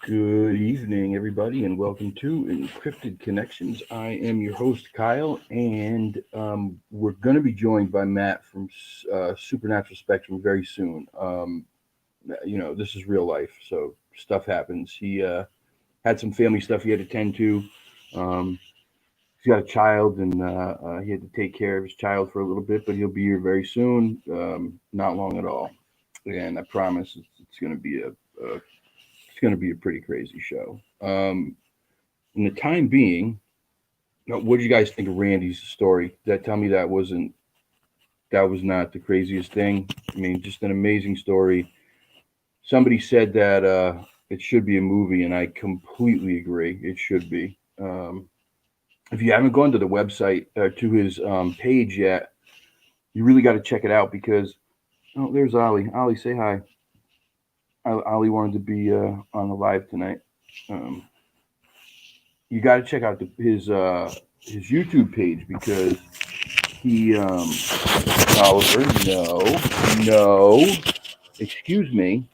Good evening, everybody, and welcome to Encrypted Connections. I am your host, Kyle, and we're going to be joined by Matt from Supernatural Spectrum very soon. This is real life, so stuff happens. He had some family stuff he had to tend to. Um, he's got a child, and he had to take care of his child for a little bit, but he'll be here very soon, not long at all. And I promise it's going to be a pretty crazy show. In the time being, what did you guys think of Randy's story? That tell me that was not the craziest thing. I mean, just an amazing story. Somebody said that it should be a movie, and I completely agree. It should be. If you haven't gone to the website to his page yet, you really got to check it out because there's Ollie. Ollie, say hi. Ollie wanted to be on the live tonight. Um, you got to check out his YouTube page because he Oliver, no, excuse me,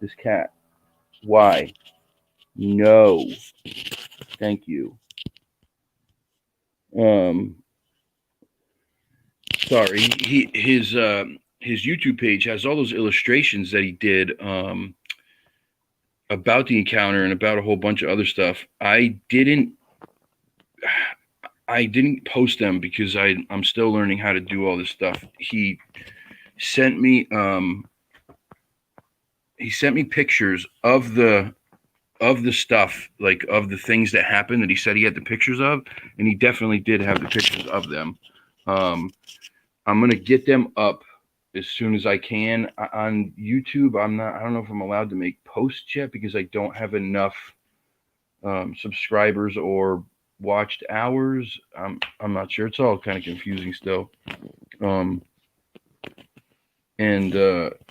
this cat. Why? No, thank you. Um, sorry. His YouTube page has all those illustrations that he did about the encounter and about a whole bunch of other stuff. I didn't post them because I'm still learning how to do all this stuff. Sent me um he sent me pictures of the stuff, like of the things that happened that he said he had the pictures of, and he definitely did have the pictures of them. Um I'm gonna get them up as soon as I can on YouTube. I don't know if I'm allowed to make posts yet because I don't have enough subscribers or watched hours. I'm not sure. It's all kind of confusing still. Um, and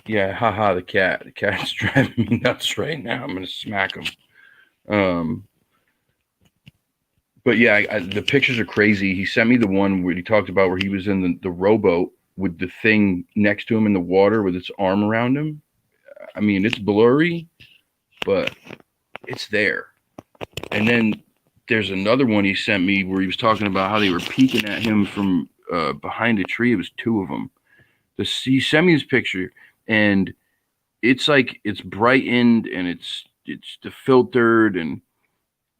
yeah, haha, the cat. The cat's driving me nuts right now. I'm gonna smack him. Um, but yeah, the pictures are crazy. He sent me the one where he talked about where he was in the rowboat with the thing next to him in the water with its arm around him. I mean, it's blurry, but it's there. And then there's another one he sent me where he was talking about how they were peeking at him from behind a tree. It was two of them. He sent me this picture, and it's like it's brightened and it's filtered, and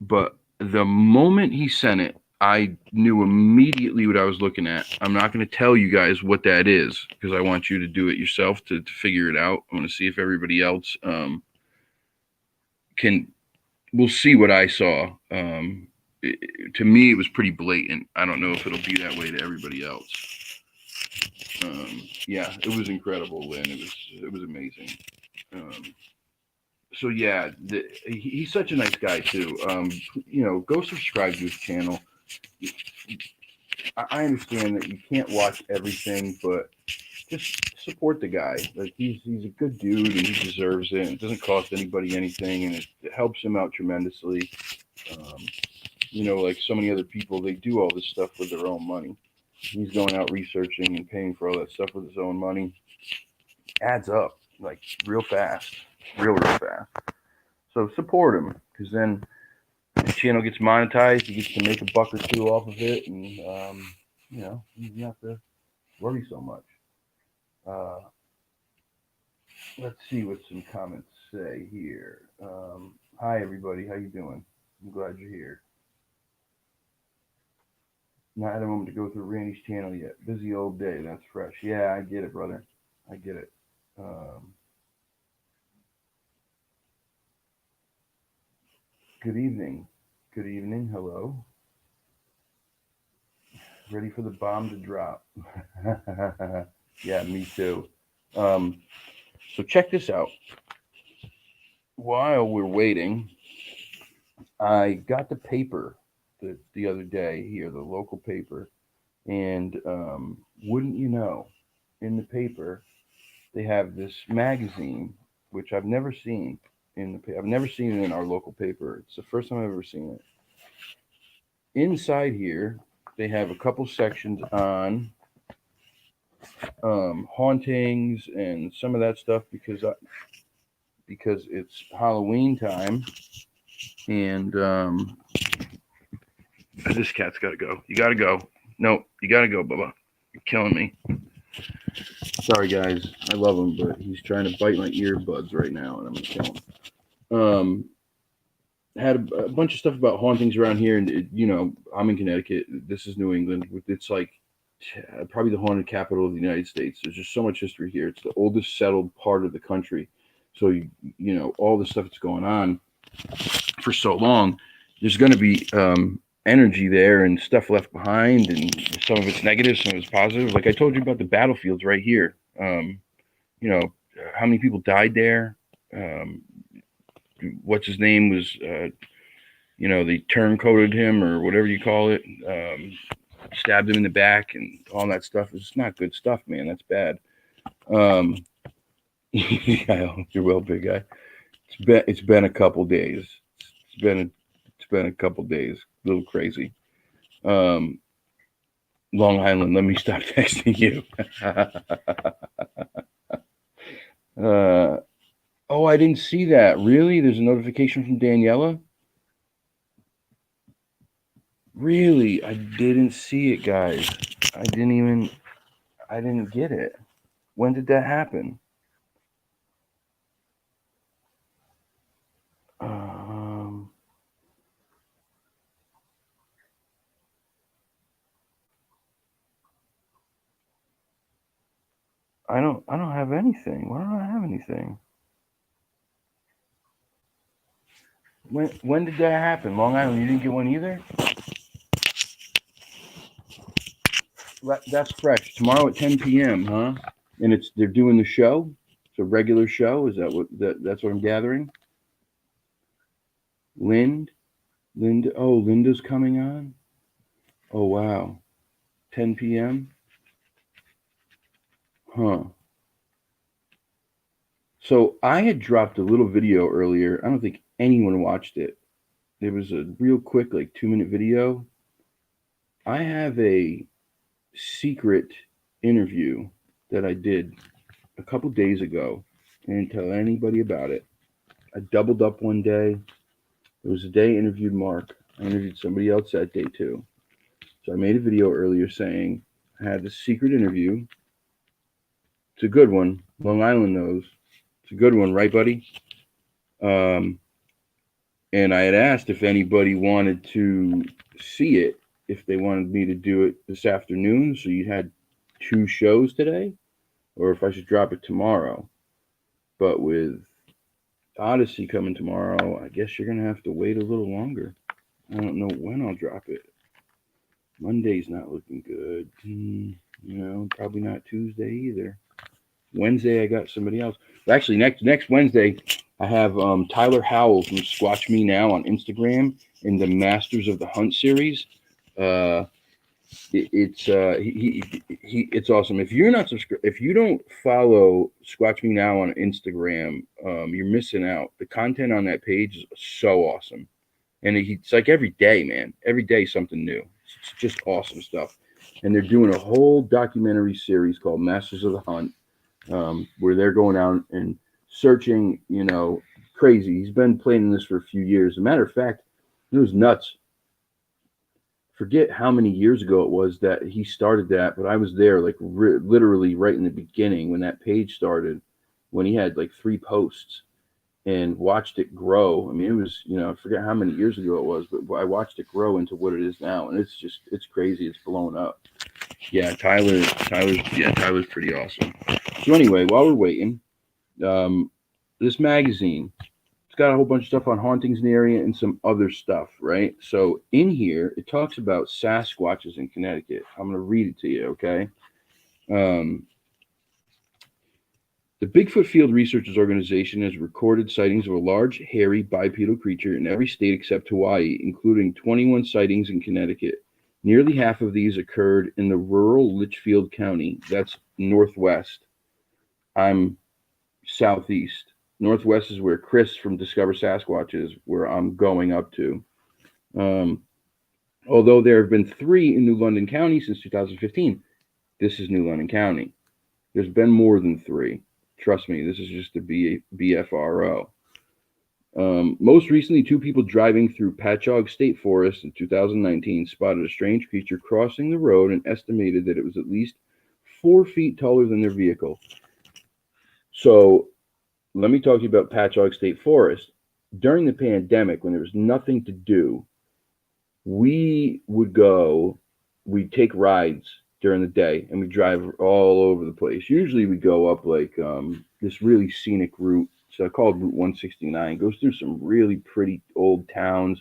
but the moment he sent it, I knew immediately what I was looking at. I'm not going to tell you guys what that is because I want you to do it yourself to figure it out. I want to see if everybody else can. We'll see what I saw. To me, it was pretty blatant. I don't know if it'll be that way to everybody else. Yeah, it was incredible, Lynn. It was amazing. Um, so yeah, he's such a nice guy too. Go subscribe to his channel. I understand that you can't watch everything, but just support the guy. Like he's a good dude and he deserves it. And it doesn't cost anybody anything, and it helps him out tremendously. Um, like so many other people, they do all this stuff with their own money. He's going out researching and paying for all that stuff with his own money. Adds up like real fast, real fast. So support him because then his channel gets monetized. He gets to make a buck or two off of it, and he doesn't have to worry so much. Uh, let's see what some comments say here. Hi everybody, how you doing? I'm glad you're here. Not had a moment to go through Randy's channel yet. Busy old day. That's fresh. Yeah, I get it, brother. I get it. Um, good evening. Good evening. Hello. Ready for the bomb to drop. Yeah, me too. Um, so check this out. While we're waiting, I got the paper the other day here, the local paper, and wouldn't you know, in the paper they have this magazine which I've never seen I've never seen it in our local paper. It's the first time I've ever seen it. Inside here, they have a couple sections on hauntings and some of that stuff because it's Halloween time, And this cat's got to go. You got to go. No, you got to go, Bubba. You're killing me. Sorry, guys. I love him, but he's trying to bite my earbuds right now, and I'm going to kill him. Had a bunch of stuff about hauntings around here, and I'm in Connecticut. This is New England. It's like probably the haunted capital of the United States. There's just so much history here. It's the oldest settled part of the country. So all the stuff that's going on for so long, there's going to be energy there and stuff left behind, and some of it's negative, some of it's positive. Like I told you about the battlefields right here. How many people died there? What's his name was, they turncoated him or whatever you call it, stabbed him in the back and all that stuff. It's not good stuff, man. That's bad. You're well, big guy. It's been a couple days. It's been a couple days. A little crazy. Long Island, let me stop texting you. Oh, I didn't see that. Really? There's a notification from Daniela? Really? I didn't see it, guys. I didn't get it. When did that happen? I don't have anything. Why don't I have anything? When did that happen? Long Island, you didn't get one either? That's fresh. Tomorrow at 10 p.m., huh? And they're doing the show? It's a regular show? Is that's what I'm gathering? Linda? Oh, Linda's coming on? Oh, wow. 10 p.m.? Huh. So I had dropped a little video earlier. I don't think anyone watched it. It was a real quick, like 2-minute video. I have a secret interview that I did a couple days ago. I didn't tell anybody about it. I doubled up one day. It was a day I interviewed Mark. I interviewed somebody else that day too. So I made a video earlier saying I had this secret interview. It's a good one. Long Island knows. It's a good one, right, buddy? And I had asked if anybody wanted to see it, if they wanted me to do it this afternoon. So you had 2 shows today, or if I should drop it tomorrow. But with Odyssey coming tomorrow, I guess you're going to have to wait a little longer. I don't know when I'll drop it. Monday's not looking good. Probably not Tuesday either. Wednesday, I got somebody else. Actually, next Wednesday, I have Tyler Howell from Squatch Me Now on Instagram in the Masters of the Hunt series. It's awesome. If you're not subscribed, if you don't follow Squatch Me Now on Instagram, you're missing out. The content on that page is so awesome, and it's like every day, man. Every day something new. It's just awesome stuff. And they're doing a whole documentary series called Masters of the Hunt, where they're going out and searching. Crazy. He's been planning this for a few years. As a matter of fact, it was nuts. Forget how many years ago it was that he started that, but I was there like literally right in the beginning when that page started, when he had like 3 posts, and watched it grow. I mean, it was, I forget how many years ago it was, but I watched it grow into what it is now, and it's crazy. It's blown up. Yeah, Tyler's pretty awesome. So anyway, while we're waiting, this magazine, it's got a whole bunch of stuff on hauntings in the area and some other stuff, right? So in here, it talks about Sasquatches in Connecticut. I'm going to read it to you, okay? The Bigfoot Field Researchers Organization has recorded sightings of a large, hairy, bipedal creature in every state except Hawaii, including 21 sightings in Connecticut. Nearly half of these occurred in the rural Litchfield County. That's northwest. I'm southeast. Northwest is where Chris from Discover Sasquatch is, where I'm going up to. Although there have been 3 in New London County since 2015, this is New London County. There's been more than 3. Trust me, this is just a BFRO. Most recently, two people driving through Patchogue State Forest in 2019 spotted a strange creature crossing the road and estimated that it was at least 4 feet taller than their vehicle. So, let me talk to you about Patchogue State Forest. During the pandemic, when there was nothing to do, we would go, we'd take rides during the day and we drive all over the place. Usually we go up like this really scenic route, so called Route 169. Goes through some really pretty old towns.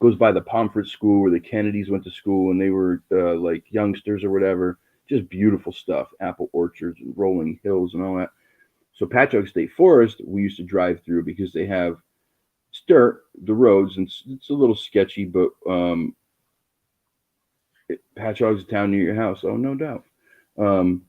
Goes by the Pomfret School where the Kennedys went to school and they were like youngsters or whatever. Just beautiful stuff. Apple orchards and rolling hills and all that. So Patchogue State Forest, we used to drive through because they have it's dirt, the roads, and it's a little sketchy, but Patchogue's a town near your house. Oh, no doubt. Um,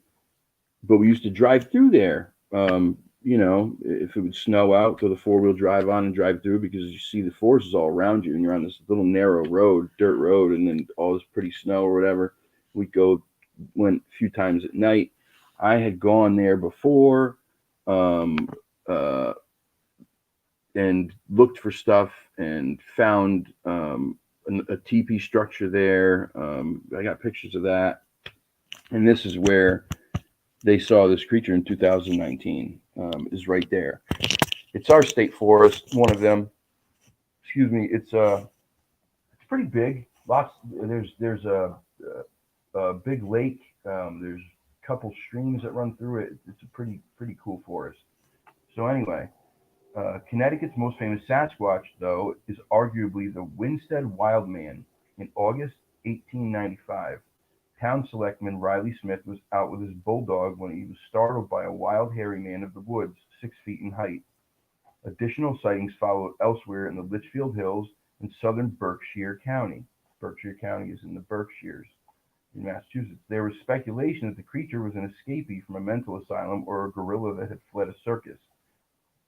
but we used to drive through there. If it would snow out, throw the 4-wheel drive on and drive through because you see the forest is all around you, and you're on this little narrow road, dirt road, and then all this pretty snow or whatever. We went a few times at night. I had gone there before, um, uh, and looked for stuff and found a teepee structure there. I got pictures of that, and this is where they saw this creature in 2019. Is right there. It's our state forest, one of them. Excuse me. It's pretty big. Lots. There's a big lake. There's a couple streams that run through it. It's a pretty cool forest. So anyway, Connecticut's most famous Sasquatch, though, is arguably the Winstead Wild Man. In August 1895, town selectman Riley Smith was out with his bulldog when he was startled by a wild, hairy man of the woods, 6 feet in height. Additional sightings followed elsewhere in the Litchfield Hills and southern Berkshire County. Berkshire County is in the Berkshires in Massachusetts. There was speculation that the creature was an escapee from a mental asylum or a gorilla that had fled a circus.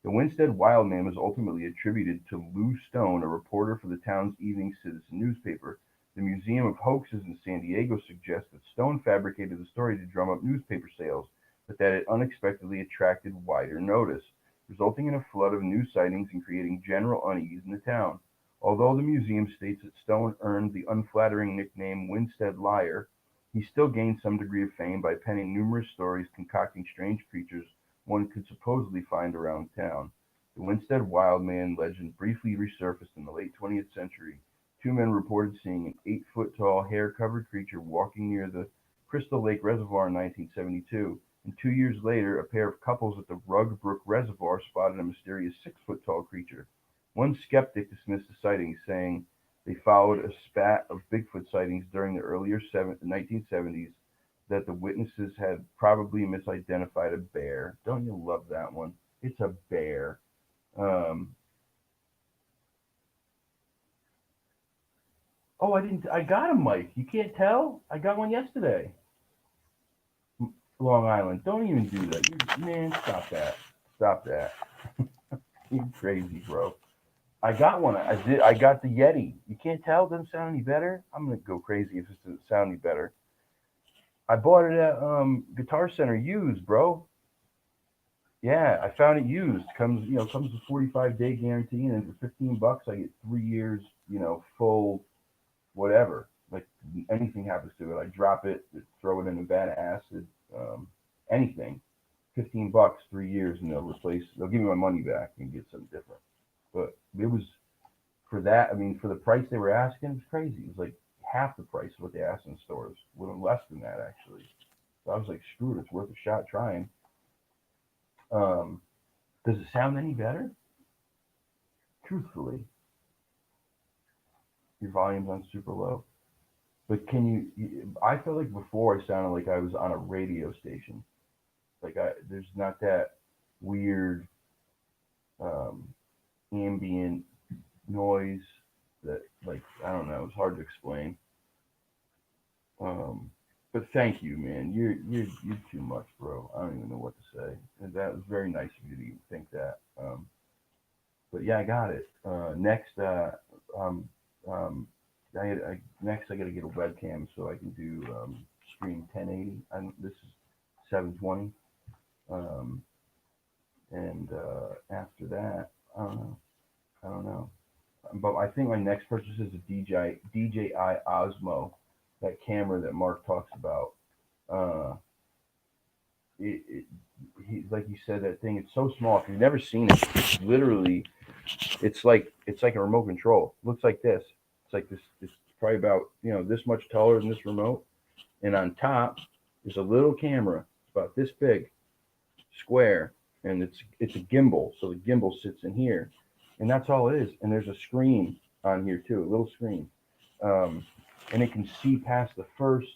The Winstead Wild Man was ultimately attributed to Lou Stone, a reporter for the town's Evening Citizen newspaper. The Museum of Hoaxes in San Diego suggests that Stone fabricated the story to drum up newspaper sales, but that it unexpectedly attracted wider notice, resulting in a flood of new sightings and creating general unease in the town. Although the museum states that Stone earned the unflattering nickname Winstead Liar, he still gained some degree of fame by penning numerous stories concocting strange creatures one could supposedly find around town. The Winstead Wild Man legend briefly resurfaced in the late 20th century. Two men reported seeing an 8 foot tall, hair covered creature walking near the Crystal Lake Reservoir in 1972, and 2 years later, a pair of couples at the Rug Brook Reservoir spotted a mysterious 6 foot tall creature. One skeptic dismissed the sightings, saying they followed a spat of Bigfoot sightings during the earlier 1970s that the witnesses had probably misidentified a bear. Don't you love that one? It's a bear. Um, oh, I didn't. I got a mic. You can't tell. I got one yesterday. Long Island. Don't even do that. Man, stop that. Stop that. You're crazy, bro. I got one. I did. I got the Yeti. You can't tell. It doesn't sound any better. I'm gonna go crazy if it doesn't sound any better. I bought it at Guitar Center used, bro. Yeah, I found it used. Comes with 45-day guarantee, and for $15, I get 3 years. Full whatever. Like anything happens to it, I drop it, throw it in a vat of acid, anything. $15, 3 years, and they'll replace. They'll give me my money back and get something different. But it was for that. I mean, for the price they were asking, it was crazy. It was like half the price of what they asked in stores. A little less than that, actually. So I was like, screw it, it's worth a shot trying. Um, does it sound any better? Truthfully, your volume's on super low. But I felt like before I sounded like I was on a radio station. There's not that weird um, ambient noise that, like, I don't know, it's hard to explain. Um, but thank you, man. You're too much, bro. I don't even know what to say. And that was very nice of you to even think that. But yeah, I got it. Next, um, um, next I got to get a webcam so I can do stream 1080. This is 720, and after that, I don't know. I think my next purchase is a DJI Osmo, that camera that Mark talks about. Uh, it like you said, that thing. It's so small. If you've never seen it, it's literally, it's like a remote control. It looks like this. It's like this. It's probably about this much taller than this remote, and on top is a little camera about this big, square, and it's a gimbal. So the gimbal sits in here, and that's all it is. And there's a screen on here too, a little screen, um, and it can see past the first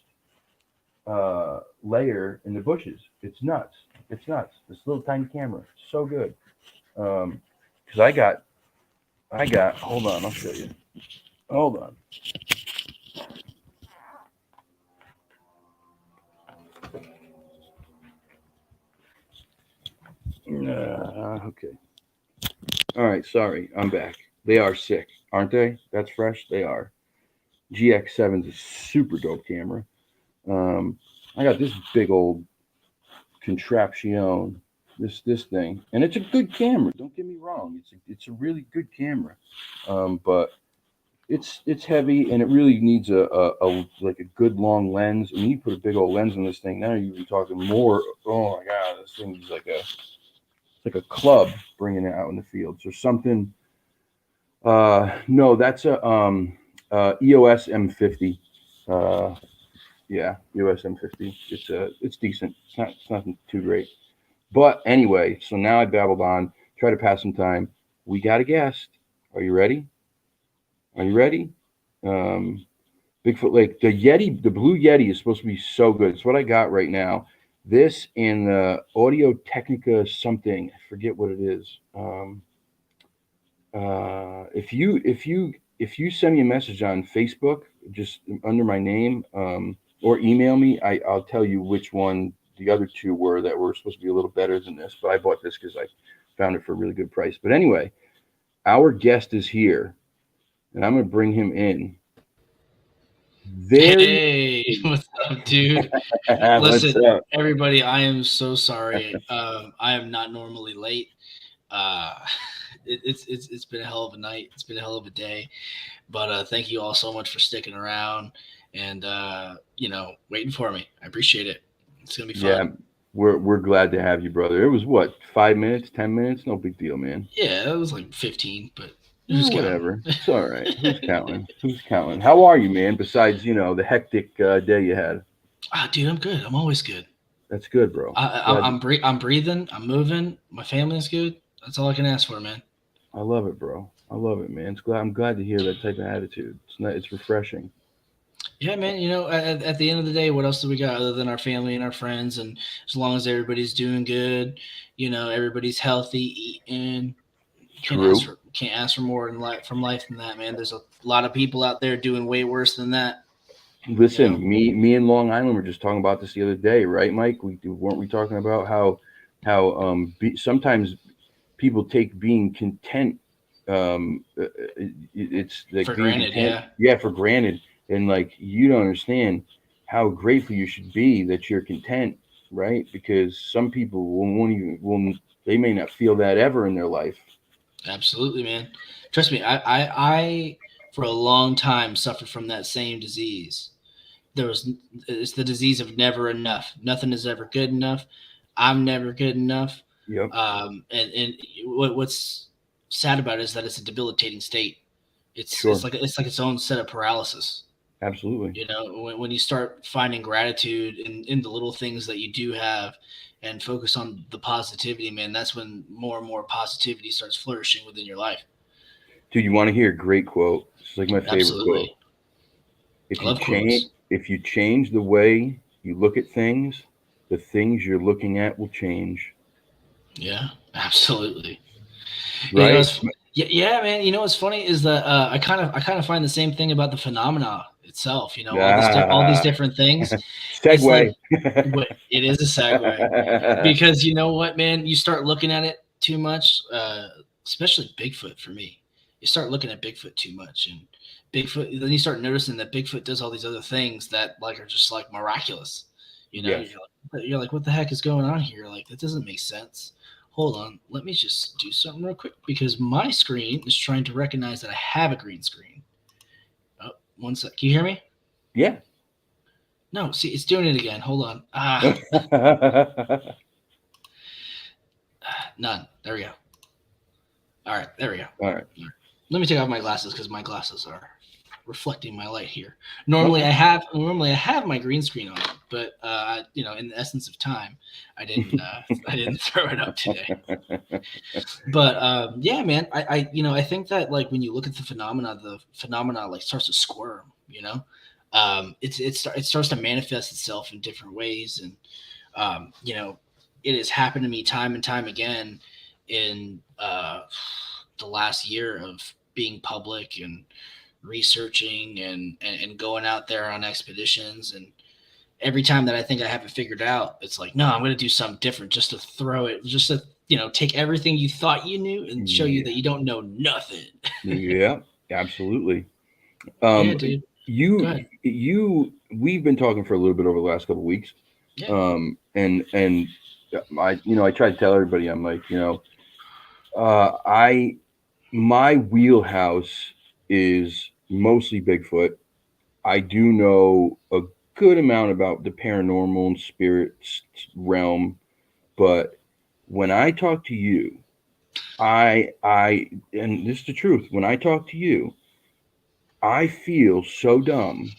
layer in the bushes. It's nuts. It's nuts. This little tiny camera, so good. Because I got. Hold on, I'll show you. Hold on. Okay. All right. Sorry, I'm back. They are sick, aren't they? That's fresh. They are. GX7 is a super dope camera. Um, I got this big old contraption, this thing, and it's a good camera. Don't get me wrong; it's a really good camera, but it's heavy and it really needs a like a good long lens. And you put a big old lens on this thing. Now you're even talking more. Oh my god, this thing is like a club bringing it out in the fields or something. No, that's a EOS M50. Uh, yeah, EOS M50. It's decent. It's nothing too great. But anyway, so now I babbled on. Try to pass some time. We got a guest. Are you ready? Are you ready? Um, Bigfoot Lake. The Yeti, the Blue Yeti is supposed to be so good. It's what I got right now. This and the Audio Technica something. I forget what it is. If you send me a message on Facebook, just under my name, or email me, I'll tell you which one the other two were that were supposed to be a little better than this. But I bought this because I found it for a really good price. But anyway, our guest is here, and I'm going to bring him in. Hey, what's up, dude? What's Listen, up? everybody, I am so sorry. I am not normally late. Uh, it's been a hell of a night. It's been a hell of a day. But thank you all so much for sticking around and waiting for me. I appreciate it. It's gonna be Yeah, fun. we're glad to have you, brother. It was what, 5 minutes, 10 minutes? No big deal, man. Yeah, it was like 15, but who's counting? Whatever. It's all right. Who's counting? Who's counting? How are you, man? Besides, the hectic day you had. Dude, I'm good. I'm always good. That's good, bro. I, I, Glad. I'm I'm breathing. I'm moving. My family's good. That's all I can ask for, man. I love it, bro. I love it, man. I'm glad to hear that type of attitude. It's refreshing. Yeah, man. At the end of the day, what else do we got other than our family and our friends? And as long as everybody's doing good, everybody's healthy, eating, True. can't ask for more in life from life than that, man. There's a lot of people out there doing way worse than that. You Listen, know, me and Long Island were just talking about this the other day, right, Mike? Weren't we talking about how sometimes people take being content, it's like for being granted, content, yeah, yeah, for granted. And like, you don't understand how grateful you should be that you're content, right? Because some people won't even will they may not feel that ever in their life. absolutely, man. Trust me, I for a long time suffered from that same disease. There was It's the disease of never enough. Nothing is ever good enough. I'm never good enough. Yep. And what's sad about it is that it's a debilitating state. It's Sure. like its own set of paralysis. Absolutely. When you start finding gratitude in the little things that you do have and focus on the positivity, man, that's when more and more positivity starts flourishing within your life. Dude, you want to hear a great quote? It's like my favorite quote. Absolutely. I love quotes. If you change the way you look at things, the things you're looking at will change. Yeah, absolutely. You know, Right? yeah, man. You know what's funny is that I kind of find the same thing about the phenomena itself. All these Ah, different things. It's segue. like it is a segue because you know what, man. You start looking at it too much, especially Bigfoot for me. You start looking at Bigfoot too much, and Bigfoot. Then you start noticing that Bigfoot does all these other things that like are just like miraculous. Yes. You're like, what the heck is going on here? Like that doesn't make sense. Hold on. Let me just do something real quick because my screen is trying to recognize that I have a green screen. Oh, one sec. Can you hear me? Yeah. No, see, it's doing it again. Hold on. None. There we go. All right, there we go. All right. Let me take off my glasses because my glasses are reflecting my light here. Normally, Okay. I have my green screen on, but in the essence of time, I didn't throw it up today. But yeah, man, I think that like when you look at the phenomena like starts to squirm. It starts to manifest itself in different ways, and it has happened to me time and time again in the last year of being public and researching and going out there on expeditions. And every time that I think I have it figured out, it's like, no, I'm going to do something different just to throw it, just to, take everything you thought you knew and show you that you don't know nothing. Yeah, absolutely. Yeah, dude. Go ahead. We've been talking for a little bit over the last couple of weeks. Yeah. And I try to tell everybody, I'm like, my wheelhouse is mostly Bigfoot. I do know a good amount about the paranormal and spirits realm, but when I talk to you, and this is the truth, when I talk to you, I feel so dumb.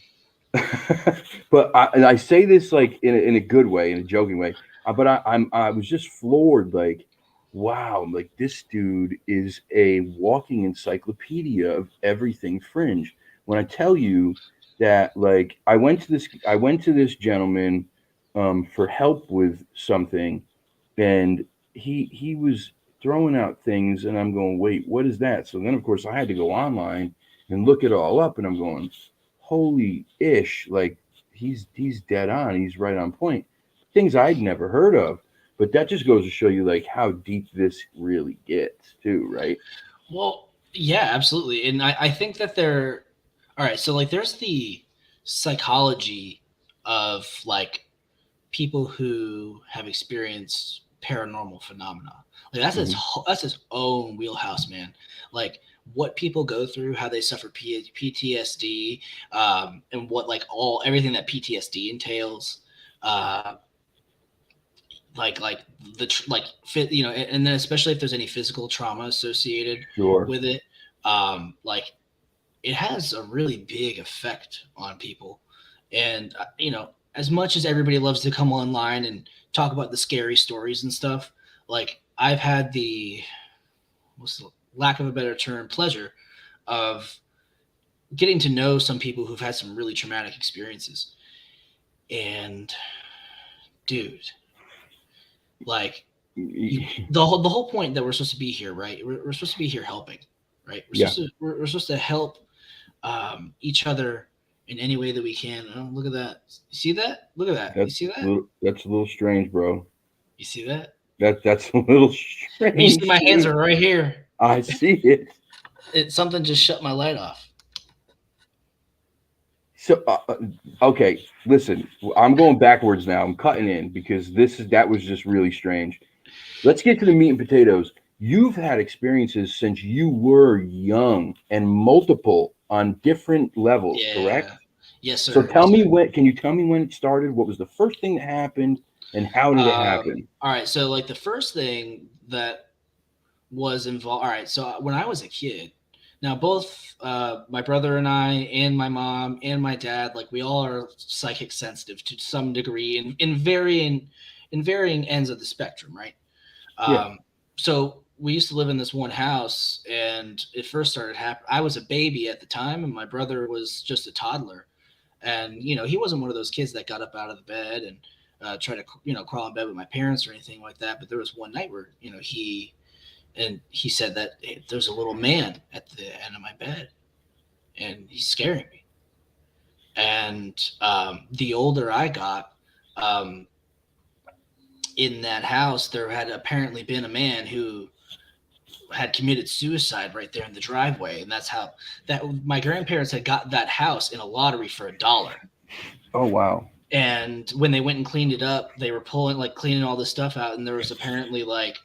But I say this like in a good way, in a joking way. But I was just floored, like, wow, like this dude is a walking encyclopedia of everything fringe. When I tell you that, like, I went to this gentleman for help with something, and he was throwing out things, and I'm going, wait, what is that? So then, of course, I had to go online and look it all up, and I'm going, holy ish, like he's dead on. He's right on point. Things I'd never heard of. But that just goes to show you like how deep this really gets too, right? Well, yeah, absolutely. And I think that all right. So like there's the psychology of like people who have experienced paranormal phenomena. Like that's his own wheelhouse, man. Like what people go through, how they suffer PTSD, and what like everything that PTSD entails. Like and then especially if there's any physical trauma associated Sure. with it, like it has a really big effect on people. And as much as everybody loves to come online and talk about the scary stories and stuff, like I've had what's the lack of a better term, pleasure of getting to know some people who've had some really traumatic experiences. And dude, like the whole point that we're supposed to be here, right? We're supposed to be here helping, right? We're supposed to help each other in any way that we can. Oh, look at that! You see that? Look at that! You see that? That's a little strange, bro. You see that? That's a little strange. You see my hands are right here. I see it. Something just shut my light off. So okay, listen, I'm going backwards now. I'm cutting in because that was just really strange. Let's get to the meat and potatoes. You've had experiences since you were young and multiple on different levels, correct? Yes, sir. So can you tell me when it started? What was the first thing that happened and how did it happen? All right. So like the first thing that was involved. All right. So when I was a kid, now both my brother and I and my mom and my dad, like we all are psychic sensitive to some degree in varying ends of the spectrum, right? Yeah. So we used to live in this one house, and it first started happening. I was a baby at the time, and my brother was just a toddler. And he wasn't one of those kids that got up out of the bed and tried to crawl in bed with my parents or anything like that. But there was one night where he said that, hey, there's a little man at the end of my bed, and he's scaring me. And the older I got, in that house, there had apparently been a man who had committed suicide right there in the driveway. And that's how my grandparents had got that house in a lottery for $1. Oh, wow. And when they went and cleaned it up, they were cleaning all this stuff out. And there was apparently like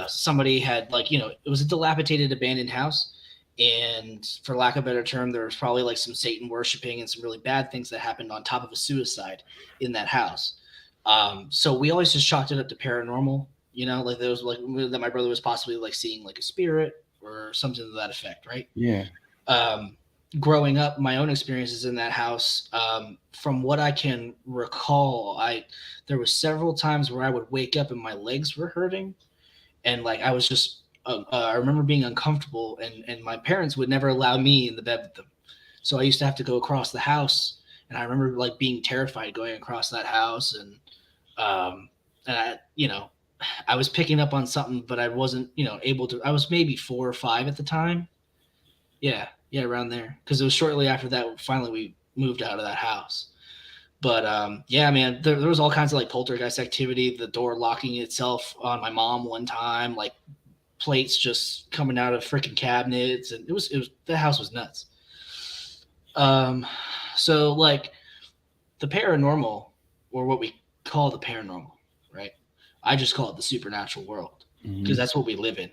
somebody had like, it was a dilapidated abandoned house. And for lack of a better term, there was probably like some Satan worshiping and some really bad things that happened on top of a suicide in that house. So we always just chalked it up to paranormal, like there was like that my brother was possibly like seeing like a spirit or something to that effect, right? Yeah. Growing up, my own experiences in that house, from what I can recall, there was several times where I would wake up and my legs were hurting, and like I was just I remember being uncomfortable, and my parents would never allow me in the bed with them, so I used to have to go across the house, and I remember like being terrified going across that house, and I was picking up on something, but I wasn't able to. I was maybe 4 or 5 at the time. Yeah, around there, because it was shortly after that finally we moved out of that house. But yeah, man, there was all kinds of like poltergeist activity. The door locking itself on my mom one time, like plates just coming out of freaking cabinets, and it was the house was nuts. So like the paranormal, or what we call the paranormal, right? I just call it the supernatural world, because that's what we live in.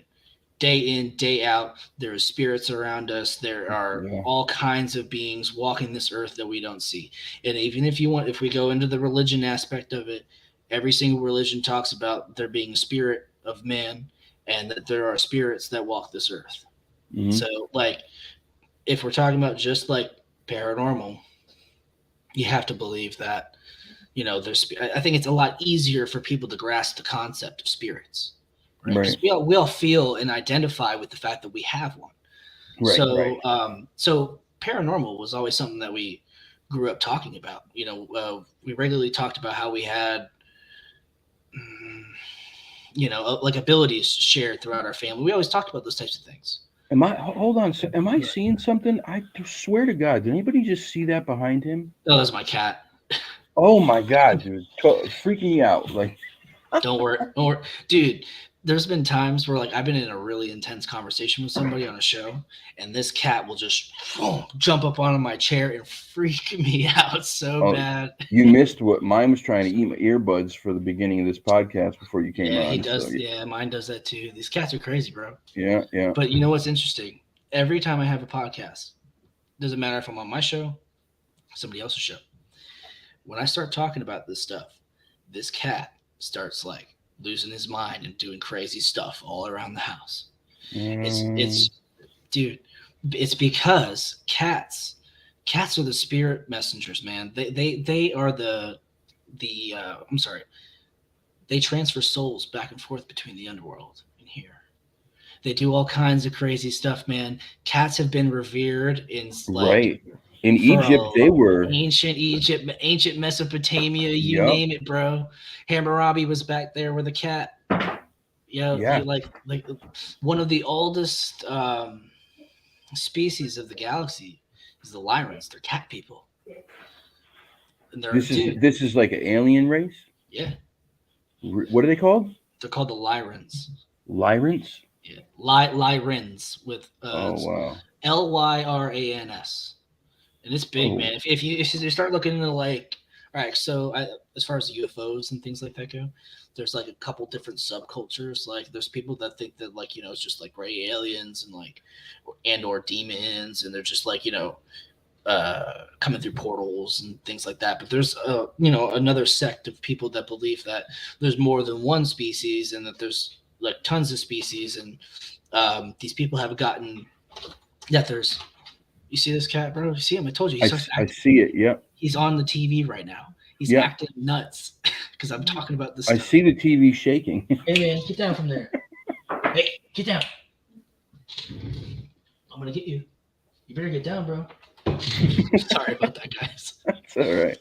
Day in, day out, there are spirits around us. There are all kinds of beings walking this earth that we don't see. And even if we go into the religion aspect of it, every single religion talks about there being a spirit of man, and that there are spirits that walk this earth. So, like, if we're talking about just like paranormal, you have to believe that, I think it's a lot easier for people to grasp the concept of spirits. Right? Because we all feel and identify with the fact that we have one. Right. So paranormal was always something that we grew up talking about. We regularly talked about how we had, like abilities shared throughout our family. We always talked about those types of things. Hold on. So am I seeing something? I swear to God, did anybody just see that behind him? Oh, that's my cat. Oh my God, dude. Freaking me out. Like, don't worry. Dude, there's been times where like I've been in a really intense conversation with somebody on a show, and this cat will just jump up onto my chair and freak me out so bad. You missed what mine was trying to eat my earbuds for the beginning of this podcast before you came on. Yeah, he does. So, yeah, mine does that too. These cats are crazy, bro. Yeah. But you know what's interesting? Every time I have a podcast, doesn't matter if I'm on my show, somebody else's show. When I start talking about this stuff, this cat starts like losing his mind and doing crazy stuff all around the house. It's dude, it's because cats are the spirit messengers, man. They are I'm sorry. They transfer souls back and forth between the underworld and here. They do all kinds of crazy stuff, man. Cats have been revered in like in Egypt, they were ancient Egypt, ancient Mesopotamia, you name it, bro. Hammurabi was back there with a cat. Like one of the oldest species of the galaxy is the Lyrans. They're cat people. And this is like an alien race? Yeah. What are they called? They're called the Lyrans. Lyrans? Yeah. Lyrans with wow. Lyrans. And it's big, man. If you start looking into like, all right, so as far as UFOs and things like that go, there's like a couple different subcultures. Like there's people that think that like, it's just like gray aliens and like, or demons. And they're just like, coming through portals and things like that. But there's, another sect of people that believe that there's more than one species and that there's like tons of species. And these people have gotten that there's, you see this cat, bro? You see him? I told you. I see it. Yep. He's on the TV right now. He's acting nuts because I'm talking about this. I see the TV shaking. Hey, man, get down from there. Hey, get down. I'm going to get you. You better get down, bro. Sorry about that, guys. That's all right.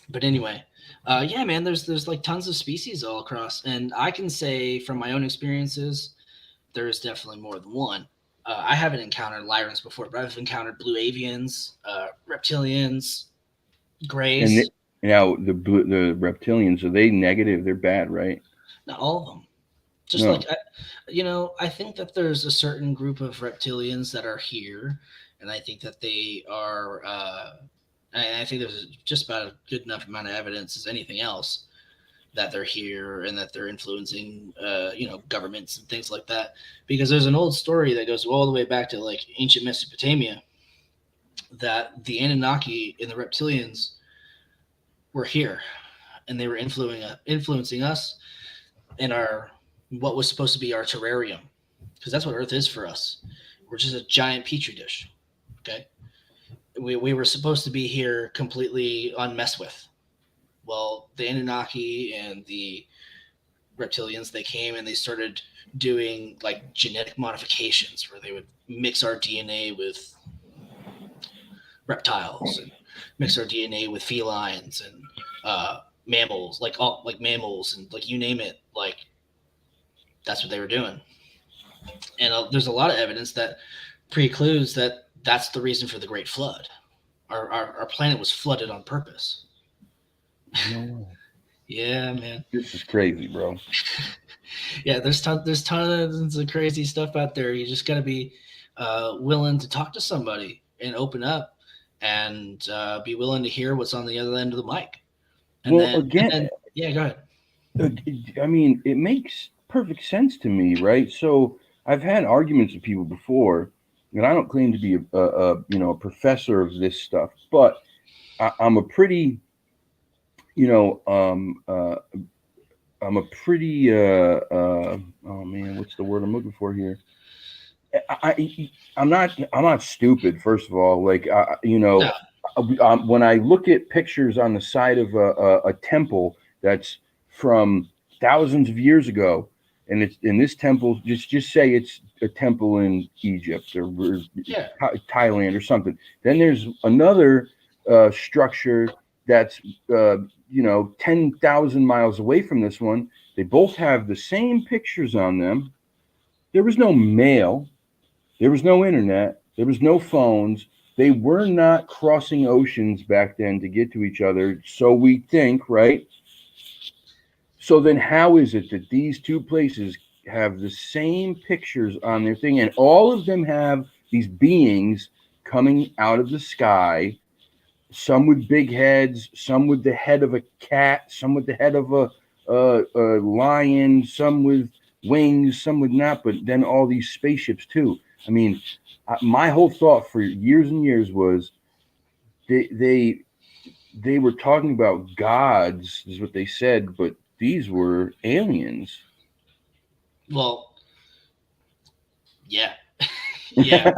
But anyway, yeah, man, there's like tons of species all across. And I can say from my own experiences, there is definitely more than one. I haven't encountered Lyrans before, but I've encountered blue avians, reptilians, grays. And now the reptilians, are they negative? They're bad, right? Not all of them. Just like, I think that there's a certain group of reptilians that are here, and I think that they are, I think there's just about a good enough amount of evidence as anything else that they're here and that they're influencing, governments and things like that. Because there's an old story that goes all the way back to like ancient Mesopotamia that the Anunnaki and the reptilians were here and they were influencing us in our what was supposed to be our terrarium, because that's what Earth is for us. We're just a giant petri dish. Okay, we were supposed to be here completely unmessed with. Well, the Anunnaki and the reptilians, they came and they started doing like genetic modifications where they would mix our DNA with reptiles and mix our DNA with felines and mammals, like mammals and like you name it, like that's what they were doing. And there's a lot of evidence that precludes that that's the reason for the Great Flood. Our planet was flooded on purpose. No way. Yeah, man. This is crazy, bro. Yeah, there's tons of crazy stuff out there. You just got to be willing to talk to somebody and open up and be willing to hear what's on the other end of the mic. And Well, yeah, go ahead. I mean, it makes perfect sense to me, right? So I've had arguments with people before, and I don't claim to be a professor of this stuff, but I'm a pretty, I'm a pretty oh man, what's the word I'm looking for here? I'm not stupid. First of all, like No. when I look at pictures on the side of a temple that's from thousands of years ago, and it's in this temple, just say it's a temple in Egypt or Thailand or something. Then there's another structure that's 10,000 miles away from this one. They both have the same pictures on them. There was no mail. There was no internet. There was no phones. They were not crossing oceans back then to get to each other. So we think, right? So then how is it that these two places have the same pictures on their thing, and all of them have these beings coming out of the sky, some with big heads, some with the head of a cat, some with the head of a lion, some with wings, some with not, but then all these spaceships too. I mean, my whole thought for years and years was they were talking about gods, is what they said, but these were aliens. Well, yeah. Yeah.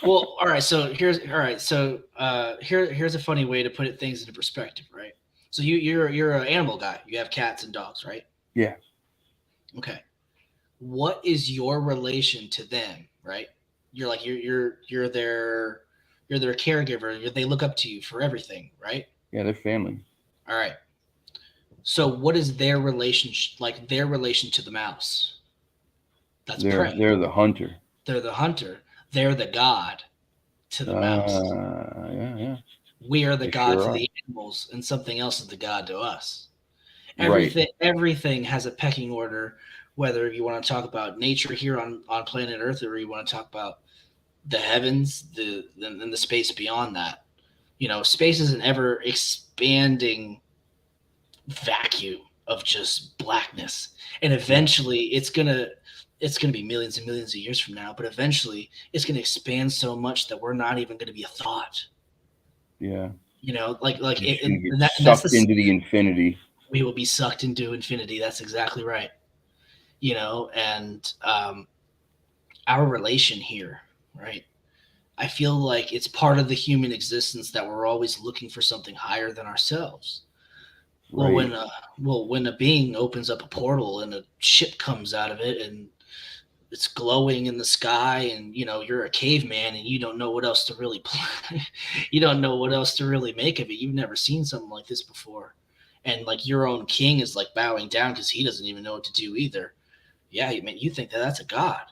Well, all right. So here's a funny way to put things into perspective, right? So you're an animal guy. You have cats and dogs, right? Yeah. Okay. What is your relation to them, right? You're their caregiver. They look up to you for everything, right? Yeah, they're family. All right. So what is their relationship, like their relation to the mouse? That's prey. They're the hunter. They're the hunter. They're the god to the mouse. Yeah. We are the They god sure to are. the animals, and something else is the god to us. Right. Everything has a pecking order, whether you want to talk about nature here on planet Earth or you want to talk about the heavens, and the space beyond that. Space is an ever expanding vacuum of just blackness, and eventually it's gonna be millions and millions of years from now, but eventually it's gonna expand so much that we're not even gonna be a thought. Yeah. That's into the infinity. We will be sucked into infinity. That's exactly right. And our relation here, right? I feel like it's part of the human existence that we're always looking for something higher than ourselves. Well, Right. when a being opens up a portal and a ship comes out of it and it's glowing in the sky, and you're a caveman and you don't know what else to really you don't know what else to really make of it. You've never seen something like this before, and like your own king is like bowing down because he doesn't even know what to do either. Yeah, you think that's a god?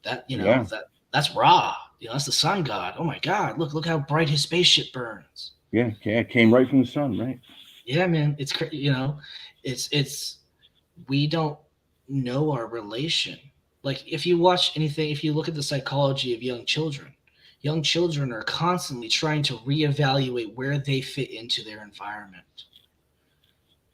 That's Ra. That's the sun god. Oh my god, look how bright his spaceship burns. Yeah, it came right from the sun, right? Yeah, man, it's it's we don't know our relation. Like if you watch anything, if you look at the psychology of young children are constantly trying to reevaluate where they fit into their environment.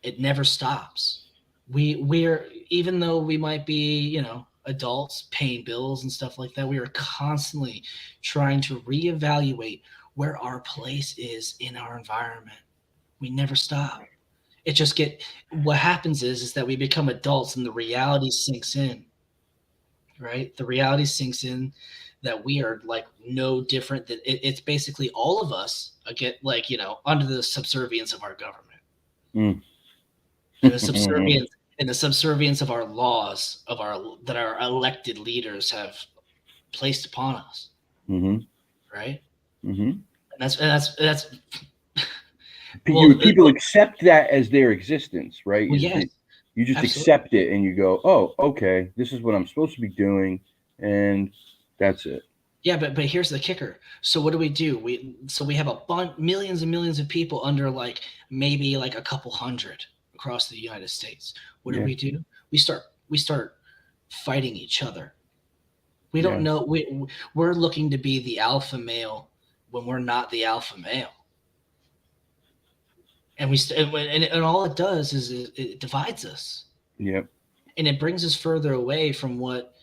It never stops. We're even though we might be, adults paying bills and stuff like that, we are constantly trying to reevaluate where our place is in our environment. We never stop. It just get what happens is that we become adults and the reality sinks in, right? The reality sinks in that we are like no different than it's basically all of us get like, under the subservience of our government. Mm. And the subservience of our laws that our elected leaders have placed upon us, Mm-hmm. right? Mm-hmm. And that's People accept that as their existence, right? well, yes, You just absolutely. accept it and you go, oh, okay, this is what I'm supposed to be doing, and that's it. Yeah, but here's the kicker. So what do? We have millions and millions of people under like maybe like a couple hundred across the United States. What Yeah. do? We start fighting each other. We Yeah. don't know. We're looking to be the alpha male when we're not the alpha male. And and all it does is it divides us. Yep. And it brings us further away from what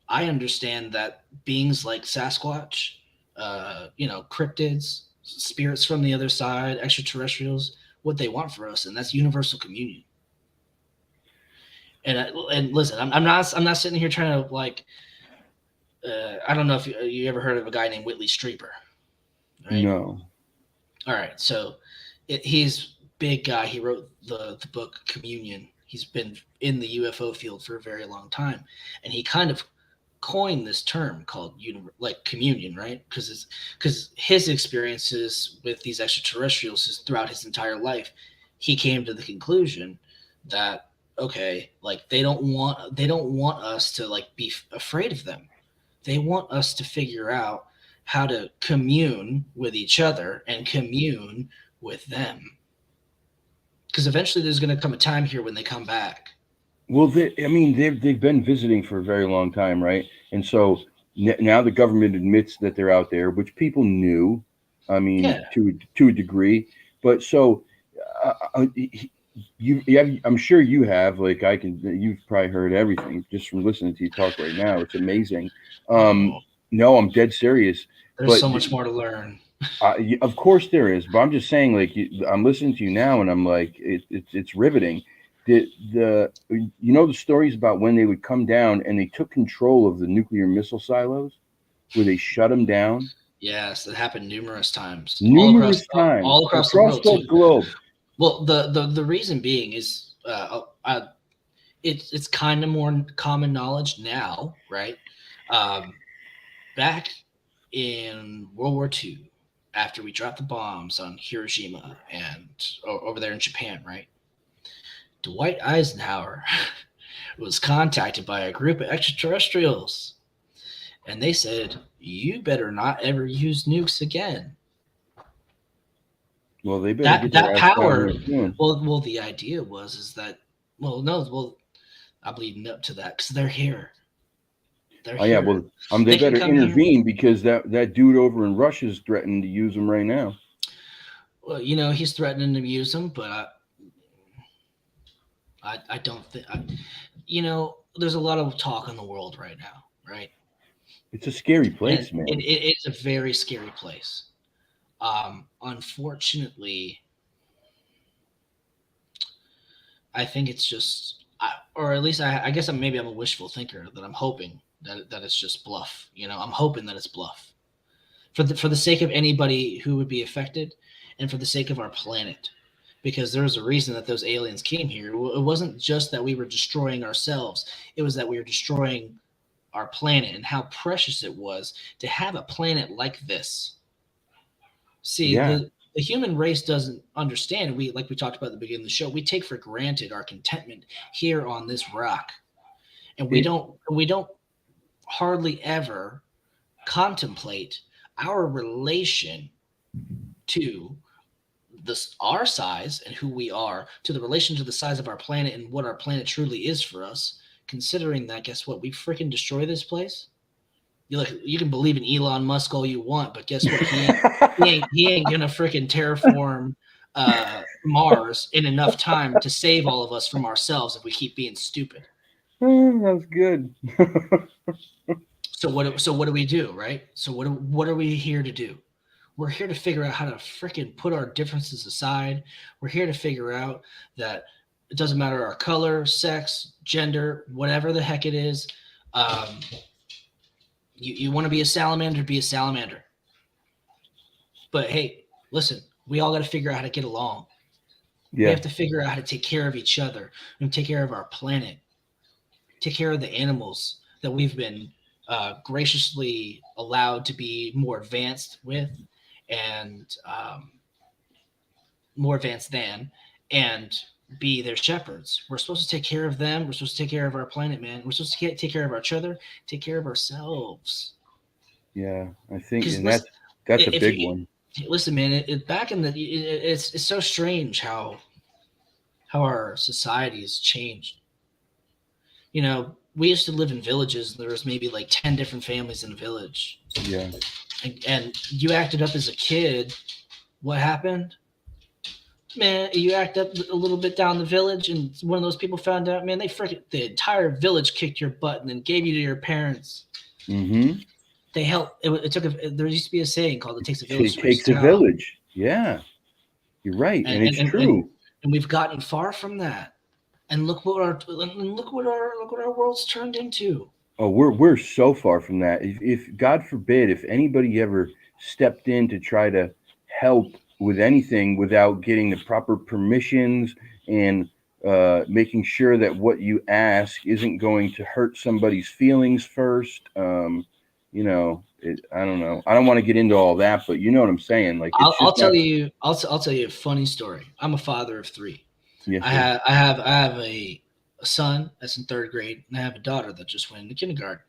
I understand that beings like Sasquatch, cryptids, spirits from the other side, extraterrestrials, what they want for us, and that's universal communion. And listen, I'm not sitting here trying to like. I don't know if you ever heard of a guy named Whitley Strieber, right? No. All right, so he's big guy. He wrote the book Communion. He's been in the UFO field for a very long time, and he kind of coined this term called communion, right? Because his experiences with these extraterrestrials is throughout his entire life, he came to the conclusion that okay, like they don't want us to like be afraid of them. They want us to figure out how to commune with each other and commune with them. Because eventually there's going to come a time here when they come back. Well, they've been visiting for a very long time, right? And so now the government admits that they're out there, which people knew. I mean, Yeah. to a degree, but so I'm sure you have. Like you've probably heard everything just from listening to you talk right now. It's amazing. No, I'm dead serious. There's so much more to learn. Of course there is, but I'm just saying, like, I'm listening to you now, and I'm like, it's riveting. The stories about when they would come down and they took control of the nuclear missile silos, where they shut them down. Yes, that happened numerous times. All across the globe. Well, the reason being is it's kind of more common knowledge now, right? Back in World War II, after we dropped the bombs on Hiroshima and over there in Japan, right? Dwight Eisenhower was contacted by a group of extraterrestrials, and they said, "You better not ever use nukes again." Well, they better that power. Well, the idea is that I'm leading up to that because they're here. Oh yeah, well, they better intervene because that dude over in Russia is threatening to use them right now. Well, he's threatening to use them, but I don't think there's a lot of talk in the world right now, right? It's a scary place, man. It's a very scary place. Unfortunately, I think it's just, or at least I guess maybe I'm a wishful thinker that I'm hoping that it's just bluff. I'm hoping that it's bluff for the sake of anybody who would be affected and for the sake of our planet. Because there's a reason that those aliens came here. It wasn't just that we were destroying ourselves. It was that we were destroying our planet and how precious it was to have a planet like this. See, the human race doesn't understand. Like we talked about at the beginning of the show, we take for granted our contentment here on this rock. And we don't hardly ever contemplate our relation to our size and who we are, to the relation to the size of our planet and what our planet truly is for us, considering that, guess what? We freaking destroy this place. You can believe in Elon Musk all you want, but guess what? He ain't gonna freaking terraform Mars in enough time to save all of us from ourselves if we keep being stupid. Oh, that's good. So what do we do, right? So what are we here to do? We're here to figure out how to freaking put our differences aside. We're here to figure out that it doesn't matter our color, sex, gender, whatever the heck it is. Um, you want to be a salamander, be a salamander. But hey, listen, we all got to figure out how to get along. We Yeah. have to figure out how to take care of each other and take care of our planet, take care of the animals that we've been graciously allowed to be more advanced with and more advanced than, and be their shepherds. We're supposed to take care of them. We're supposed to take care of our planet, man. We're supposed to take care of each other, take care of ourselves. Yeah, I think, Because and that's a big one. listen, man, back in it's so strange how our society has changed. You know, we used to live in villages. There was maybe like 10 different families in a village. Yeah. And you acted up as a kid. What happened? Man, you act up a little bit down the village, and one of those people found out, man, the entire village kicked your butt and then gave you to your parents. Mm-hmm. They helped. There used to be a saying called "It takes a village It to raise takes a a town." village. Yeah, you're right, and it's true. And we've gotten far from that. And look what our world's turned into. Oh, we're so far from that. If God forbid, if anybody ever stepped in to try to help with anything without getting the proper permissions and making sure that what you ask isn't going to hurt somebody's feelings first, I don't know. I don't want to get into all that, but you know what I'm saying. Like it's I'll just tell not. you. I'll tell you a funny story. I'm a father of 3. Yes, I sir. have a son that's in 3rd grade, and I have a daughter that just went into kindergarten.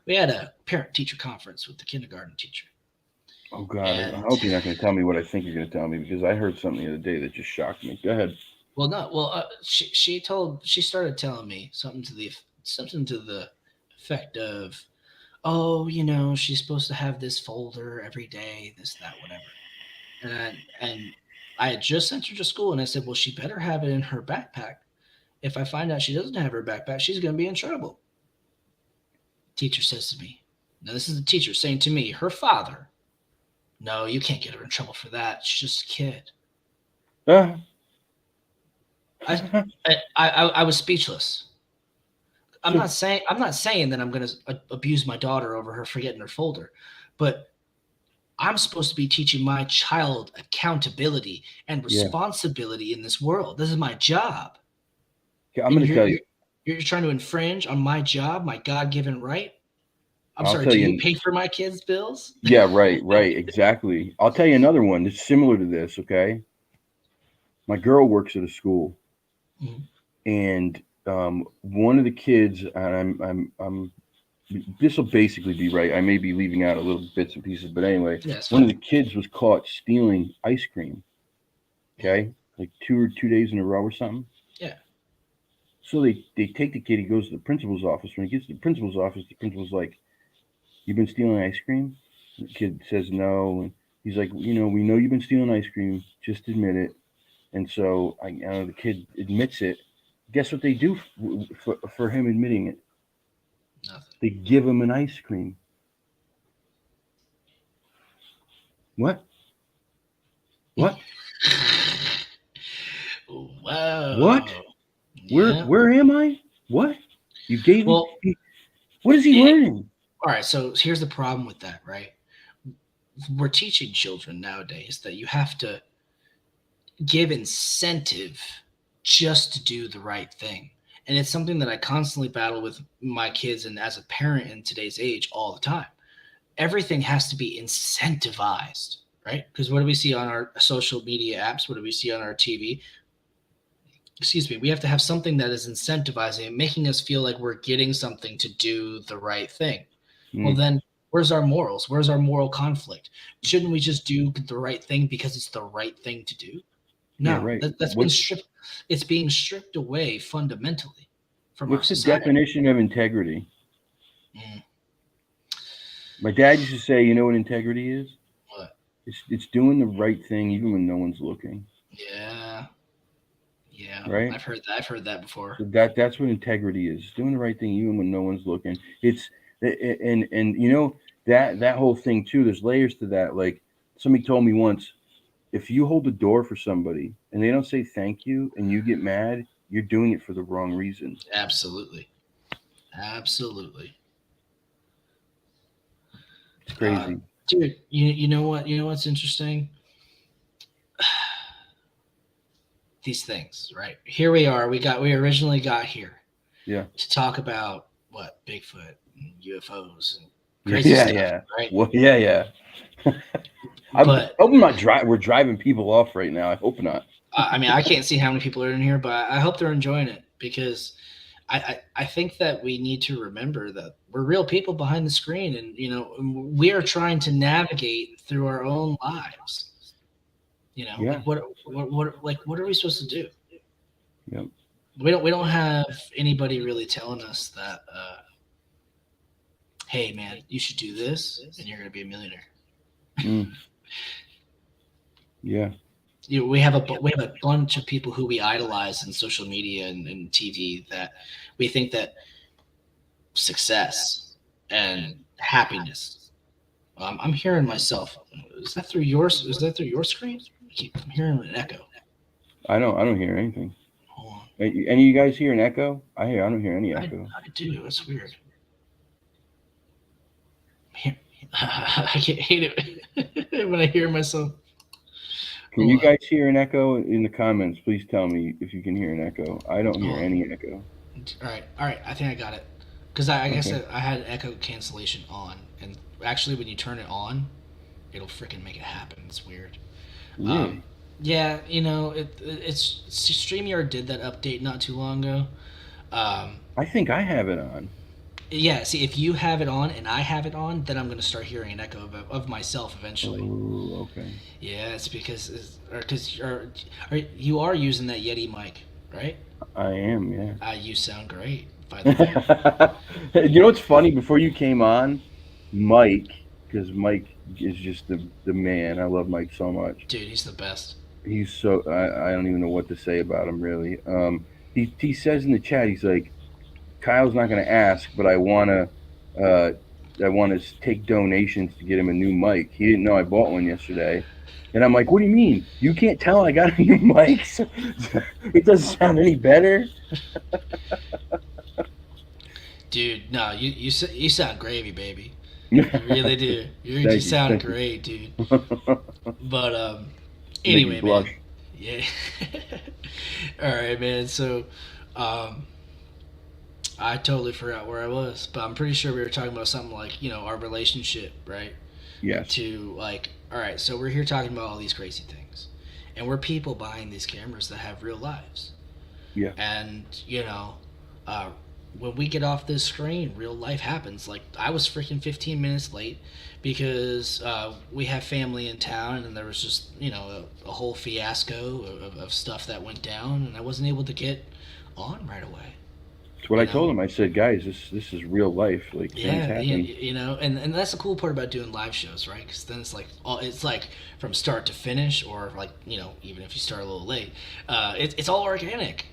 We had a parent-teacher conference with the kindergarten teacher, Oh God, I and hope you're not going to tell me what I think you're going to tell me because I heard something the other day that just shocked me. Go ahead. well, no, well, she started telling me something to the effect of, oh, she's supposed to have this folder every day, this, that, whatever. And I had just sent her to school, and I said, well, she better have it in her backpack. If I find out she doesn't have her backpack, she's going to be in trouble. Teacher says to me, now this is the teacher saying to me, her father, no, you can't get her in trouble for that. She's just a kid. Uh, I was speechless. I'm not saying that I'm going to abuse my daughter over her forgetting her folder, but I'm supposed to be teaching my child accountability and responsibility in this world. This is my job. I'm going to tell you. You're trying to infringe on my job, my God-given right? I'm I'll sorry, tell do you. you pay for my kids' bills? Yeah, right, exactly. I'll tell you another one that's similar to this. Okay, my girl works at a school, and one of the kids, and I'm this will basically be right. I may be leaving out a little bits and pieces, but anyway, one of the kids was caught stealing ice cream. Okay, like 2 days in a row or something. Yeah. So they take the kid. He goes to the principal's office. When he gets to the principal's office, the principal's like, "You've been stealing ice cream?" The kid says no, and he's like, we know you've been stealing ice cream. Just admit it. And so I know the kid admits it. Guess what they do for him admitting it? Nothing. They give him an ice cream. What? Wow. What? Yeah. Where am I? What? You gave me? What is he learning? All right, so here's the problem with that, right? We're teaching children nowadays that you have to give incentive just to do the right thing. And it's something that I constantly battle with my kids and as a parent in today's age all the time. Everything has to be incentivized, right? Because what do we see on our social media apps? What do we see on our TV? Excuse me. We have to have something that is incentivizing and making us feel like we're getting something to do the right thing. Well, then where's our morals? Where's our moral conflict? Shouldn't we just do the right thing because it's the right thing to do? No, yeah, right. That's been stripped. It's being stripped away fundamentally from our society. What's the definition of integrity? My dad used to say, you know what integrity is? What? It's doing the right thing even when no one's looking, Yeah. Yeah. right? I've heard that before. So that's what integrity is. It's doing the right thing even when no one's looking. And that whole thing too. There's layers to that. Like somebody told me once, if you hold the door for somebody and they don't say thank you and you get mad, you're doing it for the wrong reason. Absolutely. Absolutely. It's Uh, crazy. dude, you know what? You know what's interesting? These things, right? Here we are. We originally got here Yeah. to talk about what Bigfoot and UFOs and Yeah. crazy Yeah. stuff, Yeah. right? Well, yeah. Yeah. I'm But hoping not we're driving people off right now. I hope not. I mean, I can't see how many people are in here, but I hope they're enjoying it because I think that we need to remember that we're real people behind the screen, and we are trying to navigate through our own lives. Yeah. Like what are we supposed to do? Yep. We don't have anybody really telling us that. Hey, man, you should do this, and you're going to be a millionaire. Mm. Yeah. We have a bunch of people who we idolize in social media and TV that we think that success and happiness. I'm hearing myself. Is that through yours? Is that through your screen? I'm hearing an echo. I don't hear anything. Hold on. Any of you guys hear an echo? I don't hear any echo. I do. It's weird. I hate it when I hear myself. Can Hold you on. guys hear an echo in the comments? Please tell me if you can hear an echo. I don't hear Hold on. any echo. All right. I think I got it. Because I guess Okay. I had echo cancellation on, and actually, when you turn it on, it'll freaking make it happen. It's weird. Really? Yeah, it's StreamYard did that update not too long ago. Um, I think I have it on. yeah, see, if you have it on and I have it on, then I'm gonna start hearing an echo of myself eventually. Oh, okay. Yeah, it's because you are using that Yeti mic, right? I am, yeah. You sound great, by the way. You know what's funny? Before you came on, Mike, because Mike is just the man. I love Mike so much. Dude, he's the best. He's so I don't even know what to say about him really. He says in the chat, he's like, Kyle's not going to ask, but uh, I want to take donations to get him a new mic. He didn't know I bought one yesterday, and I'm like, what do you mean? You can't tell I got a new mic? It doesn't sound any better. Dude, no, you sound gravy, baby. You really do. You sound great, dude. But anyway, man. Yeah. All right, man. So, I totally forgot where I was, but I'm pretty sure we were talking about something like our relationship, right? Yes. To like, all right, so we're here talking about all these crazy things, and we're people behind these cameras that have real lives. Yeah. And when we get off this screen, real life happens. Like I was freaking 15 minutes late because we have family in town, and there was just a whole fiasco of stuff that went down, and I wasn't able to get on right away. That's what I told him. I said, guys, this is real life. Like things happen. And that's the cool part about doing live shows, right? Because then it's like from start to finish, or like even if you start a little late, it's all organic.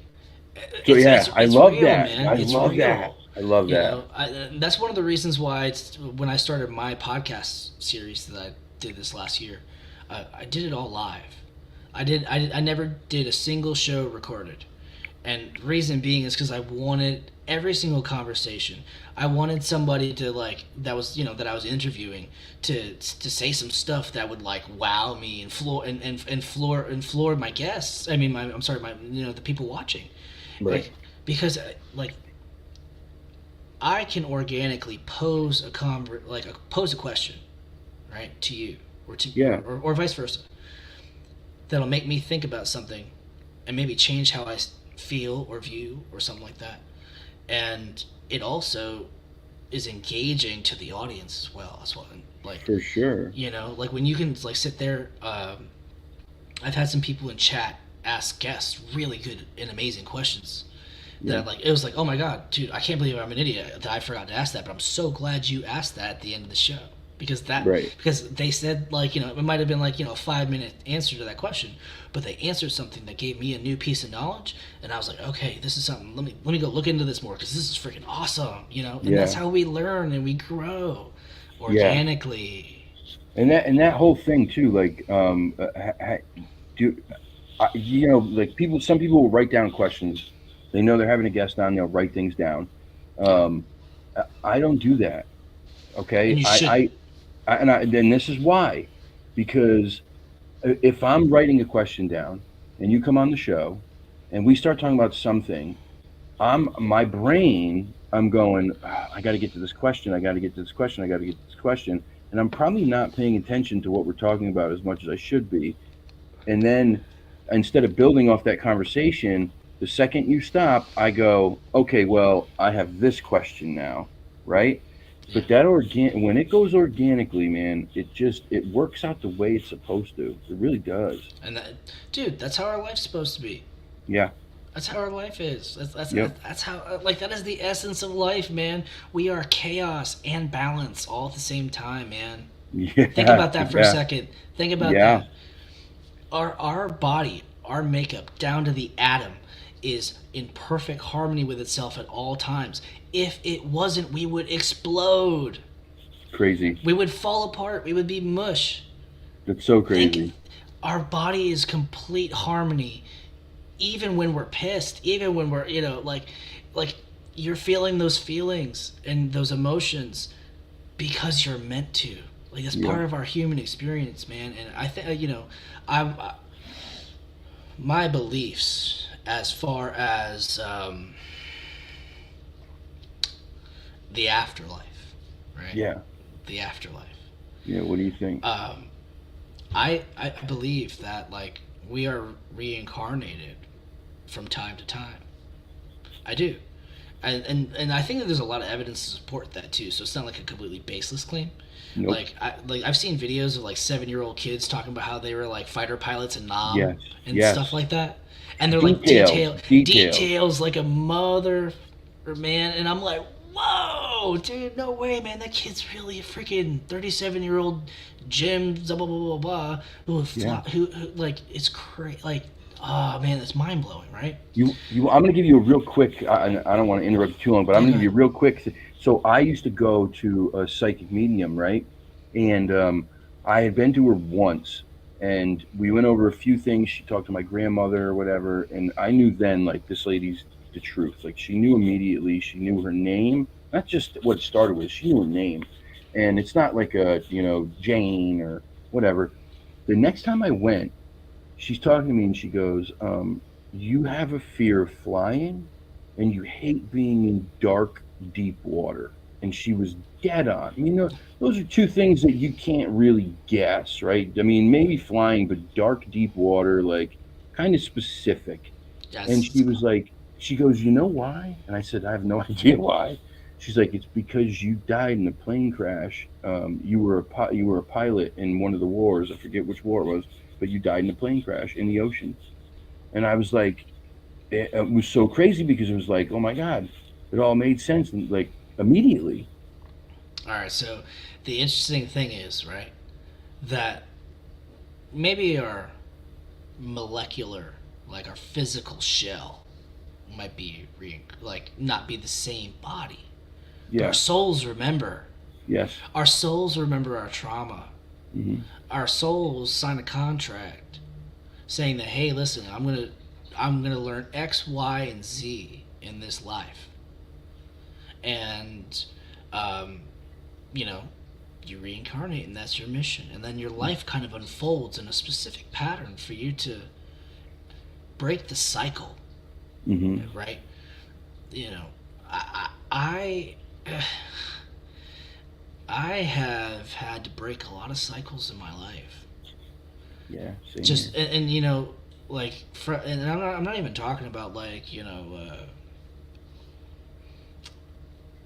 So I love real, that. Man. I it's love real. that. I love that. That's one of the reasons why when I started my podcast series that I did this last year, I did it all live. I never did a single show recorded, and reason being is because I wanted every single conversation. I wanted somebody to that was that I was interviewing to say some stuff that would wow me and floor my guests. I mean, I'm sorry, the people watching. Right. Because I can organically pose pose a question, right, to you or vice versa. That'll make me think about something, and maybe change how I feel or view or something like that. And it also is engaging to the audience as well. For sure. When you can sit there. I've had some people in chat ask guests really good and amazing questions that it was like, oh my god, dude, I can't believe I'm an idiot that I forgot to ask that, but I'm so glad you asked that at the end of the show, because Right. they said, like, it might have been like, a 5-minute answer to that question, but they answered something that gave me a new piece of knowledge, and I was like, okay, this is something. Let me go look into this more because this is freaking awesome, and that's Yeah. how we learn and we grow Yeah. organically. And that whole thing too, like, do like some people will write down questions. They know they're having a guest on, they'll write things down. Yeah, Um, I don't do that. and Okay. you shouldn't. And this is why, because if I'm writing a question down and you come on the show and we start talking about something, my brain, I'm going, "Ah, I got to get to this question. I got to get to this question. I got to get to this question. And I'm probably not paying attention to what we're talking about as much as I should be. And then instead of building off that conversation, the second you stop, I go, okay, well, I have this question now, right? Yeah, But when it goes organically, man, it works out the way it's supposed to. It really does. and that, dude, that's how our life's supposed to be. Yeah. That's how our life is. Yep. That's how, like, that is the essence of life, man. We are chaos and balance all at the same time, man. Think Yeah. about that for a Yeah. second. Think about Yeah. that. Our body, our makeup down to the atom is in perfect harmony with itself at all times. If it wasn't, we would explode. Crazy. We would fall apart. We would be mush. It's so Think crazy. our body is complete harmony even when we're pissed, even when we're, like you're feeling those feelings and those emotions because you're meant to. Like, that's Yeah. part of our human experience, man. And I think, I my beliefs as far as the afterlife, right? Yeah. The afterlife. Yeah. What do you think? I believe that, like, we are reincarnated from time to time. I do. And I think that there's a lot of evidence to support that too. So it's not like a completely baseless claim. Nope. I've seen videos of like 7-year-old kids talking about how they were like fighter pilots in Nam Yes. and Yes. stuff like that. And they're like Details. details like a mother, man. And I'm like, whoa, dude, no way, man. That kid's really a freaking 37-year-old Jim, blah blah blah blah blah. Yeah. Who like, it's crazy. Like, oh man, that's mind blowing, right? I'm going to give you a real quick. I don't want to interrupt you too long, but I'm going to give you a real quick. So I used to go to a psychic medium, right? And I had been to her once, and we went over a few things. She talked to my grandmother or whatever, and I knew then, like, this lady's the truth. Like, she knew immediately. She knew her name, not just what it started with. She knew her name, and it's not like a Jane or whatever. The next time I went, she's talking to me and she goes, you have a fear of flying and you hate being in dark, deep water. And she was dead on. Those are two things that you can't really guess, right? I mean, maybe flying, but dark, deep water, like, kind of specific. And Yes. she was like, she goes, you know why? And I said, I have no idea why. She's like, it's because you died in a plane crash. You were a pilot in one of the wars. I forget which war it was, but you died in a plane crash in the ocean. And I was like, it was so crazy because it was like, oh my God, it all made sense, and like immediately. All right. So the interesting thing is, right, that maybe our molecular, like our physical shell, might be like not be the same body, but our Yeah. souls remember. Yes. Our souls remember our trauma. Hmm. Our souls sign a contract saying that, hey, listen, I'm gonna learn X, Y, and Z in this life, and um, you know, you reincarnate, and that's your mission, and then your life kind of unfolds in a specific pattern for you to break the cycle, Hmm. right? You know, I I have had to break a lot of cycles in my life. Yeah. Same Just here. and like and I'm not even talking about like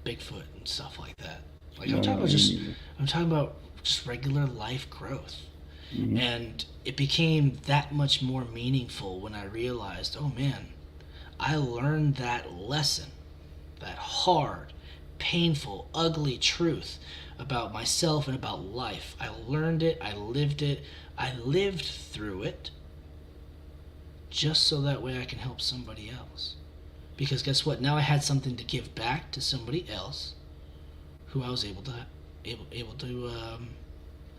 Bigfoot and stuff like that. Like, No, no, me neither. I'm talking about just regular life growth. Hmm. And it became that much more meaningful when I realized, oh man, I learned that lesson, that hard, painful, ugly truth about myself and about life. I learned it, I lived through it, just so that way I can help somebody else. Because guess what? Now I had something to give back to somebody else who I was able to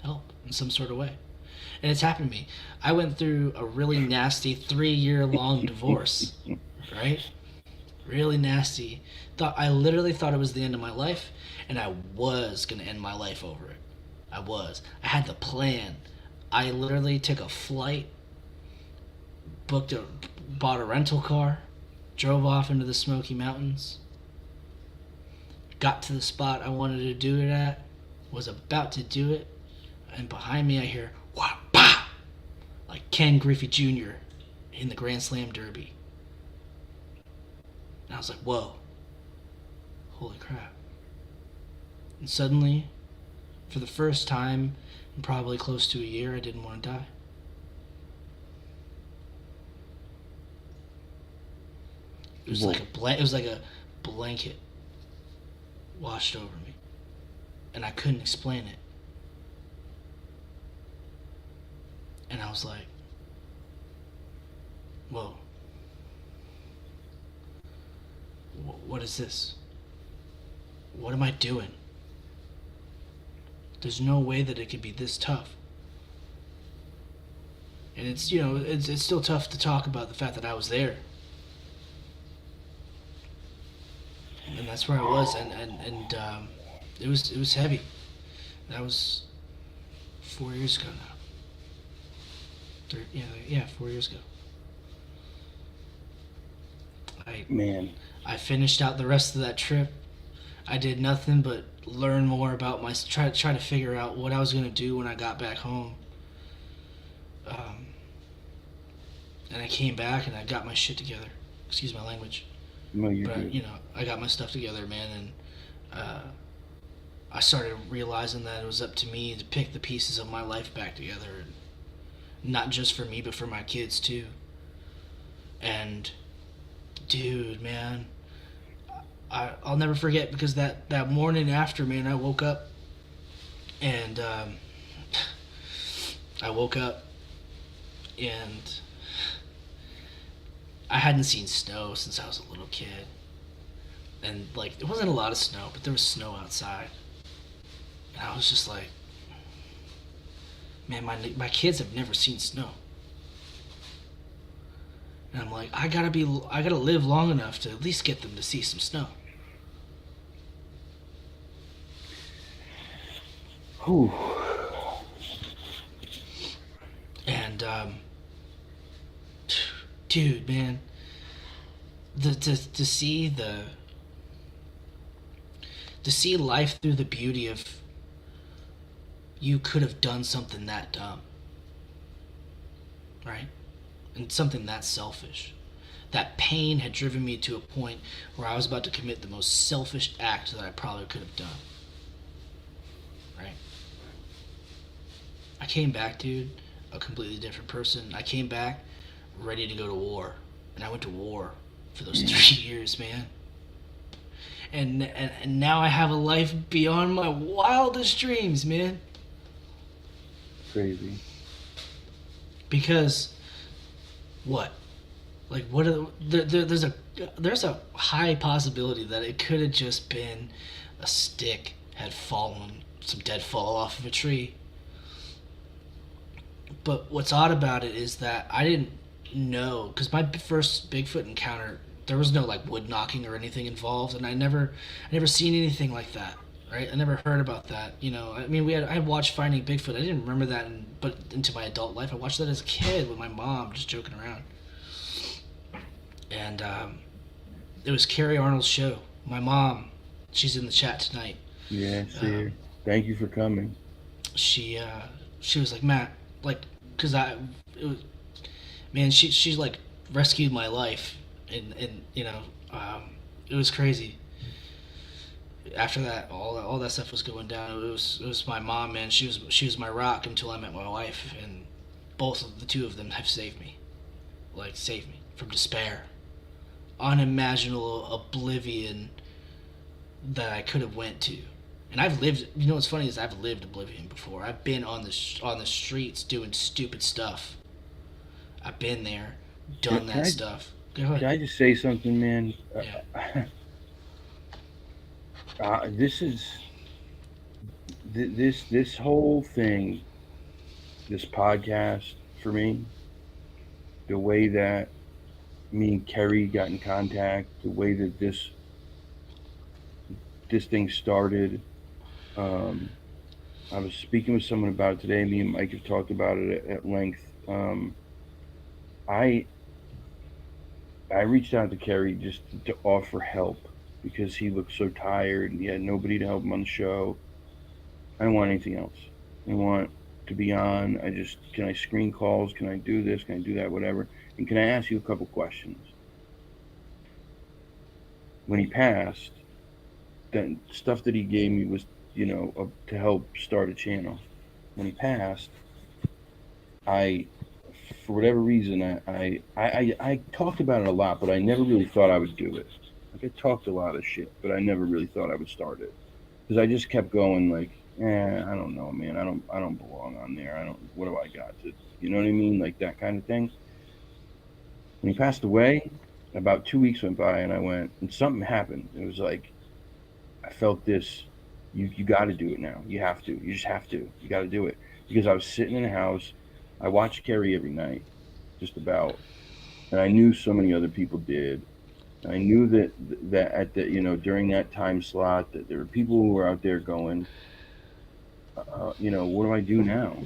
help in some sort of way. And it's happened to me. I went through a really nasty 3-year-long divorce, right? Really nasty. I literally thought it was the end of my life, and I was gonna end my life over it. I had the plan. I literally took a flight, bought a rental car, drove off into the Smoky Mountains, got to the spot I wanted to do it at, was about to do it, and behind me I hear wah bah, like Ken Griffey Jr. in the Grand Slam Derby. And I was like, whoa, holy crap. And suddenly, for the first time in probably close to a year, I didn't want to die. It was like a blanket washed over me, and I couldn't explain it. And I was like, whoa, what is this? What am I doing? There's no way that it could be this tough. And it's, you know, it's still tough to talk about the fact that I was there. And that's where I was, and it was heavy. That was 4 years ago now. 4 years ago. I finished out the rest of that trip. I did nothing but learn more about try to figure out what I was gonna do when I got back home. And I came back and I got my shit together. Excuse my language. No, you're but good. You know, I got my stuff together, man, and I started realizing that it was up to me to pick the pieces of my life back together, and not just for me, but for my kids too. And dude, man, I'll never forget, because that morning after, man, I woke up and I hadn't seen snow since I was a little kid. And, like, there wasn't a lot of snow, but there was snow outside. And I was just like, man, my kids have never seen snow. And I'm like, I gotta live long enough to at least get them to see some snow. Whew. And, dude, man, to see life through the beauty of, you could have done something that dumb, right? And something that selfish. That pain had driven me to a point where I was about to commit the most selfish act that I probably could have done, right? I came back, dude, a completely different person. I came back ready to go to war, and I went to war for those 3 years, man. And now I have a life beyond my wildest dreams, man. Crazy. Because what? Like, what? There's a high possibility that it could have just been a stick had fallen, some deadfall off of a tree. But what's odd about it is that I didn't know, because my first Bigfoot encounter, there was no like wood knocking or anything involved, and I never seen anything like that, right? I never heard about that, you know. I mean, I watched Finding Bigfoot. I didn't remember that, but into my adult life, I watched that as a kid with my mom, just joking around. And it was Carrie Arnold's show. My mom, she's in the chat tonight. Yeah, see her. Thank you for coming. She was like, Matt, like, cause she like rescued my life, and you know, it was crazy. After that, all that stuff was going down. It was my mom, man. She was my rock until I met my wife, and both of the two of them have saved me from despair, unimaginable oblivion that I could have went to. And I've lived. You know what's funny is I've lived Oblivion before. I've been on the streets doing stupid stuff. I've been there, Can, done can that I stuff. Go can ahead. I just say something, man? Yeah. This is this whole thing, this podcast for me, the way that me and Kerry got in contact, the way that this thing started. Um, I was speaking with someone about it today. Me and Mike have talked about it at length. I I reached out to Kerry just to offer help because he looked so tired and he had nobody to help him on the show. I don't want anything else. I want to be on. Can I screen calls? Can I do this? Can I do that? Whatever. And can I ask you a couple questions? When he passed, the stuff that he gave me was, to help start a channel. When he passed, I, for whatever reason, I talked about it a lot, but I never really thought I would do it. Like I talked a lot of shit, but I never really thought I would start it because I just kept going like, I don't know, man. I don't belong on there. I don't. What do I got to? You know what I mean? Like that kind of thing. When he passed away, about 2 weeks went by, and I went, and something happened. It was like I felt this. You got to do it now. You have to. You just have to. You got to do it because I was sitting in the house. I watched Carrie every night, just about, and I knew so many other people did. I knew that at the during that time slot that there were people who were out there going, what do I do now?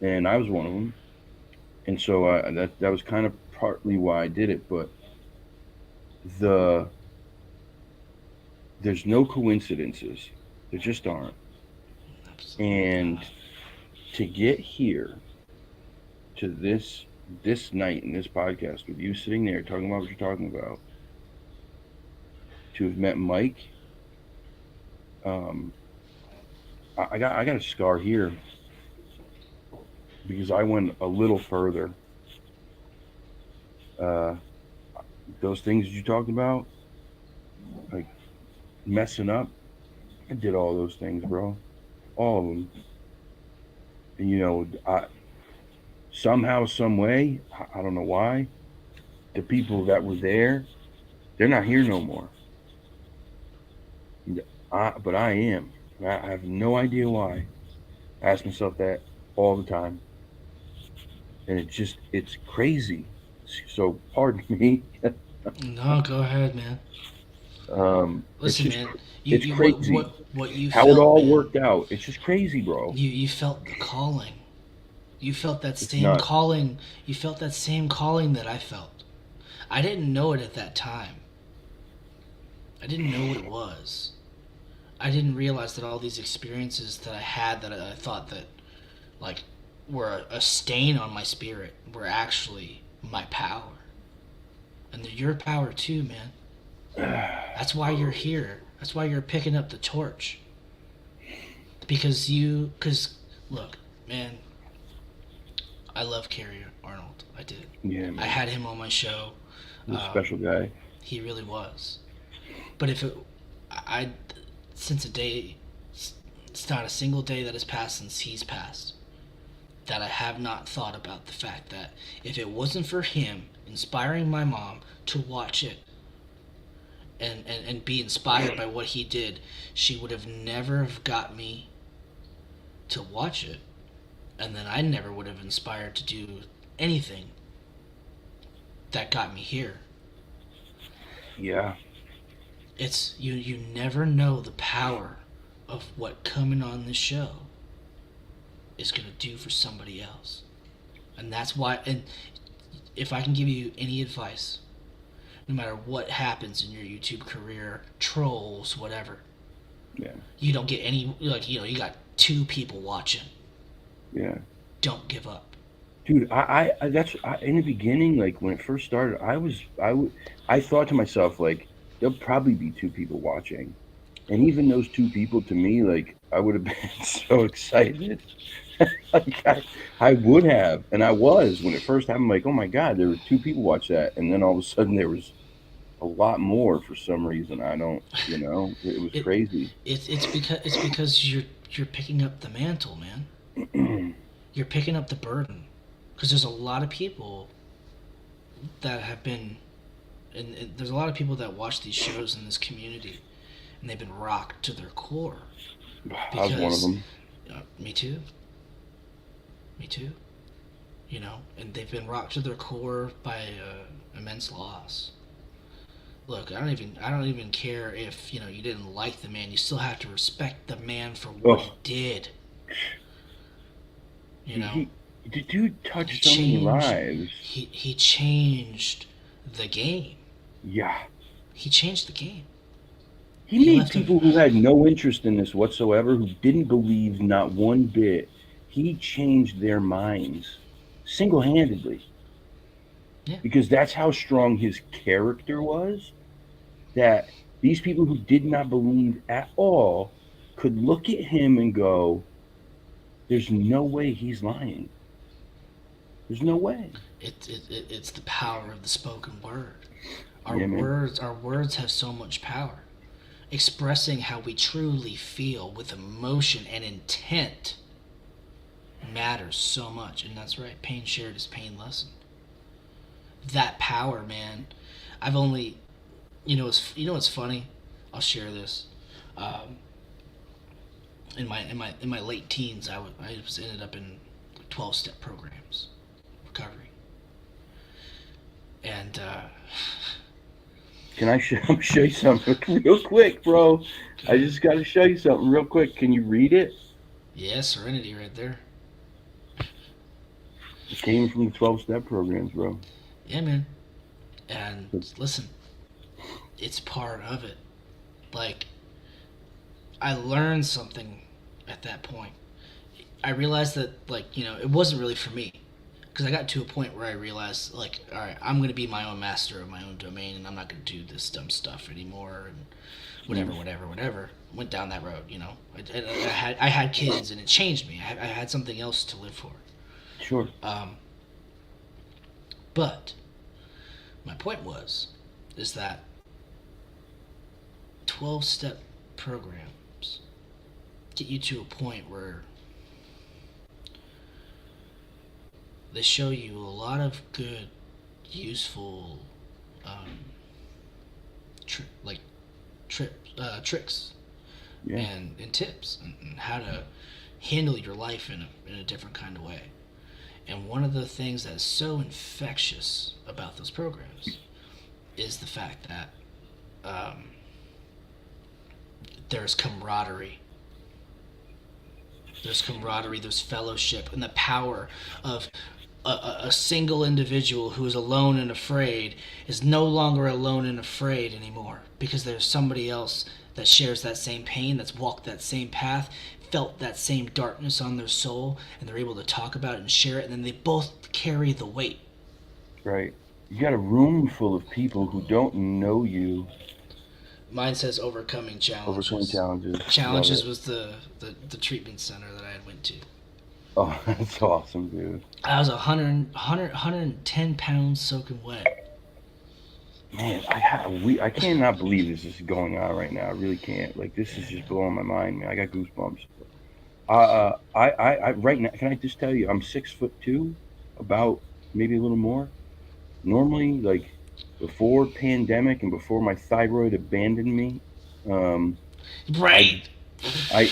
And I was one of them. And so that was kind of partly why I did it. But the there's no coincidences. There just aren't. Absolutely And not. to get here to this night in this podcast with you sitting there talking about what you're talking about, to have met Mike, um, I got a scar here because I went a little further. Uh, those things you talked about, like messing up, I did all those things, bro, all of them. And somehow, some way, I don't know why, the people that were there, they're not here no more. But I am. I have no idea why. I ask myself that all the time, and it's crazy. So pardon me. No, go ahead, man. It's Listen, just man. You it's you crazy what you how it felt, all man. worked out. It's just crazy, bro. You felt the calling. You felt that It's same nuts. calling. You felt that same calling that I felt. I didn't know it at that time. I didn't know what it was. I didn't realize that all these experiences that I had that I thought that like were a stain on my spirit were actually my power. And they're your power too, man. That's why you're here. That's why you're picking up the torch. Because look, man, I love Carrie Arnold. I did. Yeah, I man. had him on my show. He's a Um, special guy. he really was. But if it, I, since a day, it's not a single day that has passed since he's passed that I have not thought about the fact that if it wasn't for him inspiring my mom to watch it and be inspired by what he did, she would have never have got me to watch it. And then I never would have inspired to do anything that got me here. Yeah. It's you never know the power of what coming on this show is going to do for somebody else. And that's why, and if I can give you any advice, no matter what happens in your YouTube career, trolls, whatever, Yeah. you don't get any, like, you got 2 people watching. Yeah. Don't give up. Dude, in the beginning, like when it first started, I thought to myself like there'll probably be 2 people watching, and even those 2 people to me, like I would have been so excited, like I would have, and I was when it first happened. Like, oh my god, there were 2 people watch that, and then all of a sudden there was a lot more for some reason. I don't, it was crazy. It's because you're picking up the mantle, man. You're picking up the burden, because there's a lot of people that have been, and there's a lot of people that watch these shows in this community, and they've been rocked to their core. I was one of them. Me too. And they've been rocked to their core by immense loss. Look, I don't even care if you didn't like the man. You still have to respect the man for what he did. The dude touched so many lives. He changed the game. Yeah. He changed the game. He made people who had no interest in this whatsoever, who didn't believe not one bit, he changed their minds single-handedly. Yeah. Because that's how strong his character was, that these people who did not believe at all could look at him and go, there's no way he's lying. There's no way. It's the power of the spoken word. Our words have so much power. Expressing how we truly feel with emotion and intent matters so much. And that's right, pain shared is pain lessened. That power, man. I've only, what's funny? I'll share this. In my late teens, I ended up in 12-step programs, recovery, and can I show you something real quick, bro? I just got to show you something real quick. Can you read it? Yeah, Serenity right there. It came from the 12-step programs, bro. Yeah, man. And listen, it's part of it. Like, I learned something at that point. I realized that, it wasn't really for me. Because I got to a point where I realized, all right, I'm going to be my own master of my own domain, and I'm not going to do this dumb stuff anymore, and whatever. Went down that road, I had kids, and it changed me. I had something else to live for. Sure. But my point is that 12-step programs get you to a point where they show you a lot of good, useful, tricks, yeah, and tips and how to handle your life in a different kind of way. And one of the things that is so infectious about those programs is the fact that there's camaraderie. There's fellowship, and the power of a single individual who is alone and afraid is no longer alone and afraid anymore, because there's somebody else that shares that same pain, that's walked that same path, felt that same darkness on their soul, and they're able to talk about it and share it, and then they both carry the weight. Right. You got a room full of people who don't know you. Mine says overcoming challenges. Overcoming challenges. Challenges was the treatment center that I had went to. Oh, that's awesome, dude. I was 110 pounds soaking wet. Man, I cannot believe this is going on right now. I really can't. This is just blowing my mind, man. I got goosebumps. I right now, can I just tell you, I'm 6'2", about maybe a little more. Normally, before pandemic and before my thyroid abandoned me, right. I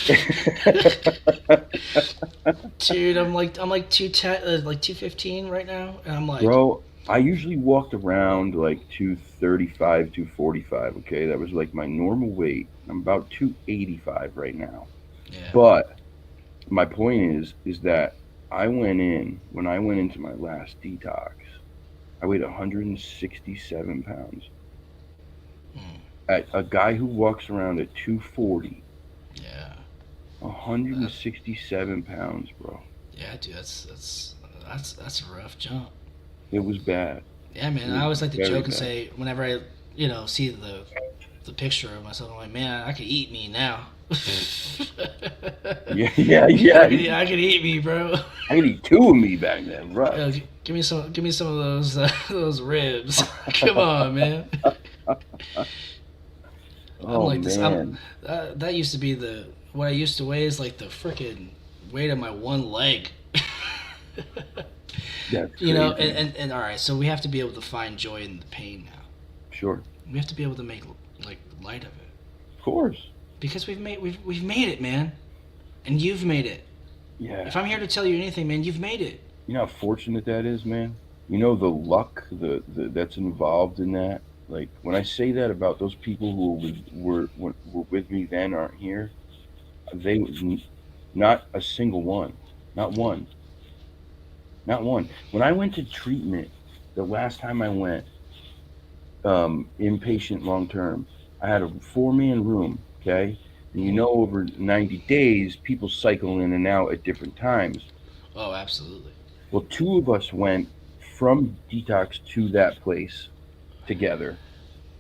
Dude, I'm like 210, 215 right now, and I'm like, bro, I usually walked around 235, 245. Okay, that was my normal weight. I'm about 285 right now. Yeah. But my point is that when I went into my last detox, I weighed 167 pounds. A guy who walks around at 240. Yeah. 167 pounds, bro. Yeah, dude, that's a rough jump. It was bad. Yeah, man. I always like to joke and say, whenever I, see the picture of myself, I'm like, man, I could eat me now. yeah. I could eat me, bro. I could eat two of me back then, bro. Give me some of those ribs. Come on, man. I'm Oh like this. man, That used to be what I used to weigh is like the freaking weight of my one leg. that's You know, crazy. and all right, so we have to be able to find joy in the pain now. Sure, We have to be able to make like light of it of course. because we've made it, man, and you've made it. Yeah, If I'm here to tell you anything, man, you've made it. you know how fortunate that is, man. You know the luck that's involved in that. Like when I say that about those people who were with me then aren't here, they not a single one, not one, not one. When I went to treatment, the last time I went, inpatient long term, I had a 4-man room. Okay, and you Mhm. know over 90 days, people cycle in and out at different times. Oh, absolutely. Well, two of us went from detox to that place together.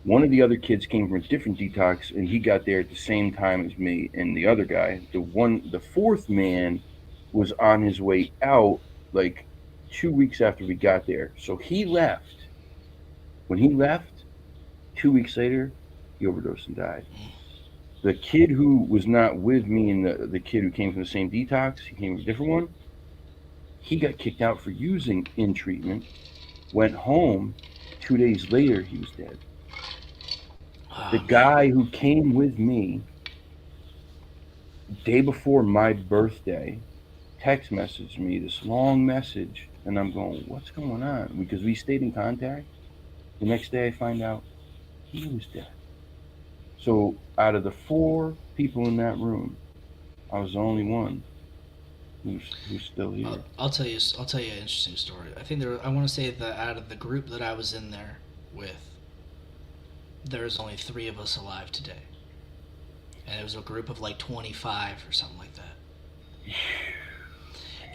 One of the other kids came from a different detox, and he got there at the same time as me and the other guy. The fourth man was on his way out like 2 weeks after we got there. So he left. When he left, 2 weeks later, he overdosed and died. The kid who was not with me and the kid who came from the same detox, he came from a different one. He got kicked out for using in treatment, went home. 2 days later, he was dead. The Oh man. guy who came with me day before my birthday text messaged me this long message, and I'm going, what's going on? Because we stayed in contact. The next day, I find out he was dead. So out of the four people in that room, I was the only one who's still here. I'll tell you. I'll tell you an interesting story. I think I want to say that out of the group that I was in there with, there's only three of us alive today, and it was a group of like 25 or something like that.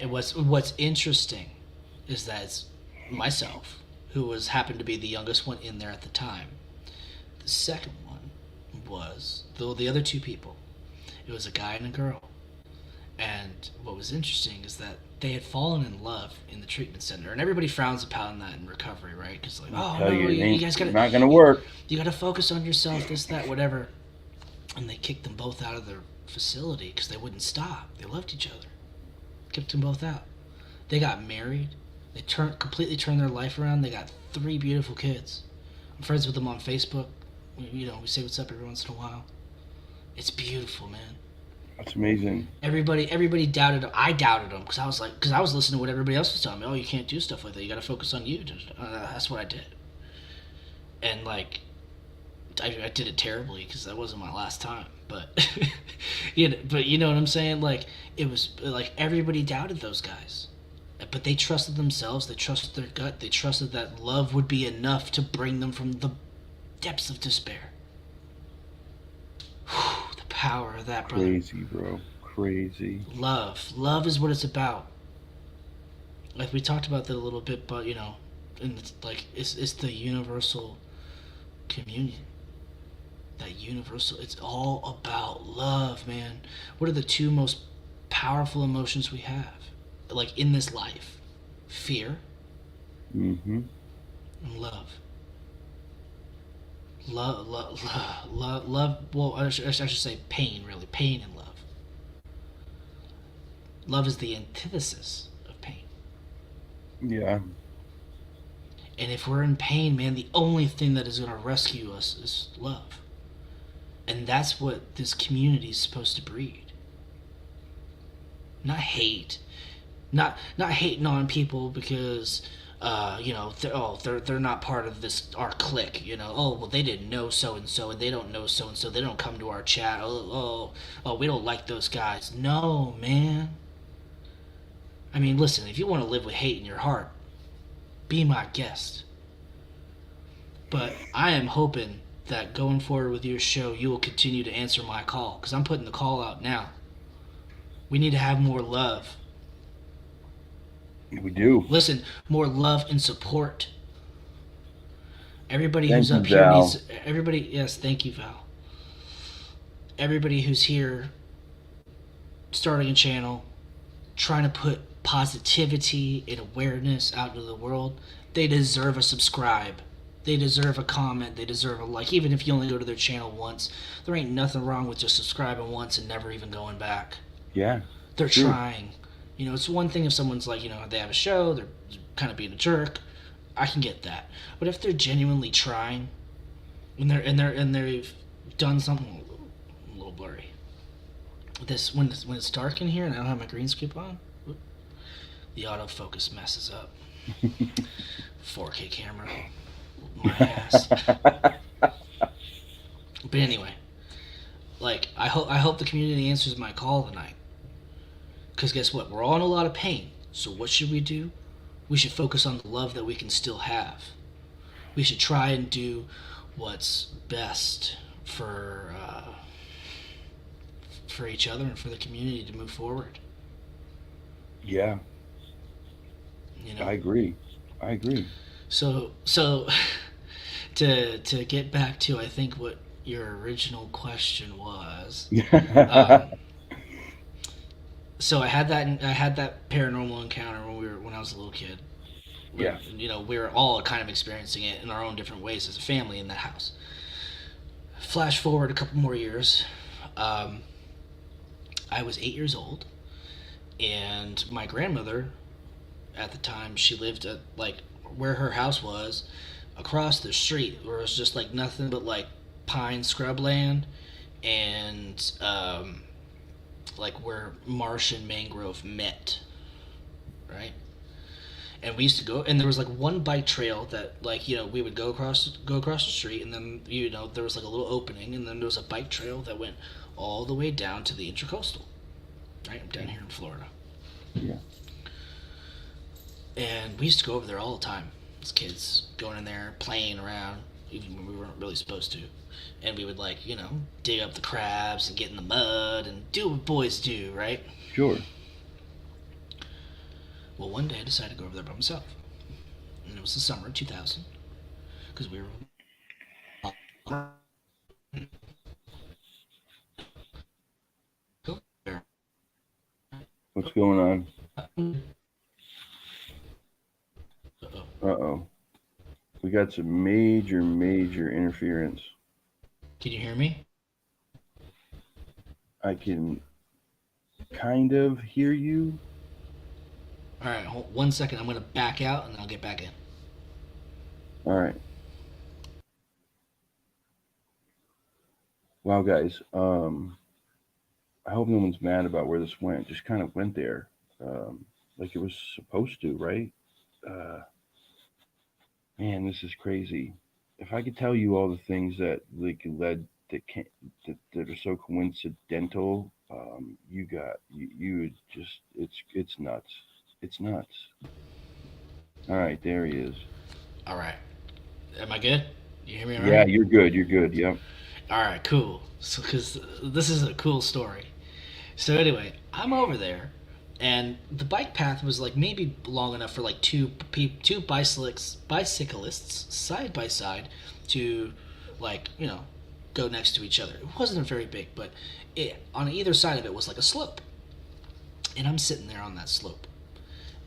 And what's interesting is that it's myself, who was happened to be the youngest one in there at the time. The second one was the other two people. It was a guy and a girl. And what was interesting is that they had fallen in love in the treatment center, and everybody frowns upon that in recovery, right? Because like, I oh tell no, you, it you ain't guys gotta not gonna work. you gotta focus on yourself, this, that, whatever. And they kicked them both out of their facility because they wouldn't stop. They loved each other. Kicked them both out. They got married. They completely turned their life around. They got 3 beautiful kids. I'm friends with them on Facebook. We say what's up every once in a while. It's beautiful, man. That's amazing. Everybody doubted him. I doubted him because I was listening to what everybody else was telling me. Oh, you can't do stuff like that. You got to focus on you. That's what I did. And like, I did it terribly because that wasn't my last time. But but you know what I'm saying? Like, it was like everybody doubted those guys, but they trusted themselves. They trusted their gut. They trusted that love would be enough to bring them from the depths of despair. Whew, the power of that, brother. Crazy, bro. Crazy. Love is what it's about. Like we talked about that a little bit, but and it's the universal communion. That universal, it's all about love, man. What are the two most powerful emotions we have, like in this life? Fear Mm-hmm. and love. Love. Well, I should say pain. Really, pain and love. Love is the antithesis of pain. Yeah. And if we're in pain, man, the only thing that is going to rescue us is love. And that's what this community is supposed to breed. Not hate. Not hating on people because they're not part of this our clique. Oh well, they didn't know so and so, and they don't know so and so. They don't come to our chat. Oh, we don't like those guys. No, man. I mean, listen. If you want to live with hate in your heart, be my guest. But I am hoping that going forward with your show, you will continue to answer my call because I'm putting the call out now. We need to have more love. We do. Listen, more love and support. Everybody Thank who's you, up here Val. needs. Everybody, yes, thank you, Val. Everybody who's here, starting a channel, trying to put positivity and awareness out into the world, they deserve a subscribe. They deserve a comment. They deserve a like. Even if you only go to their channel once, there ain't nothing wrong with just subscribing once and never even going back. Yeah. They're True. trying. You know, it's one thing if someone's like, you know, they have a show, they're kind of being a jerk. I can get that. But if they're genuinely trying, and they've done something a little blurry. This when it's dark in here and I don't have my green scoop on, the autofocus messes up. 4K camera, my ass. But anyway, like I hope the community answers my call tonight. Because guess what? We're all in a lot of pain. So what should we do? We should focus on the love that we can still have. We should try and do what's best for each other and for the community to move forward. Yeah. You know. I agree. So to get back to I think what your original question was. So I had that paranormal encounter when I was a little kid. Yeah. You know, we were all kind of experiencing it in our own different ways as a family in that house. Flash forward a couple more years. I was 8 years old, and my grandmother, at the time, she lived at like where her house was, across the street, where it was just like nothing but like pine scrub land, and like where marsh and mangrove met, right? And we used to go, and there was like one bike trail that, like, you know, we would go across the street, and then, you know, there was like a little opening, and then there was a bike trail that went all the way down to the Intracoastal, right? I'm down here in Florida. Yeah. And we used to go over there all the time as kids, going in there, playing around, even when we weren't really supposed to. And we would, like, you know, dig up the crabs and get in the mud and do what boys do, right? Sure. Well, one day I decided to go over there by myself. And it was the summer of 2000. Because we were... What's going on? Uh-oh. Uh-oh. We got some major interference. Can you hear me? I can kind of hear you. All right, hold 1 second. I'm going to back out, and then I'll get back in. All right. Wow, guys. I hope no one's mad about where this went. Just kind of went there, like it was supposed to, right? Man, this is crazy. If I could tell you all the things that like led that are so coincidental, you would just it's nuts. It's nuts. All right, there he is. All right. Am I good? You hear me all right? Yeah, you're good. You're good. Yep. All right, cool. So, because this is a cool story. So anyway, I'm over there, and the bike path was like maybe long enough for like two bicyclists side by side to, like, you know, go next to each other. It wasn't very big, but on either side of it was like a slope. And I'm sitting there on that slope,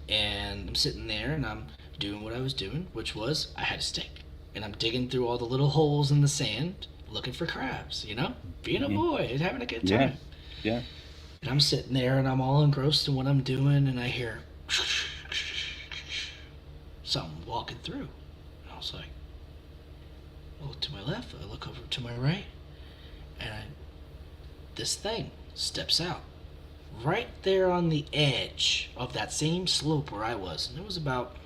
and I'm sitting there, and I'm doing what I was doing, which was I had a stick, and I'm digging through all the little holes in the sand, looking for crabs, you know, being a boy and having a good time. Yeah. And I'm sitting there, and I'm all engrossed in what I'm doing, and I hear something walking through. And I was like, I look to my left, I look over to my right, and this thing steps out right there on the edge of that same slope where I was. And it was about,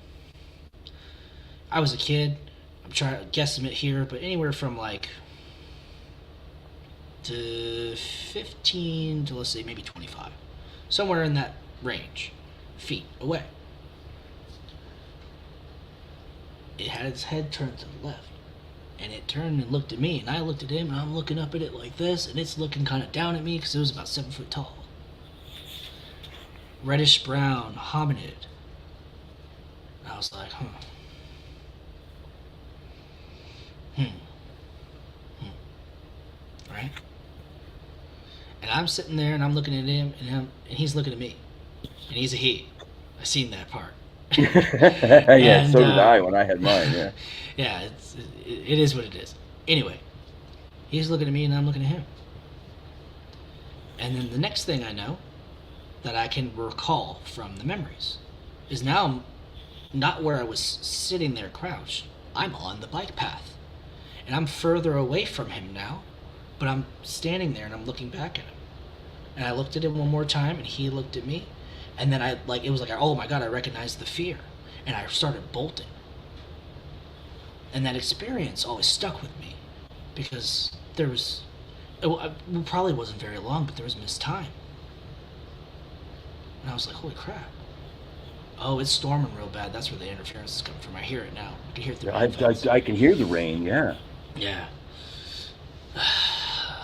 I was a kid, I'm trying to guesstimate here, but anywhere from like to 15 to, let's say, maybe 25. Somewhere in that range, feet away. It had its head turned to the left. And it turned and looked at me, and I looked at him, and I'm looking up at it like this, and it's looking kind of down at me because it was about 7 foot tall. Reddish brown hominid. And I was like, Right? And I'm sitting there, and I'm looking at him, and he's looking at me. And he's a he. I seen that part. Yeah, And so did I when I had mine. Yeah. yeah, it is what it is. Anyway, he's looking at me and I'm looking at him. And then the next thing I know that I can recall from the memories is now I'm not where I was sitting there crouched. I'm on the bike path. And I'm further away from him now, but I'm standing there and I'm looking back at him. And I looked at him one more time and he looked at me. And then it was like, oh my God, I recognized the fear. And I started bolting. And that experience always stuck with me because it probably wasn't very long, but there was missed time. And I was like, holy crap. Oh, it's storming real bad. That's where the interference is coming from. I hear it now. I can hear it through my headphones. I can hear the rain. Yeah. Yeah.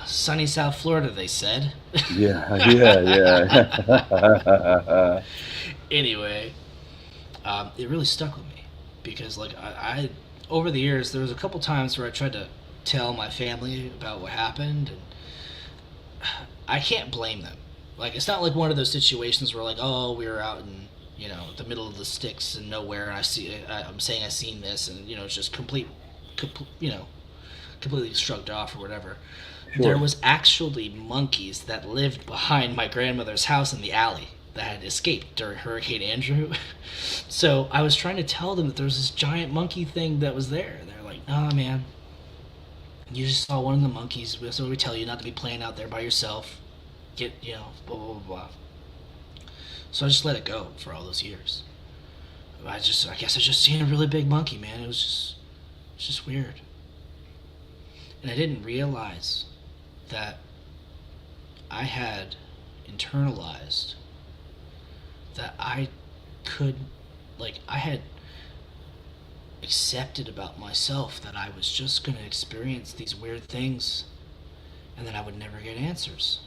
Sunny South Florida, they said. Yeah. Yeah. Anyway, it really stuck with me because, like, I over the years, there was a couple times where I tried to tell my family about what happened, and I can't blame them. Like, it's not like one of those situations where, like, oh, we were out in, the middle of the sticks and nowhere, and I'm saying I seen this, and it's just completely shrugged off or whatever. Sure. There was actually monkeys that lived behind my grandmother's house in the alley that had escaped during Hurricane Andrew. So I was trying to tell them that there was this giant monkey thing that was there, and they're like, "Nah, man, you just saw one of the monkeys. So we tell you not to be playing out there by yourself. Get blah blah blah blah." So I just let it go for all those years. I guess I just seen a really big monkey, man. It was just weird. And I didn't realize that I had internalized that I had accepted about myself that I was just going to experience these weird things and that I would never get answers.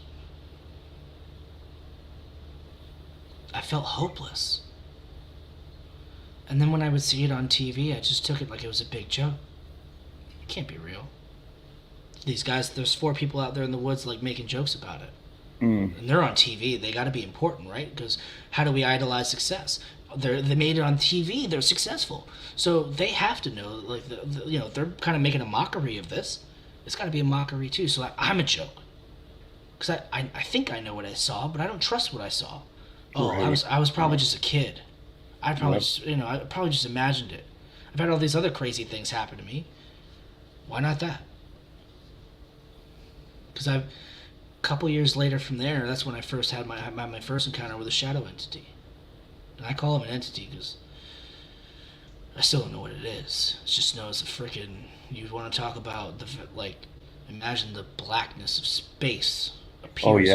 I felt hopeless. And then when I would see it on TV, I just took it like it was a big joke. It can't be real. These guys, there's 4 people out there in the woods like making jokes about it. And they're on TV. They got to be important, right? Because how do we idolize success? They made it on TV. They're successful, so they have to know. Like they're kind of making a mockery of this. It's got to be a mockery too. So I'm a joke because I think I know what I saw, but I don't trust what I saw. Oh, right. I was probably just a kid. I probably I probably just imagined it. I've had all these other crazy things happen to me. Why not that? Because a couple years later from there, that's when I first had my first encounter with a shadow entity. And I call him an entity because I still don't know what it is. It's just known as a freaking. You want to talk about imagine the blackness of space. Appears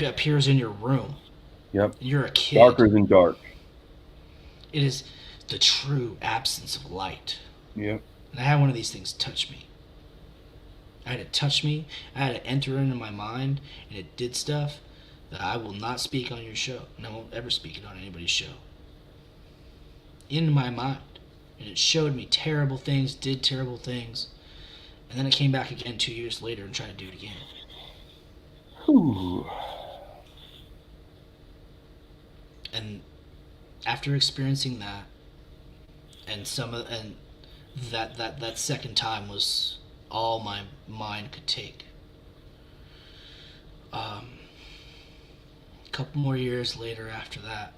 appears in your room. Yep. You're a kid. Darker than dark. It is the true absence of light. Yep. And I had one of these things touch me. I had it touch me. I had it enter into my mind, and it did stuff that I will not speak on your show, and I won't ever speak it on anybody's show. In my mind. And it showed me terrible things, did terrible things, and then it came back again 2 years later and tried to do it again. Ooh. And after experiencing that, and that second time was all my mind could take. A couple more years later after that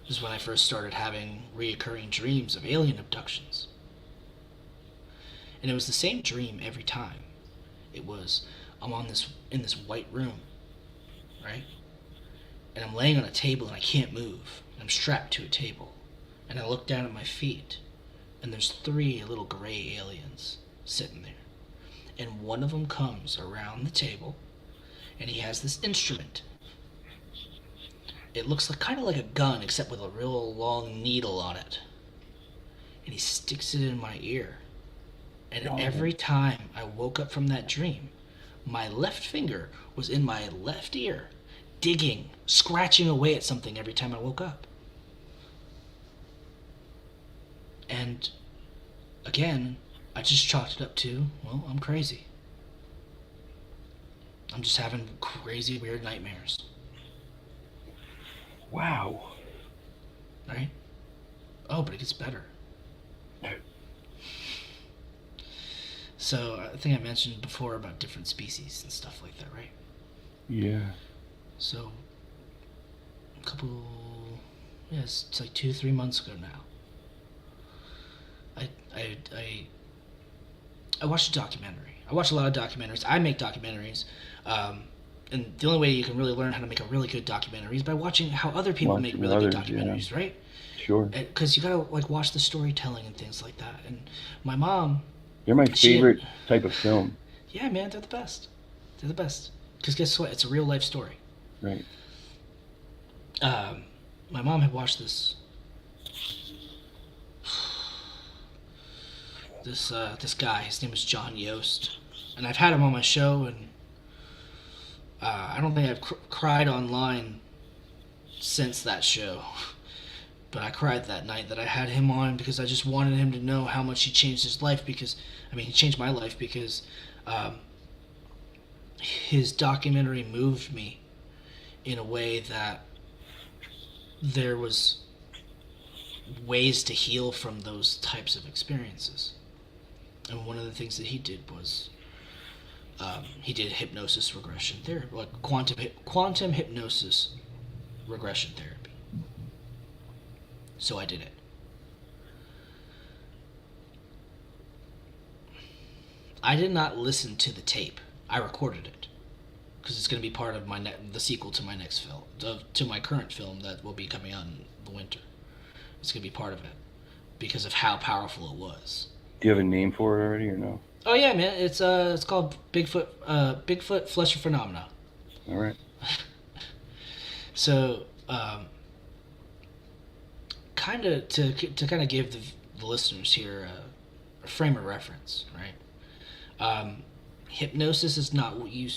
is when I first started having reoccurring dreams of alien abductions. And it was the same dream every time. It was, I'm in this white room, right? And I'm laying on a table and I can't move. And I'm strapped to a table. And I look down at my feet and there's 3 little gray aliens sitting there. And one of them comes around the table and he has this instrument. It looks kind of like a gun except with a real long needle on it. And he sticks it in my ear. And every time I woke up from that dream, my left finger was in my left ear, digging, scratching away at something every time I woke up. And again, I just chalked it up to, well, I'm crazy. I'm just having crazy, weird nightmares. Wow. right? Oh, but it gets better. So I think I mentioned before about different species and stuff like that, right? Yeah. So a couple, yes, it's like 2-3 months ago now. I watched a documentary. I watch a lot of documentaries. I make documentaries, and the only way you can really learn how to make a really good documentary is by watching how other people make really good documentaries, right? Sure. Because you gotta like watch the storytelling and things like that. And my mom, they're my favorite type of film. Yeah, man, they're the best. They're the best. Because guess what? It's a real life story. Right. My mom had watched this. This guy, his name was John Yost, and I've had him on my show, and I don't think I've cried online since that show, but I cried that night that I had him on because I just wanted him to know how much he changed his life. Because he changed my life because his documentary moved me in a way that there was ways to heal from those types of experiences. And one of the things that he did was he did hypnosis regression therapy, like quantum hypnosis regression therapy. So I did it. I did not listen to the tape. I recorded it because it's going to be part of the sequel to my next film, to my current film that will be coming out in the winter. It's going to be part of it because of how powerful it was. Do you have a name for it already or no? Oh yeah, man. It's called Bigfoot. Bigfoot Flesher Phenomena. All right. So, kind of to kind of give the listeners here a frame of reference, right? Hypnosis is not what you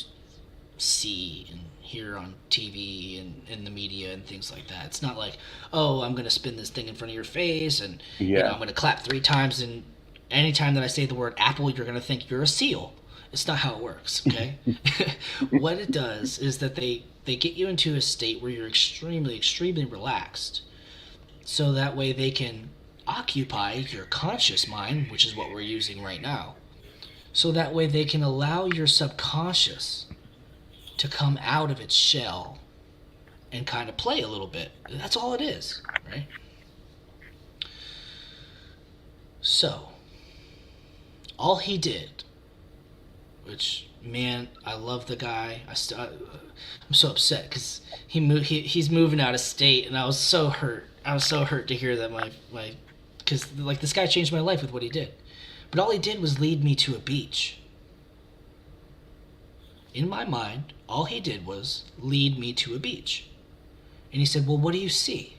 see and hear on TV and in the media and things like that. It's not like, oh, I'm going to spin this thing in front of your face and I'm going to clap 3 times, and anytime that I say the word apple, you're going to think you're a seal. It's not how it works, okay? What it does is that they get you into a state where you're extremely, extremely relaxed, so that way they can occupy your conscious mind, which is what we're using right now, so that way they can allow your subconscious to come out of its shell and kind of play a little bit. That's all it is, right? So, all he did, which, man, I love the guy. I'm so upset because he's moving out of state, and I was so hurt. I was so hurt to hear that because like this guy changed my life with what he did. But all he did was lead me to a beach. In my mind, all he did was lead me to a beach. And he said, well, what do you see?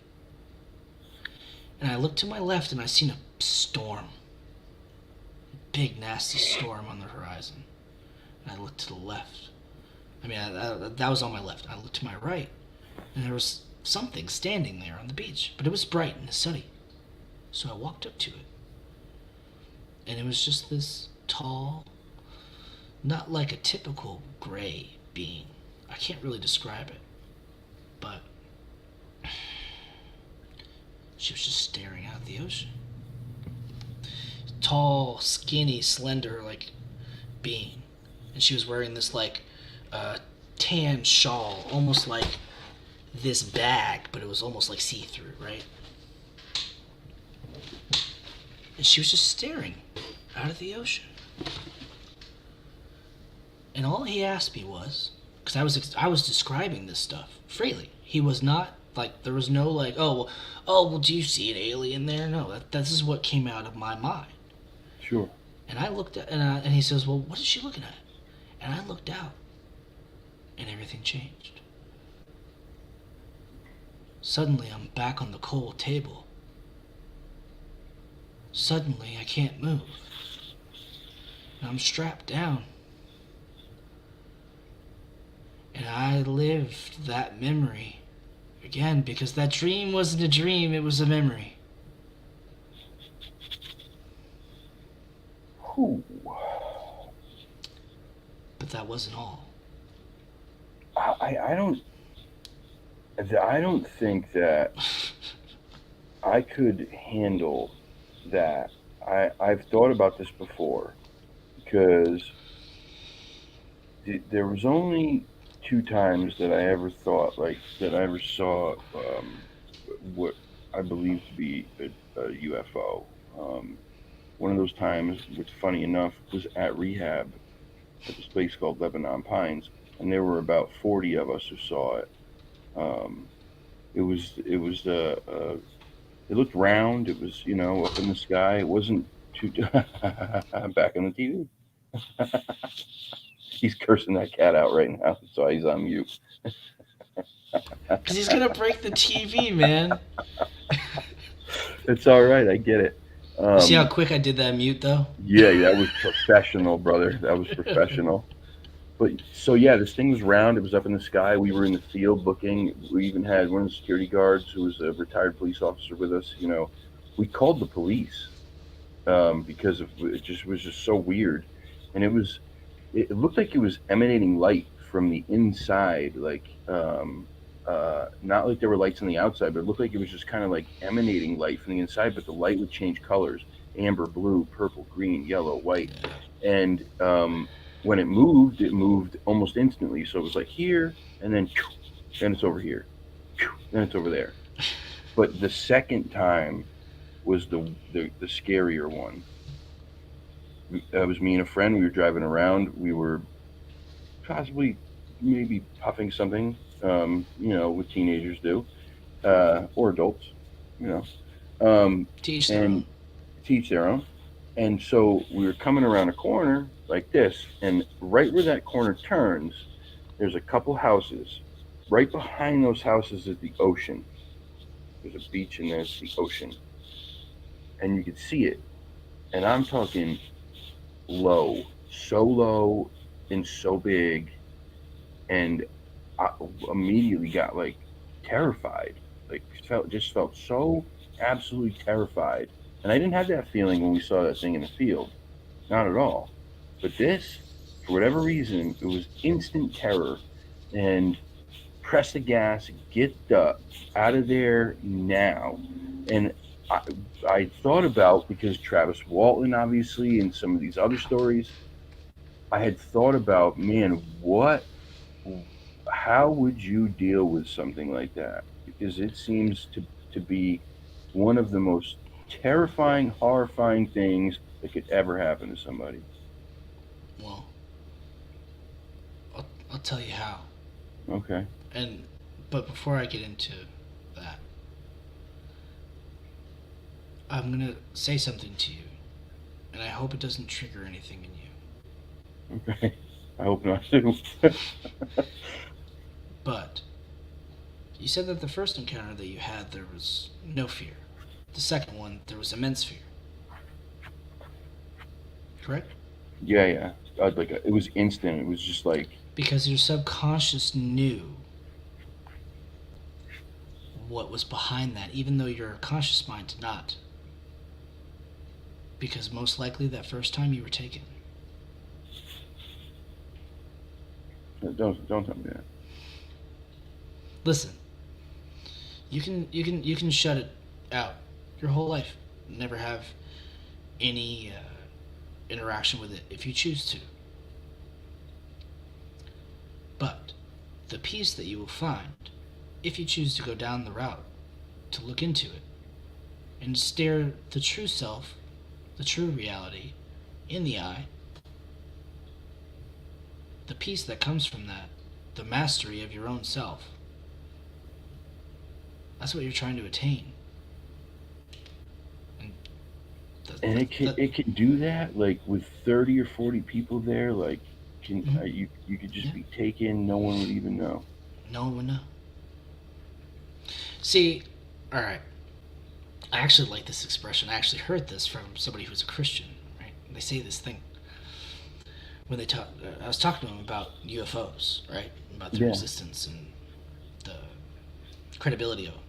And I looked to my left and I seen a storm. A big, nasty storm on the horizon. And I looked to the left. That was on my left. I looked to my right. And there was something standing there on the beach. But it was bright and sunny. So I walked up to it. And it was just this tall, not like a typical gray being. I can't really describe it. But she was just staring out at the ocean. Tall, skinny, slender, like, being. And she was wearing this, like, tan shawl, almost like this bag, but it was almost like see-through, right? And she was just staring out of the ocean. And all he asked me was, because I was describing this stuff freely. He was not, like, there was no, like, oh, well, do you see an alien there? No, this is what came out of my mind. Sure. And I looked at, and he says, well, what is she looking at? And I looked out, and everything changed. Suddenly, I'm back on the cold table. Suddenly, I can't move. And I'm strapped down. And I lived that memory again, because that dream wasn't a dream, it was a memory. Ooh. But that wasn't all. I don't think that I could handle that. I've thought about this before because there was only two times that I ever thought like that I ever saw what I believe to be a UFO. Um, One of those times, which funny enough, was at rehab at this place called Lebanon Pines, and there were about 40 of us who saw it. Um, it was it looked round. It was up in the sky. It wasn't too back on the TV. He's cursing that cat out right now, so he's on mute. Because he's gonna break the TV, man. It's all right. I get it. You see how Um, quick I did that mute, though? yeah, that was professional, brother. That was professional. But so yeah, this thing was round. It was up in the sky. We were in the field looking. We even had one of the security guards who was a retired police officer with us. We called the police because it just was just so weird, and it looked like it was emanating light from the inside, like not like there were lights on the outside, but it looked like it was just kind of like emanating light from the inside. But the light would change colors: amber, blue, purple, green, yellow, white, and when it moved almost instantly. So it was like here, and then it's over here, then it's over there. But the second time was the scarier one. It was me and a friend. We were driving around. We were possibly maybe puffing something, what teenagers do, or adults, you know, Teach their own. and teach their own. And so we were coming around a corner like this, and right where that corner turns, there's a couple houses. Right behind those houses is the ocean. There's a beach and there's the ocean, and you could see it. And I'm talking low, so low and so big, and I immediately got like terrified. Like felt so absolutely terrified. And I didn't have that feeling when we saw that thing in the field. Not at all. But this, for whatever reason, it was instant terror. And press the gas, get out of there now. And I, I thought about, because Travis Walton, obviously, and some of these other stories, I had thought about, man, how would you deal with something like that? Because it seems to be one of the most terrifying, horrifying things that could ever happen to somebody. Well, I'll tell you how. Okay. And but before I get into that, I'm gonna say something to you, and I hope it doesn't trigger anything in you. Okay. I hope not too. But you said that the first encounter that you had there was no fear. The second one there was immense fear. Correct? Yeah, yeah. It was instant. It was just like, Because your subconscious knew what was behind that, even though your conscious mind did not. Because most likely that first time you were taken. don't tell me that. Listen, you can shut it out your whole life, never have any interaction with it if you choose to. But the peace that you will find if you choose to go down the route to look into it and stare the true self, the true reality, in the eye, the peace that comes from that, the mastery of your own self, that's what you're trying to attain. And And it can do that like with 30 or 40 people there. Like, mhm, you could just yeah, be taken. No one would even know. no one would know. See, all right. I actually like this expression. I actually heard this from somebody who's a Christian. Right? They say this thing when they talk. I was talking to them about UFOs, right? About their Yeah. existence and the credibility of them.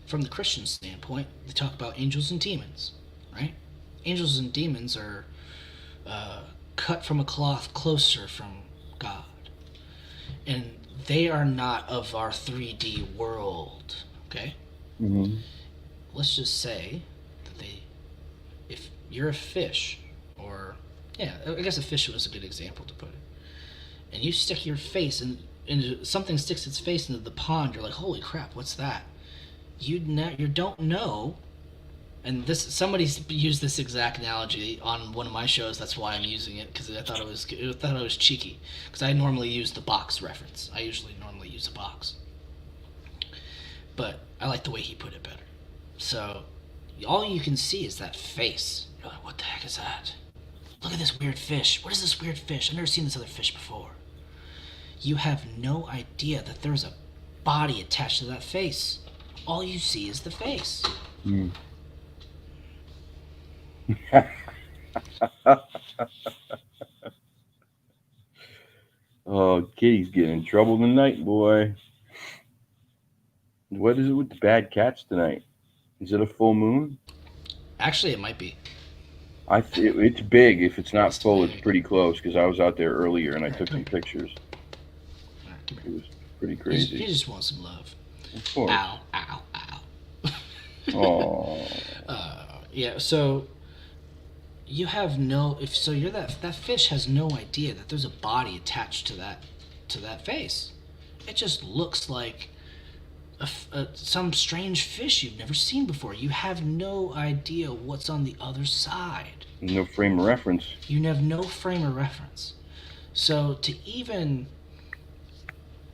From the Christian standpoint, they talk about angels and demons, right? Angels and demons are uh, cut from a cloth closer from God, and they are not of our 3D world. Okay, Mm-hmm. Let's just say that if you're a fish, or yeah, I guess a fish was a good example to put it, and you stick your face and something sticks its face into the pond, you're like, holy crap, what's that? You don't know. And this somebody's used this exact analogy on one of my shows. That's why I'm using it, because I thought it was cheeky. Because I normally use the box reference. I usually normally use a box, but I like the way he put it better. So all you can see is that face. You're like, what the heck is that? Look at this weird fish. What is this weird fish? I've never seen this other fish before. You have no idea that there's a body attached to that face. All you see is the face. Mm. Oh, Kitty's getting in trouble tonight, boy. What is it with the bad cats tonight? Is it a full moon? Actually, it might be. It's big. If it's not It's full, big. it's pretty close because I was out there earlier and I took some Come here. pictures. All right, come It here. was pretty You crazy. just want some love. Of course. Ow, ow, ow. Oh. Yeah, so you have no if so you're that fish has no idea that there's a body attached to that face. It just looks like some strange fish you've never seen before. You have no idea what's on the other side. No frame of reference. You have no frame of reference. So to even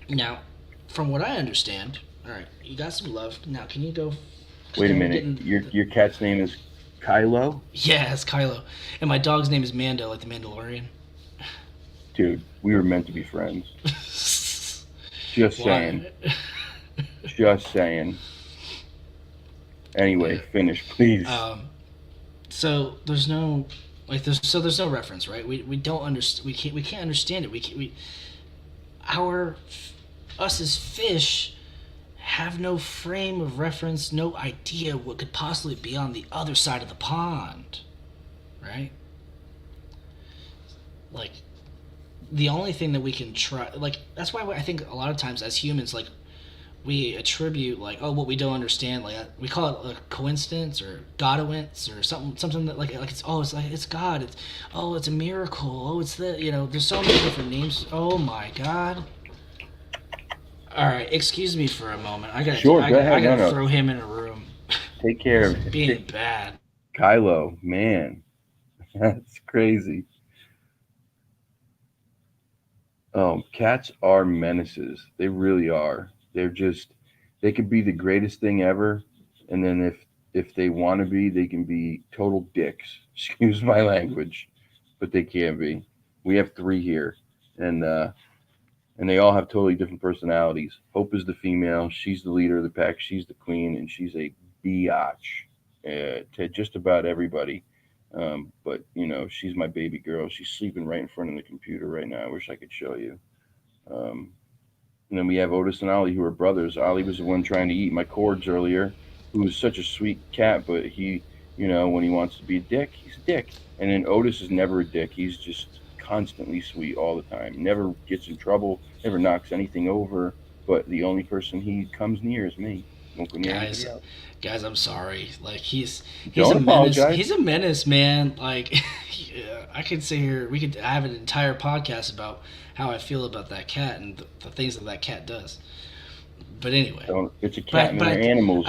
now, from what I understand, all right, you got some love. Now, can you go? Wait a we're minute. getting- Your cat's name is Kylo? Yeah, it's Kylo, and my dog's name is Mando, like the Mandalorian. Dude, we were meant to be friends. Just saying. Why? Just saying. Anyway, finish, please. So there's no there's no reference, right? We don't understand. We can't understand it. Us as fish have no frame of reference, no idea what could possibly be on the other side of the pond, right? Like, the only thing that we can try, like, that's why I think a lot of times as humans, like, we attribute, like, oh, what we don't understand, like, we call it a coincidence or godowance or something that, like it's, oh, it's like, it's God, it's a miracle, oh, it's there's so many different names. Oh my God. All right, excuse me for a moment. I gotta throw him in a room. Take care of it. Being bad. Kylo, man. That's crazy. Cats are menaces. They really are. They could be the greatest thing ever, and then if they want to be, they can be total dicks. Excuse my language, but they can be. We have 3 here, and they all have totally different personalities. Hope is the female. She's the leader of the pack. She's the queen, and she's a biatch to just about everybody. But she's my baby girl. She's sleeping right in front of the computer right now. I wish I could show you. Um, and then we have Otis and Ollie, who are brothers. Ollie was the one trying to eat my cords earlier, who is such a sweet cat, but he, when he wants to be a dick, he's a dick. And then Otis is never a dick. He's just constantly sweet all the time. Never gets in trouble, never knocks anything over, but the only person he comes near is me. Won't go near anybody else. Guys, I'm sorry. Like, he's Don't a menace. apologize. He's a menace, man. Like, I could sit here. We could have an entire podcast about how I feel about that cat and the things that cat does. But anyway, it's a cat and they're animals,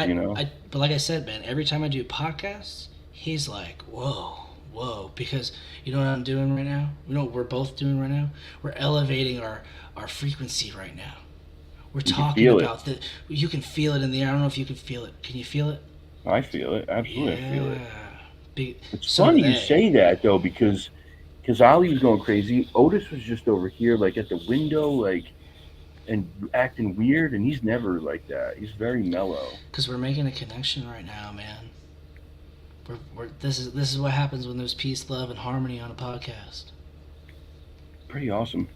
But like I said, man, every time I do podcasts, he's like, whoa, because you know what I'm doing right now? You know what we're both doing right now? We're elevating our frequency right now. We're talking about the. You can feel it in the air. I don't know if you can feel it. Can you feel it? I feel it. Absolutely, I feel it. It's so funny you say that though, because Ollie was going crazy. Otis was just over here, like at the window, like, and acting weird, and he's never like that. He's very mellow. Because we're making a connection right now, man. This is what happens when there's peace, love, and harmony on a podcast. Pretty awesome.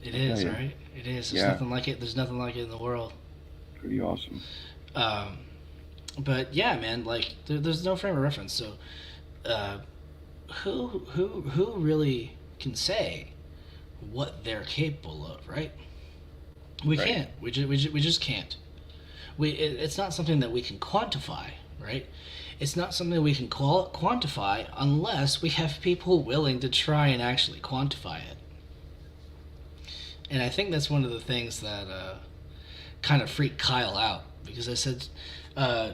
It is, right? It is. There's nothing like it. There's nothing like it in the world. Pretty awesome. But yeah, man, like there's no frame of reference. So, who really can say what they're capable of, right? We can't. We just can't. it's not something that we can quantify, right? It's not something we can quantify unless we have people willing to try and actually quantify it. And I think that's one of the things that kind of freaked Kyle out, because I said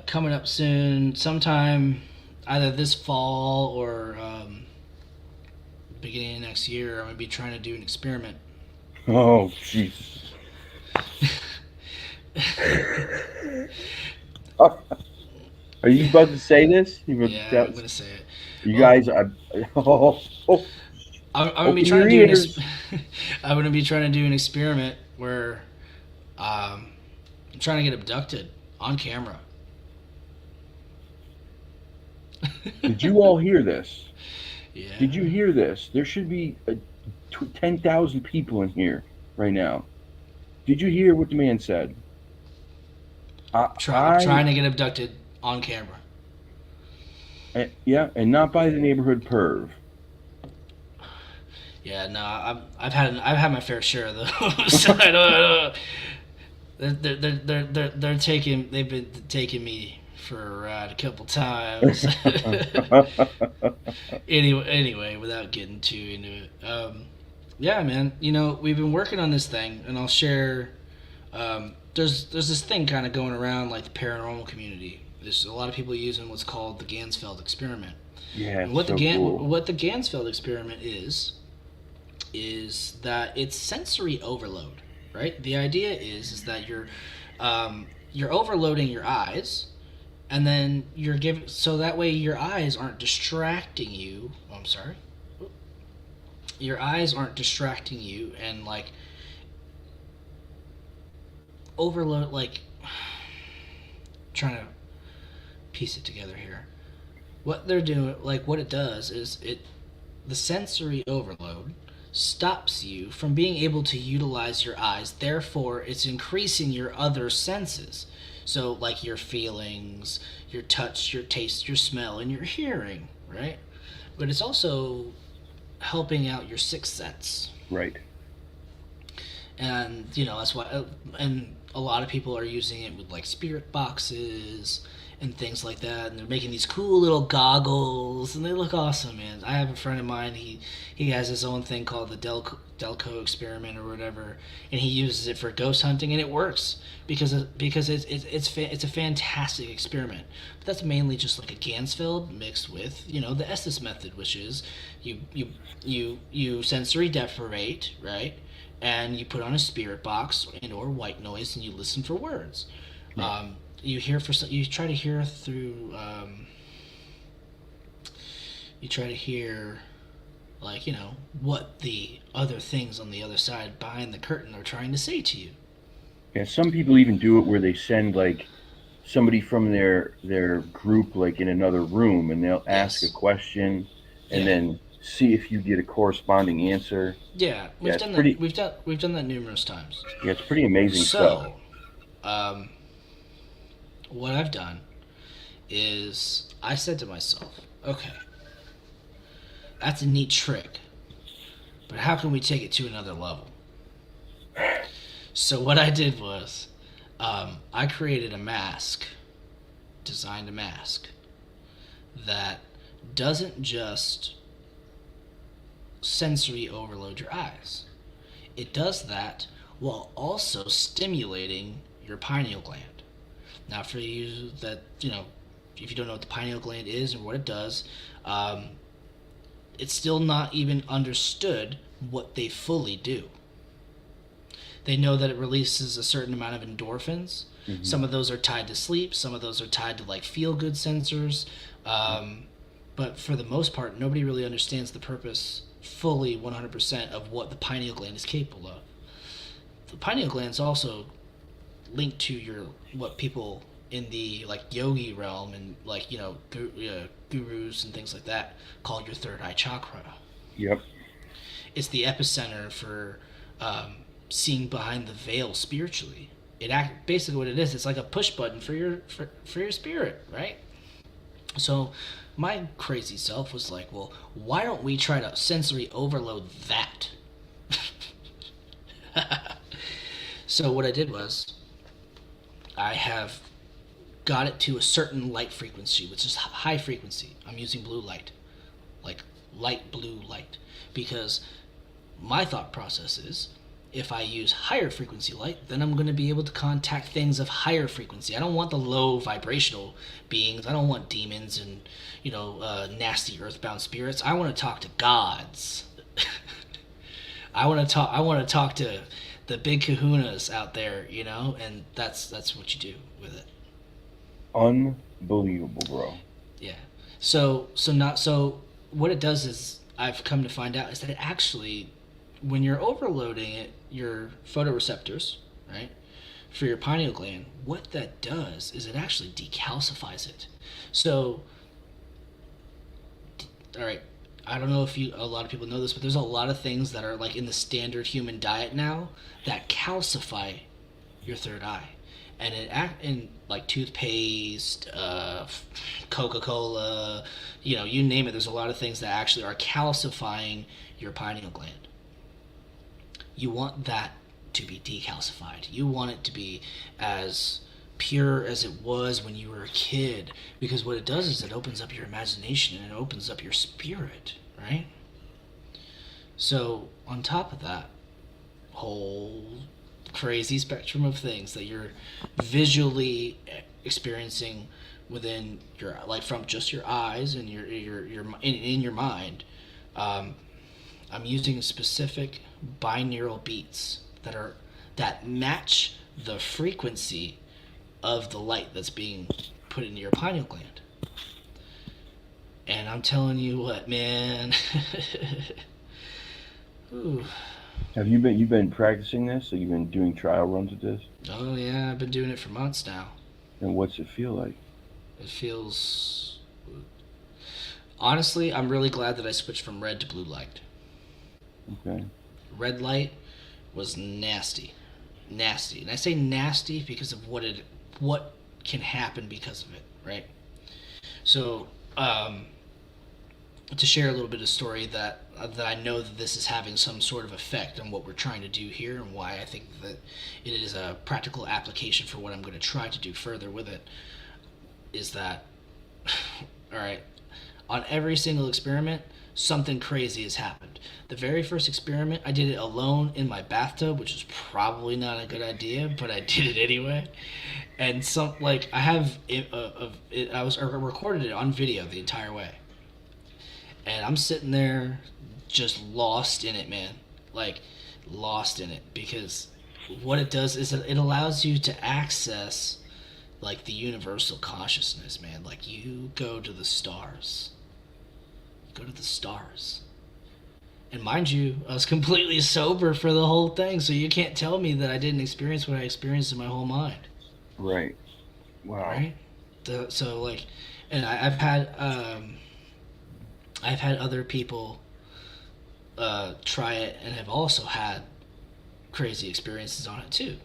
coming up soon, sometime either this fall or beginning of next year, I'm going to be trying to do an experiment. Oh, Jesus. Are you about to say this? Yeah, I'm going to say it. You guys, I'm going to be trying to do I'm going to be trying to do an experiment where I'm trying to get abducted on camera. Did you all hear this? Yeah. Did you hear this? There should be 10,000 people in here right now. Did you hear what the man said? I'm trying to get abducted on camera. And not by the neighborhood perv. Yeah, no, I've had my fair share of those. I don't. They've been taking me for a ride a couple times. anyway, without getting too into it, yeah, man. We've been working on this thing, and I'll share. There's this thing kind of going around like the paranormal community. There's a lot of people using what's called the Gansfeld experiment. Yeah, and what so cool. What the Gansfeld experiment is that it's sensory overload, right? The idea is that you're overloading your eyes, and then you're giving, so that way your eyes aren't distracting you. Oh, I'm sorry. Your eyes aren't distracting you and like overload, like trying to piece it together here. What they're doing, like what it does is the sensory overload stops you from being able to utilize your eyes. Therefore, it's increasing your other senses. So like your feelings, your touch, your taste, your smell, and your hearing, right? But it's also helping out your sixth sense. Right. And, that's why, and a lot of people are using it with like spirit boxes and things like that, and they're making these cool little goggles, and they look awesome, man. I have a friend of mine, he has his own thing called the Delco experiment or whatever, and he uses it for ghost hunting, and it works because it's a fantastic experiment. But that's mainly just like a Gansfeld mixed with the Estes method, which is you sensory deprivate, right, and you put on a spirit box and or white noise, and you listen for words. Right. You try to hear through. You try to hear, like what the other things on the other side behind the curtain are trying to say to you. Yeah, some people even do it where they send like somebody from their group like in another room, and they'll ask a question, and then see if you get a corresponding answer. Yeah, we've done that. We've done that numerous times. Yeah, it's pretty amazing stuff. So, what I've done is I said to myself, okay, that's a neat trick, but how can we take it to another level? So what I did was I created designed a mask that doesn't just sensory overload your eyes. It does that while also stimulating your pineal gland. Now, for you that, if you don't know what the pineal gland is and what it does, it's still not even understood what they fully do. They know that it releases a certain amount of endorphins. Mm-hmm. Some of those are tied to sleep. Some of those are tied to like feel-good sensors. But for the most part, nobody really understands the purpose fully 100% of what the pineal gland is capable of. The pineal gland is also linked to what people in the like yogi realm and like gurus and things like that call your third eye chakra. Yep. It's the epicenter for seeing behind the veil spiritually. Basically what it is, it's like a push button for your spirit, right? So my crazy self was like, well, why don't we try to sensory overload that? So what I did was I have got it to a certain light frequency, which is high frequency. I'm using blue light, like light blue light, because my thought process is if I use higher frequency light, then I'm going to be able to contact things of higher frequency. I don't want the low vibrational beings. I don't want demons and, nasty earthbound spirits. I want to talk to gods. I want to talk to the big kahunas out there, and that's what you do with it. Unbelievable, bro. Yeah. So what it does is, I've come to find out, is that it actually, when you're overloading it, your photoreceptors, right, for your pineal gland, what that does is it actually decalcifies it. So, all right, I don't know if a lot of people know this, but there's a lot of things that are like in the standard human diet now that calcify your third eye, and it act in like toothpaste, Coca-Cola, you name it. There's a lot of things that actually are calcifying your pineal gland. You want that to be decalcified. You want it to be as pure as it was when you were a kid, because what it does is it opens up your imagination and it opens up your spirit, right? So on top of that whole crazy spectrum of things that you're visually experiencing within your, like, from just your eyes and your in your mind, I'm using specific binaural beats that match the frequency of the light that's being put into your pineal gland. And I'm telling you what, man. Ooh. Have you've been practicing this? So you've been doing trial runs with this? Oh yeah, I've been doing it for months now. And what's it feel like? It feels, honestly, I'm really glad that I switched from red to blue light. Okay. Red light was nasty, and I say nasty because of what can happen because of it, right? So, to share a little bit of story that I know that this is having some sort of effect on what we're trying to do here, and why I think that it is a practical application for what I'm going to try to do further with it, is that, all right, on every single experiment, something crazy has happened. The very first experiment, I did it alone in my bathtub, which is probably not a good idea, but I did it anyway. And I have I recorded it on video the entire way. And I'm sitting there just lost in it, man. Like, lost in it. Because what it does is it allows you to access, like, the universal consciousness, man. Like, you go to the stars. Go to the stars. And mind you, I was completely sober for the whole thing, so you can't tell me that I didn't experience what I experienced in my whole mind. Right. Wow. Right? And I've had other people try it and have also had crazy experiences on it too,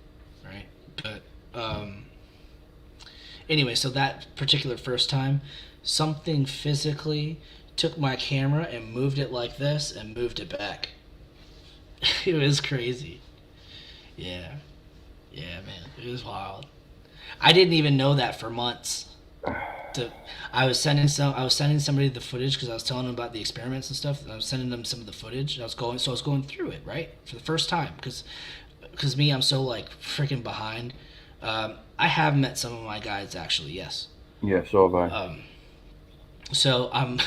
right? But anyway, so that particular first time, something physically took my camera and moved it like this and moved it back. It was crazy. Yeah, man, it was wild. I didn't even know that for months. I was sending somebody the footage because I was telling them about the experiments and stuff. And I was sending them some of the footage. And I was going through it, right, for the first time, because me, I'm so like freaking behind. I have met some of my guides actually. Yes. Yeah, so have I. So I'm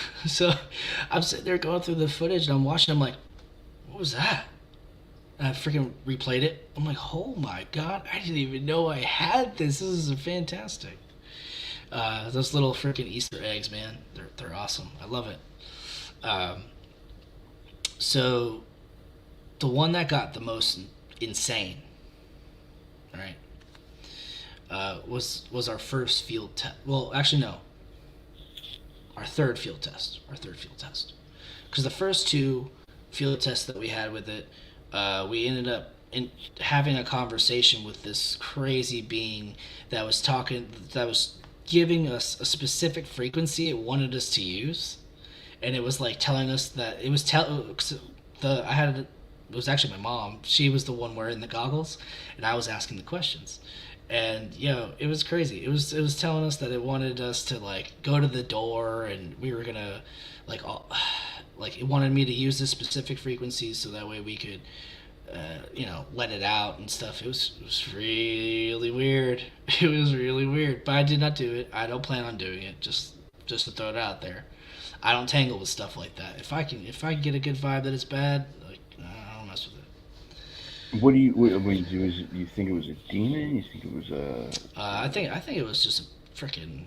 sitting there going through the footage and I'm watching. I'm like, what was that? And I freaking replayed it. I'm like, oh my god, I didn't even know I had this. This is fantastic. Those little freaking Easter eggs, man, they're awesome. I love it. So the one that got the most insane, right, was our first field test. Well, actually, no. Our third field test. Because the first two field tests that we had with it, we ended up having a conversation with this crazy being that was giving us a specific frequency it wanted us to use, and it was like telling us that it was I had it was actually my mom. She was the one wearing the goggles, and I was asking the questions. And it was crazy. It was telling us that it wanted us to like go to the door, and we were gonna like like it wanted me to use this specific frequency so that way we could let it out and stuff. It was really weird. It was really weird, but I did not do it. I don't plan on doing it. Just to throw it out there. I don't tangle with stuff like that. If I get a good vibe that it's bad, like I don't mess with it. What do you do? Is it, you think it was a demon? You think it was a? I think it was just a freaking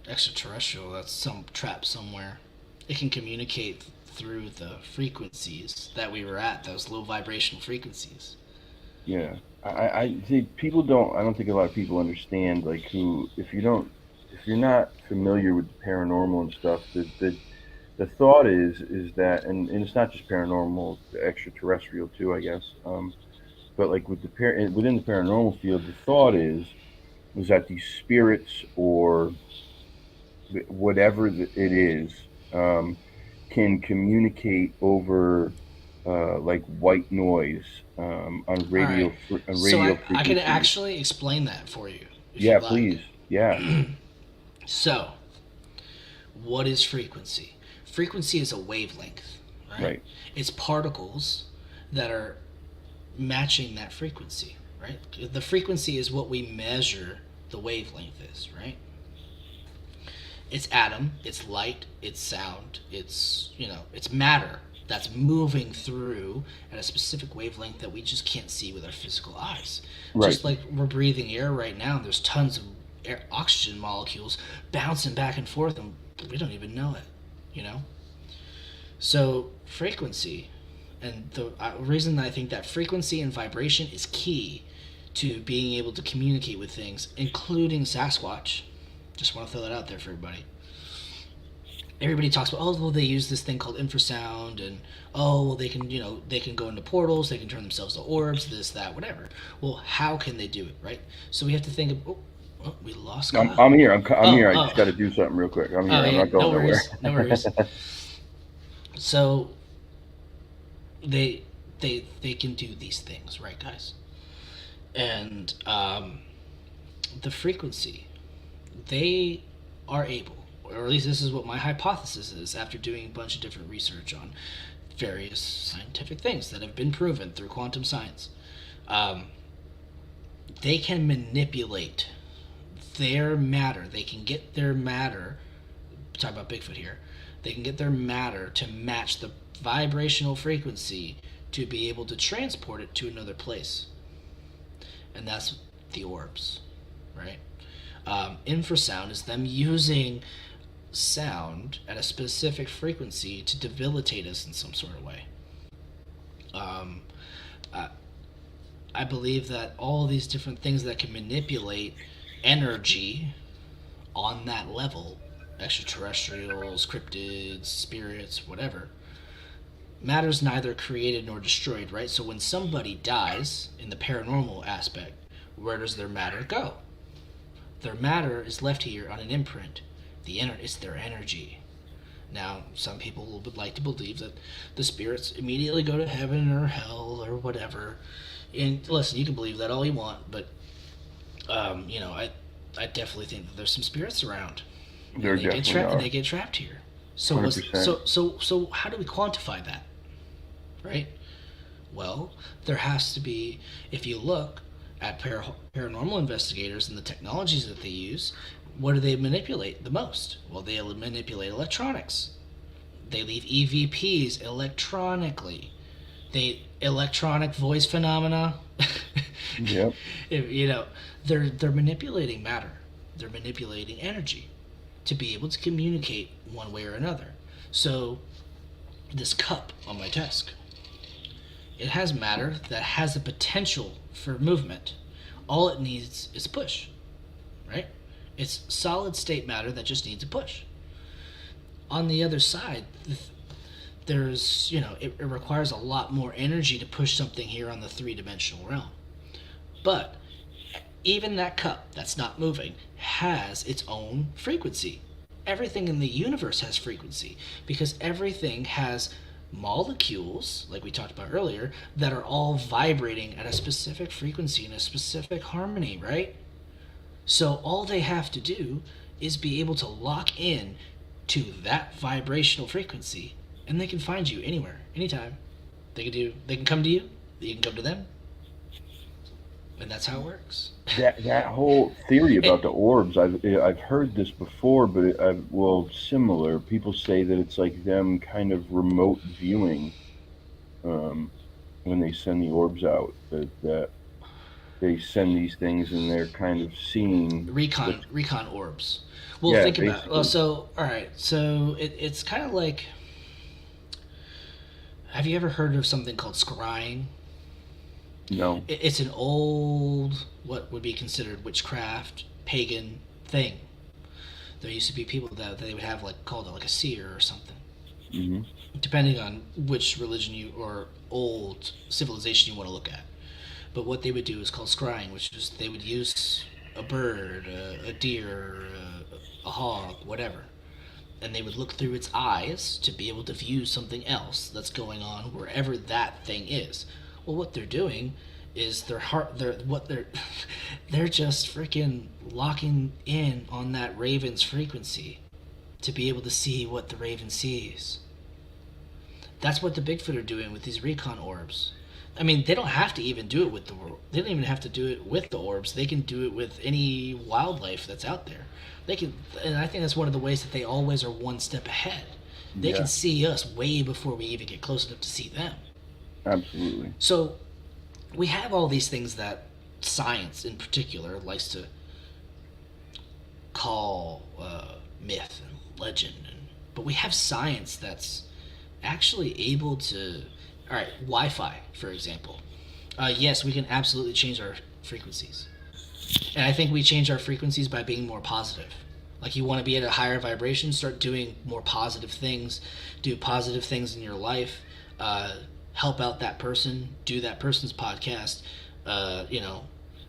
extraterrestrial that's some trap somewhere. It can communicate through the frequencies that we were at, those low vibrational frequencies. Yeah, I think people don't. I don't think a lot of people understand like who. If you're not familiar with the paranormal and stuff, the thought is that, and it's not just paranormal, extraterrestrial too, I guess. But like with within the paranormal field, the thought is that these spirits or whatever it is um, can communicate over like white noise on All right. So radio I can frequencies. actually explain that for you if Yeah, you'd like. please. Yeah, So, what is frequency? Frequency is a wavelength, right? right. It's particles that are matching that frequency, right? The frequency is what we measure the wavelength is, right? It's atom, it's light, it's sound, it's matter that's moving through at a specific wavelength that we just can't see with our physical eyes. Right. Just like we're breathing air right now, and there's tons of oxygen molecules bouncing back and forth, and we don't even know it, you know? So, frequency, and the reason that I think that frequency and vibration is key to being able to communicate with things, including Sasquatch. Just want to throw that out there for everybody. Everybody talks about, oh, well, they use this thing called infrasound, and oh, well, they can go into portals, they can turn themselves to orbs, this, that, whatever. Well, how can they do it, right? So we have to think of, we lost Kyle. I'm here. I'm Oh, here. I oh, just got to do something real quick. I'm here. oh, I'm yeah, not no going nowhere. worries, no worries. So they can do these things, right, guys? And the frequency, they are able, or at least this is what my hypothesis is after doing a bunch of different research on various scientific things that have been proven through quantum science. Um, they can manipulate their matter. They can get their matter. Talk about Bigfoot here. They can get their matter to match the vibrational frequency to be able to transport it to another place, and that's the orbs, right? Infrasound is them using sound at a specific frequency to debilitate us in some sort of way. Um, I, I believe that all these different things that can manipulate energy on that level, extraterrestrials, cryptids, spirits, whatever, matter's neither created nor destroyed, right? So when somebody dies in the paranormal aspect, where does their matter go? Their matter is left here on an imprint. It's their energy. Now, some people would like to believe that the spirits immediately go to heaven or hell or whatever. And listen, you can believe that all you want, but I definitely think that there's some spirits around. There definitely And are. they get trapped here. So 100%. so how do we quantify that? Right? Well, there has to be, if you look at paranormal investigators and the technologies that they use, what do they manipulate the most? Well, they manipulate electronics. They leave EVPs electronically. They electronic voice phenomena. Yep. They're manipulating matter. They're manipulating energy to be able to communicate one way or another. So, this cup on my desk, it has matter that has the potential for movement. All it needs is a push, right? It's solid state matter that just needs a push. On the other side, there's, it requires a lot more energy to push something here on the three-dimensional realm. But even that cup that's not moving has its own frequency. Everything in the universe has frequency because everything has molecules, like we talked about earlier, that are all vibrating at a specific frequency and a specific harmony, right? So all they have to do is be able to lock in to that vibrational frequency, and they can find you anywhere, anytime. They can come to you, you can come to them, and that's how it works. That whole theory about the orbs, I've heard this before, but similar. People say that it's like them kind of remote viewing, when they send the orbs out. That they send these things and they're kind of seeing recon orbs. Well, yeah, think about it. basically. Well, so all right, so it's kind of like. Have you ever heard of something called scrying? No. It's an old, what would be considered witchcraft, pagan thing. There used to be people that they would have like called it like a seer or something, Hmm. depending on which religion or old civilization you want to look at. But what they would do is called scrying, which is they would use a bird, a deer, a hog, whatever, and they would look through its eyes to be able to view something else that's going on wherever that thing is. Well, what they're doing is they're just freaking locking in on that raven's frequency to be able to see what the raven sees. That's what the Bigfoot are doing with these recon orbs. I mean, they don't have to even do it with they don't even have to do it with the orbs. They can do it with any wildlife that's out there. They can, and I think that's one of the ways that they always are one step ahead. They Yeah, can see us way before we even get close enough to see them. absolutely. So we have all these things that science in particular likes to call myth and legend, but we have science that's actually able to. All right, Wi-Fi, for example. Yes, we can absolutely change our frequencies, and I think we change our frequencies by being more positive. Like you want to be at a higher vibration, start doing more positive things, do positive things in your life, help out that person, do that person's podcast,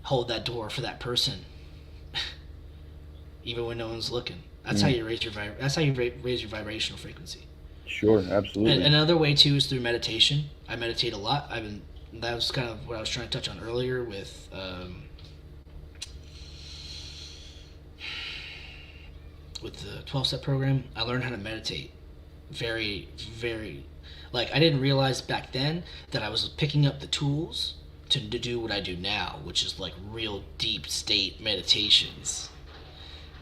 hold that door for that person, even when no one's looking. That's how Mm, you raise your that's how you raise your vibrational frequency. sure, And absolutely. another way too is through meditation. I meditate a lot. That was kind of what I was trying to touch on earlier with the 12-step program. I learned how to meditate very, very, like I didn't realize back then that I was picking up the tools to do what I do now, which is like real deep state meditations.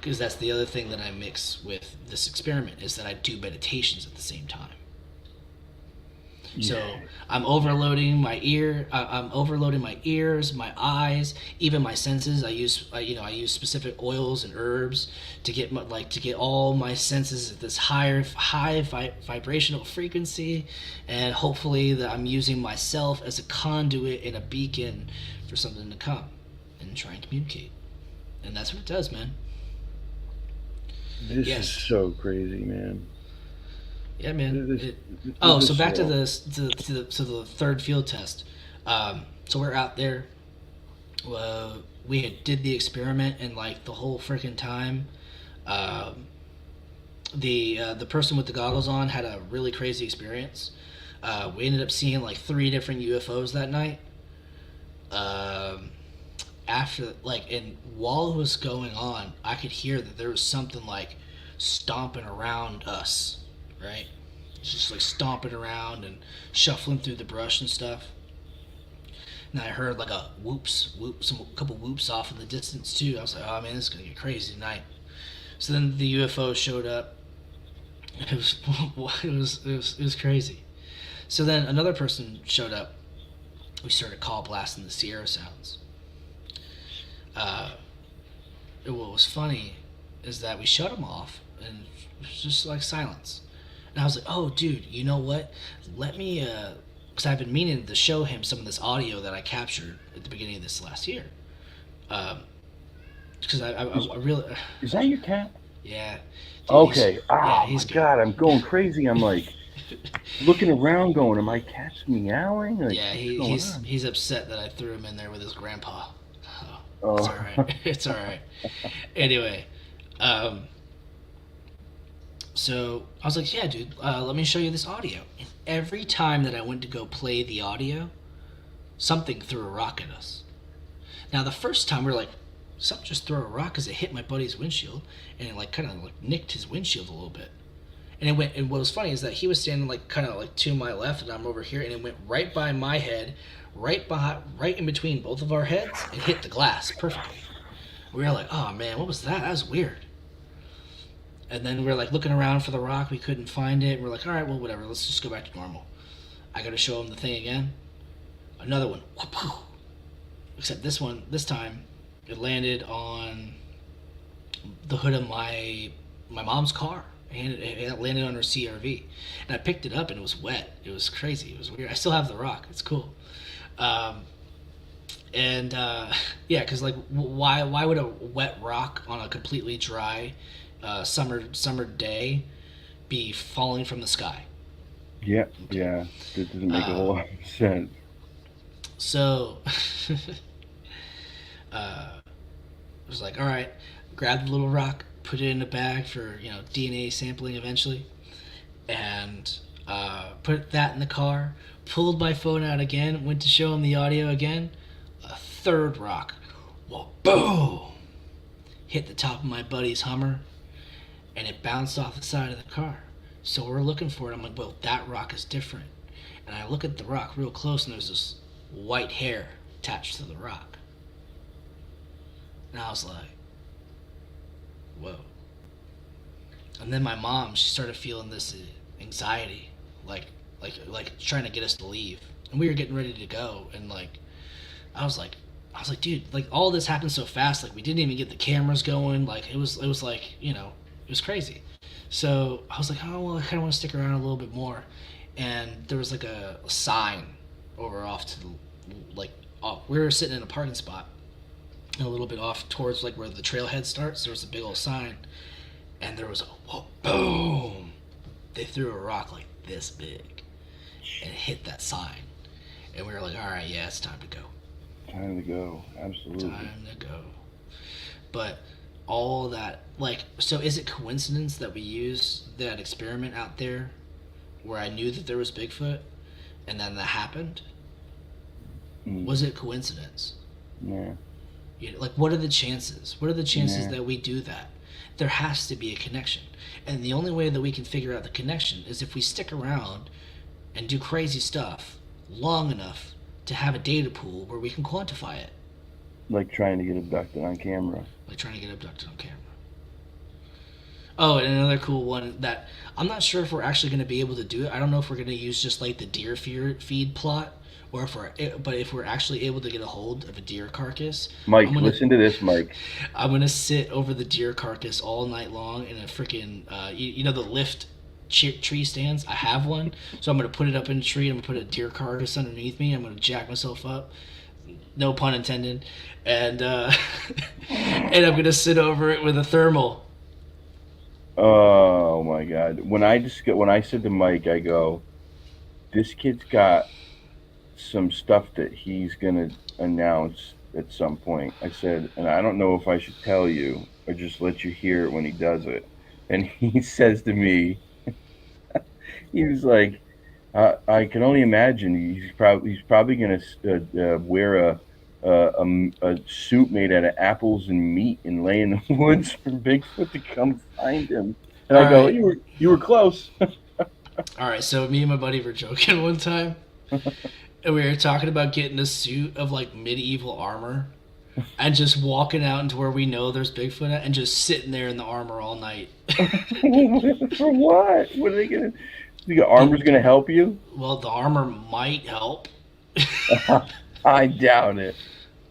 Because that's the other thing that I mix with this experiment is that I do meditations at the same time. Yeah. So I'm overloading my I'm overloading my ears, my eyes, even my senses. I use specific oils and herbs to get to get all my senses at this vibrational frequency, and hopefully that I'm using myself as a conduit and a beacon for something to come, and try and communicate. And that's what it does, man. This is Yes. so crazy, man. Yeah, man. This, Oh, this so is back to so. the third field test. So we're out there. We had did the experiment, and like the whole freaking time, um, the person with the goggles on had a really crazy experience. We ended up seeing like 3 different UFOs that night. Um, After and while it was going on, I could hear that there was something like stomping around us, right? It's just like stomping around and shuffling through the brush and stuff. And I heard like a a couple whoops off in the distance too. I was like, oh man, this is gonna get crazy tonight. So then the UFO showed up. It was it was crazy. So then another person showed up. We started call blasting the Sierra sounds. Uh, what was funny is that we shut them off and it was just like silence. And I was like, oh, dude, you know what? Let me, because I've been meaning to show him some of this audio that I captured at the beginning of this last year. Because Is, I really, is that your cat? yeah, dude, Okay. yeah, Oh my he's good. God, I'm going crazy. I'm like looking around, going, "Are my cats meowing? Like, Yeah, what's going on?" he's upset that I threw him in there with his grandpa. Oh, it's Oh, all right. It's all right. Anyway, um, So I was like, yeah, dude, let me show you this audio. And every time that I went to go play the audio, something threw a rock at us. Now the first time we were like, something just threw a rock because it hit my buddy's windshield, and it like kind of like nicked his windshield a little bit. And it went. And what was funny is that he was standing like kind of like to my left, and I'm over here, and it went right by my head, right in between both of our heads, and hit the glass perfectly. We were like, oh man, what was that? That was weird. And then we were like looking around for the rock, we couldn't find it. We're like, all right, well, whatever. Let's just go back to normal. I got to show him the thing again. Another one. Except this time, it landed on the hood of my mom's car. And it landed on her CRV. And I picked it up and it was wet. It was crazy. It was weird. I still have the rock. It's cool. Yeah, because like, why would a wet rock on a completely dry summer day be falling from the sky? Yeah, yeah. That doesn't make a whole lot of sense. So I was like, all right, grab the little rock, put it in a bag for DNA sampling eventually, and put that in the car. Pulled my phone out again, went to show him the audio again. A third rock, well, boom, hit the top of my buddy's Hummer, and it bounced off the side of the car. So we're looking for it. I'm like, well, that rock is different. And I look at the rock real close, and there's this white hair attached to the rock. And I was like, whoa. And then my mom, she started feeling this anxiety, like trying to get us to leave. And we were getting ready to go, and like, I was like, dude, like all this happened so fast. Like we didn't even get the cameras going. Like it was like, it was crazy. So I was like, oh well, I kind of want to stick around a little bit more. And there was like a sign over off to the we were sitting in a parking spot, a little bit off towards like where the trailhead starts. There was a big old sign, and there was a whoa, boom. They threw a rock like this big, and it hit that sign. And we were like, all right, yeah, it's time to go. Time to go. Absolutely. Time to go. But all that, like, so is it coincidence that we used that experiment out there where I knew that there was Bigfoot and then that happened? Was it coincidence? Yeah. Like, what are the chances? What are the chances that we do that? There has to be a connection. And the only way that we can figure out the connection is if we stick around and do crazy stuff long enough to have a data pool where we can quantify it. Like trying to get abducted on camera. Oh, and another cool one that I'm not sure if we're actually going to be able to do it. I don't know if we're going to use just like the deer feed plot, or if we're actually able to get a hold of a deer carcass. Mike, listen to this, Mike. I'm gonna sit over the deer carcass all night long in a freaking the lift tree stands. I have one, so I'm gonna put it up in a tree. I'm gonna put a deer carcass underneath me. I'm gonna jack myself up, no pun intended, and and I'm gonna sit over it with a thermal. Oh my God! When I said to Mike, I go, this kid's got some stuff that he's gonna announce at some point. I said, and I don't know if I should tell you or just let you hear it when he does it. And he says to me, he was like, I can only imagine he's probably gonna wear a suit made out of apples and meat and lay in the woods for Bigfoot to come find him. And I go, you were close. All right, so me and my buddy were joking one time. And we were talking about getting a suit of like medieval armor and just walking out into where we know there's Bigfoot at and just sitting there in the armor all night. For what? What are they gonna? The armor's gonna help you? Well, the armor might help. I doubt it.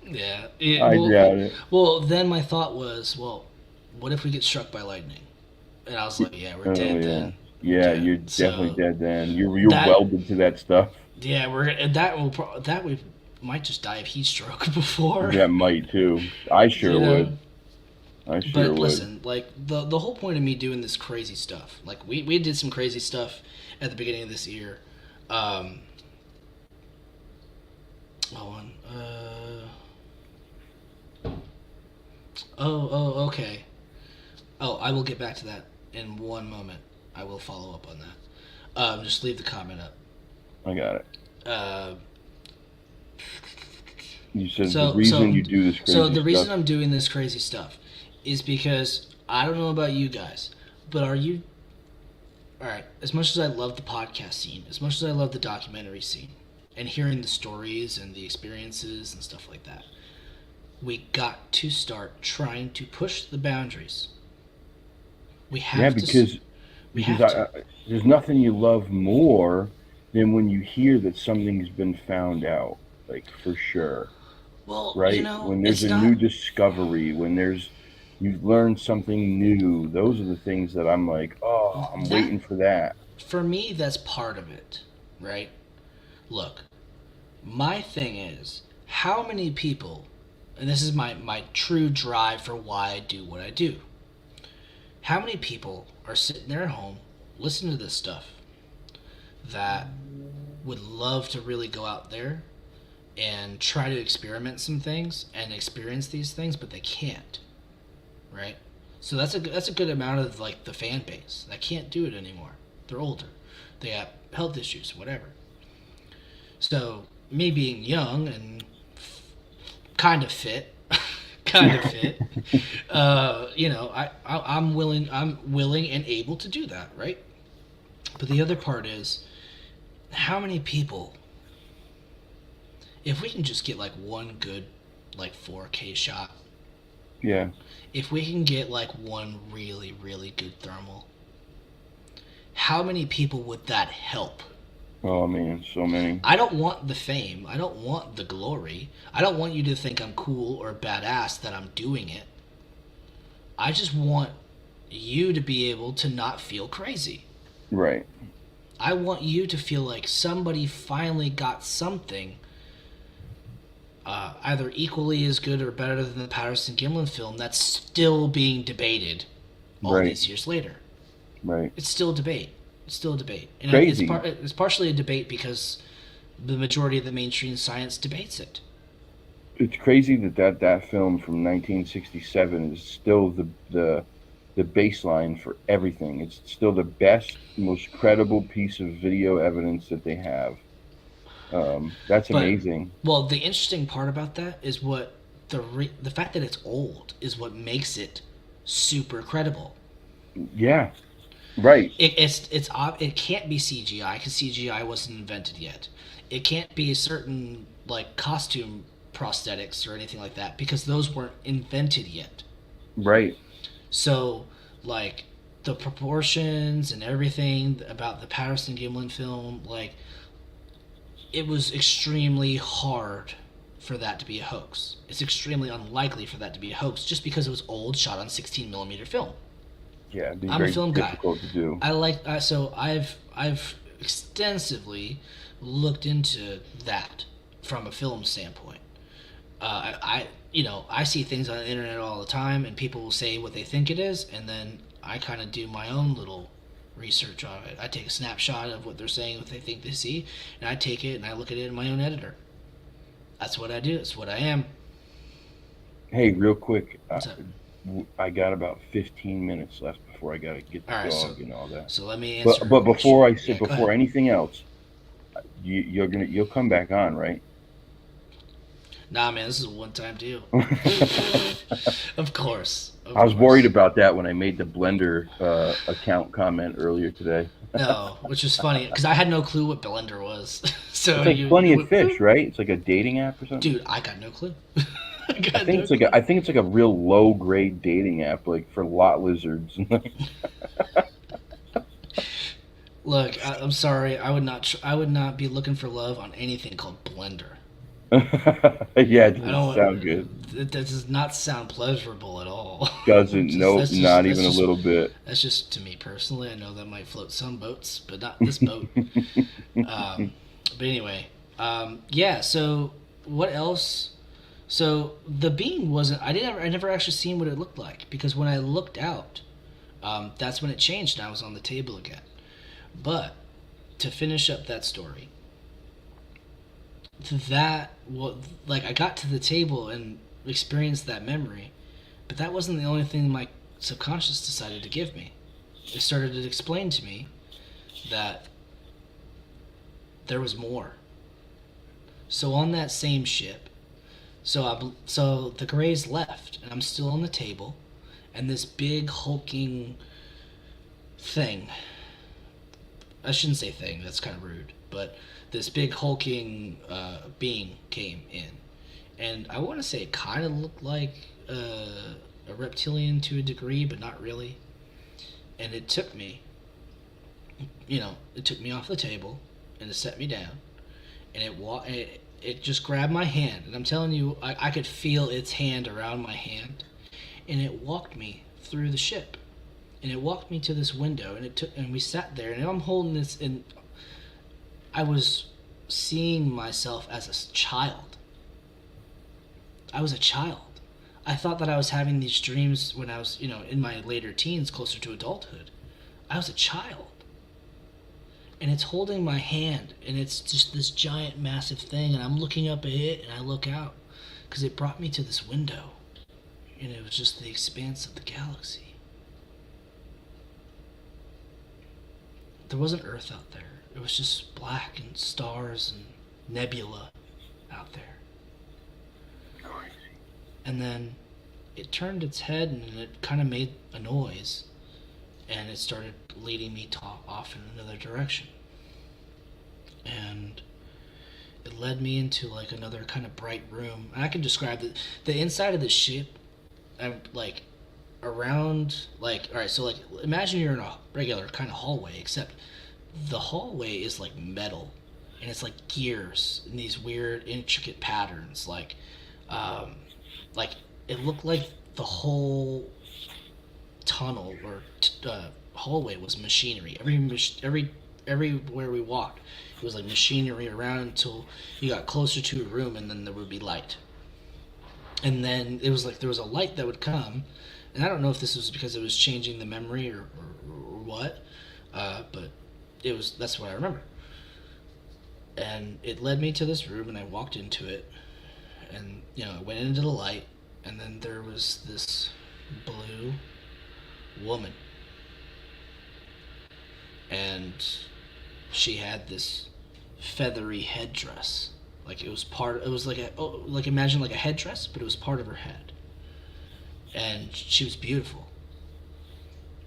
Yeah. I doubt it. Well, then my thought was, well, what if we get struck by lightning? And I was like, yeah, we're dead then. Yeah, you're definitely dead then. You're welded to that stuff. Yeah, we might just die of heat stroke before. That might too. I sure would. But listen, like the whole point of me doing this crazy stuff, like we did some crazy stuff at the beginning of this year. Okay. Oh, I will get back to that in one moment. I will follow up on that. Just leave the comment up. I got it. Uh, You said the reason you do this crazy So the stuff. reason I'm doing this crazy stuff is because I don't know about you guys, but are you... All right, as much as I love the podcast scene, as much as I love the documentary scene, and hearing the stories and the experiences and stuff like that, we got to start trying to push the boundaries. We have because there's nothing you love more than when you hear that something's been found out, like for sure. Well, right? When there's a new discovery, when you've learned something new, those are the things that I'm like, oh, I'm waiting for that. For me, that's part of it, right? Look, my thing is, how many people, and this is my true drive for why I do what I do, how many people are sitting there at home listening to this stuff that would love to really go out there and try to experiment some things and experience these things, but they can't, right? So that's a good amount of like the fan base that can't do it anymore. They're older, they have health issues, whatever. So me being young and kind of fit, I'm willing and able to do that, right? But the other part is, how many people, if we can just get like one good like 4K shot, yeah, if we can get like one really, really good thermal, how many people would that help? Oh man, so many. I don't want the fame. I don't want the glory. I don't want you to think I'm cool or badass that I'm doing it. I just want you to be able to not feel crazy. Right. I want you to feel like somebody finally got something either equally as good or better than the Patterson-Gimlin film that's still being debated all these years later. Right. It's still a debate. It's still a debate. And crazy. It's partially a debate because the majority of the mainstream science debates it. It's crazy that film from 1967 is still the baseline for everything. It's still the best, most credible piece of video evidence that they have. That's amazing. Well, the interesting part about that is what the fact that it's old is what makes it super credible. Yeah, right. It can't be CGI because CGI wasn't invented yet. It can't be a certain like costume prosthetics or anything like that because those weren't invented yet. Right. So like the proportions and everything about the Patterson-Gimlin film, like it was extremely hard for that to be a hoax. It's extremely unlikely for that to be a hoax just because it was old, shot on 16mm film. Yeah, it'd be I'm a film guy. Difficult to do. So I've extensively looked into that from a film standpoint. I see things on the internet all the time, and people will say what they think it is, and then I kind of do my own little research on it. I take a snapshot of what they're saying, what they think they see, and I take it and I look at it in my own editor. That's what I do. That's what I am. Hey, real quick, What's up? I got about 15 minutes left before I gotta get the dog and all that. So let me answer. But before before anything else, you'll come back on, right? Nah, man, this is a one-time deal. Of course. I was worried about that when I made the Blender account comment earlier today. No, which is funny because I had no clue what Blender was. So it's like Plenty of Fish, right? It's like a dating app or something. Dude, I got no clue. I think it's like a real low grade dating app, like for lot lizards. Look, I'm sorry. I would not be looking for love on anything called Blender. Yeah, it doesn't sound good. That does not sound pleasurable at all. Doesn't. Nope, not even a little bit. That's just to me personally. I know that might float some boats, but not this boat. But anyway, yeah. So what else? So the being wasn't. I never actually seen what it looked like because when I looked out, that's when it changed and I was on the table again. But to finish up that story, I got to the table and experienced that memory, but that wasn't the only thing my subconscious decided to give me. it started to explain to me that there was more. So on that same ship, so the Greys left, and I'm still on the table, and this big hulking thing. I shouldn't say thing. That's kind of rude, but this big hulking being came in, and I want to say it kind of looked like a reptilian to a degree, but not really. And it took me, it took me off the table, and it set me down, and it just grabbed my hand, and I'm telling you, I could feel its hand around my hand, and it walked me through the ship, and it walked me to this window, and we sat there, and I'm holding this, and I was seeing myself as a child. I was a child. I thought that I was having these dreams when I was, in my later teens, closer to adulthood. I was a child. And it's holding my hand, and it's just this giant, massive thing, and I'm looking up at it, and I look out, because it brought me to this window, and it was just the expanse of the galaxy. There wasn't Earth out there. It was just black and stars and nebula out there. And then it turned its head, and it kind of made a noise, and it started leading me off in another direction. And it led me into like another kind of bright room. And I can describe the inside of the ship, like around, like, all right, so like imagine you're in a regular kind of hallway, except the hallway is like metal, and it's like gears in these weird intricate patterns, like it looked like the whole tunnel or hallway was machinery. Everywhere we walked, it was like machinery around until you got closer to a room, and then there would be light. And then it was like there was a light that would come, and I don't know if this was because it was changing the memory or what, but that's what I remember. And it led me to this room, and I walked into it, and I went into the light, and then there was this blue woman, and she had this feathery headdress, like it was like imagine like a headdress, but it was part of her head, and she was beautiful,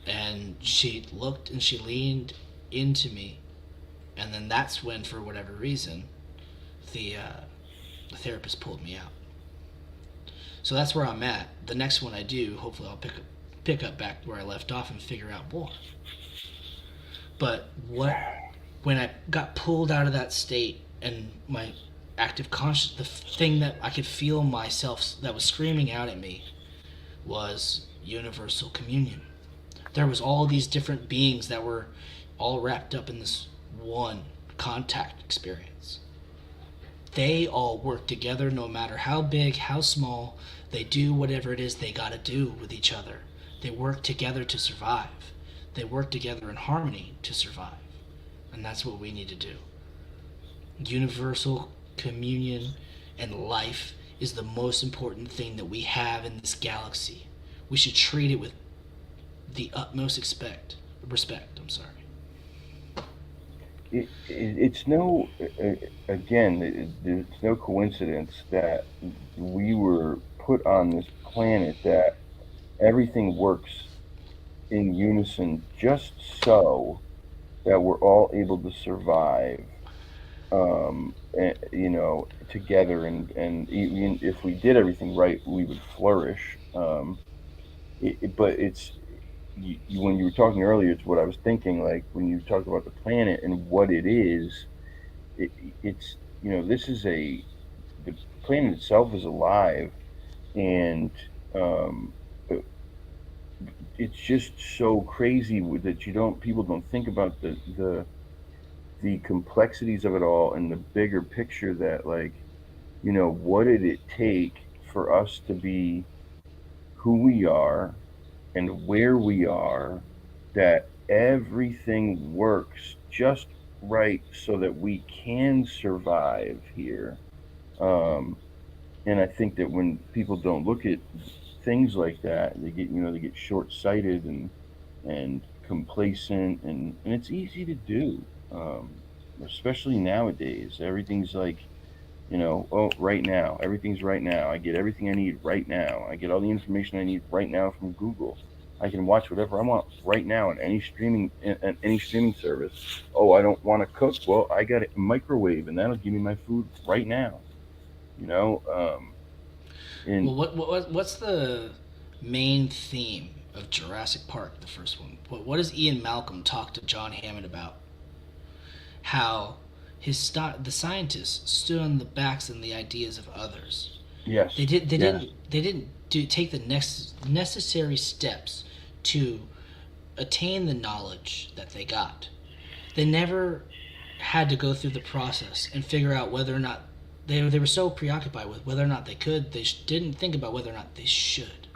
and she looked and she leaned into me, and then that's when, for whatever reason, the therapist pulled me out. So that's where I'm at. The next one I do, hopefully I'll pick up back where I left off and figure out more. But when I got pulled out of that state, and my active conscious, the thing that I could feel myself that was screaming out at me was universal communion. There was all these different beings that were all wrapped up in this one contact experience. They all work together, no matter how big, how small. They do whatever it is they gotta do with each other. They work together to survive. They work together in harmony to survive. And that's what we need to do. Universal communion and life is the most important thing that we have in this galaxy. We should treat it with the utmost respect. It's no, again, it's no coincidence that we were put on this planet, that everything works in unison just so that we're all able to survive, together, and even if we did everything right, we would flourish. But it's when you were talking earlier, it's what I was thinking. Like when you talk about the planet and what it is, it's this is the planet itself is alive, and um, it's just so crazy that people don't think about the complexities of it all, and the bigger picture, that like what did it take for us to be who we are and where we are, that everything works just right so that we can survive here. Um, and I think that when people don't look at things like that, they get short sighted and complacent, and it's easy to do, especially nowadays. Everything's like, oh, right now. Everything's right now. I get everything I need right now. I get all the information I need right now from Google. I can watch whatever I want right now on any streaming service. Oh, I don't want to cook. Well, I got a microwave, and that'll give me my food right now. You know, and Well, what's the main theme of Jurassic Park, the first one? What does Ian Malcolm talk to John Hammond about? How the scientists stood on the backs and the ideas of others. yes, yes, They didn't take the next necessary steps to attain the knowledge that they got. They never had to go through the process and figure out whether or not they were so preoccupied with whether or not they could. They didn't think about whether or not they should.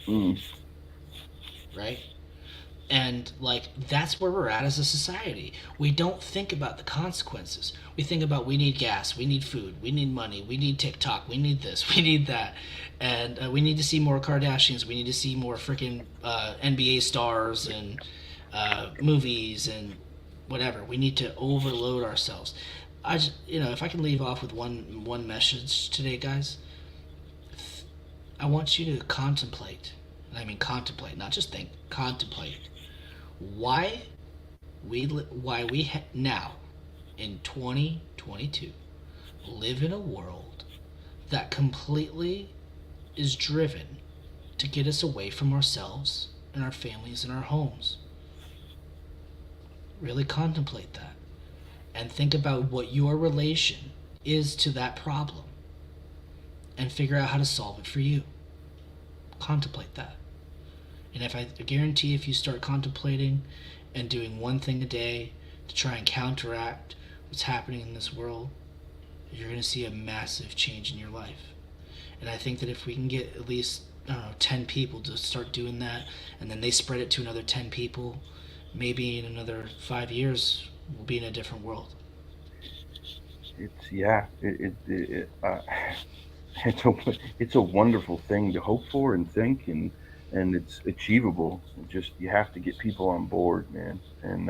mm, Right? And like that's where we're at as a society. We don't think about the consequences. We think about we need gas, we need food, we need money, we need TikTok, we need this, we need that, and we need to see more Kardashians. We need to see more freaking NBA stars and movies and whatever. We need to overload ourselves. If I can leave off with one message today, guys, I want you to contemplate. And I mean contemplate, not just think. Contemplate why now in 2022 live in a world that completely is driven to get us away from ourselves and our families and our homes. Really contemplate that and think about what your relation is to that problem and figure out how to solve it for you. Contemplate that. And if I guarantee if you start contemplating and doing one thing a day to try and counteract what's happening in this world, you're going to see a massive change in your life. And I think that if we can get at least, I don't know, 10 people to start doing that, and then they spread it to another 10 people, maybe in another 5 years, we'll be in a different world. it's yeah, it's a wonderful thing to hope for and think, and it's achievable. Just you have to get people on board, man. And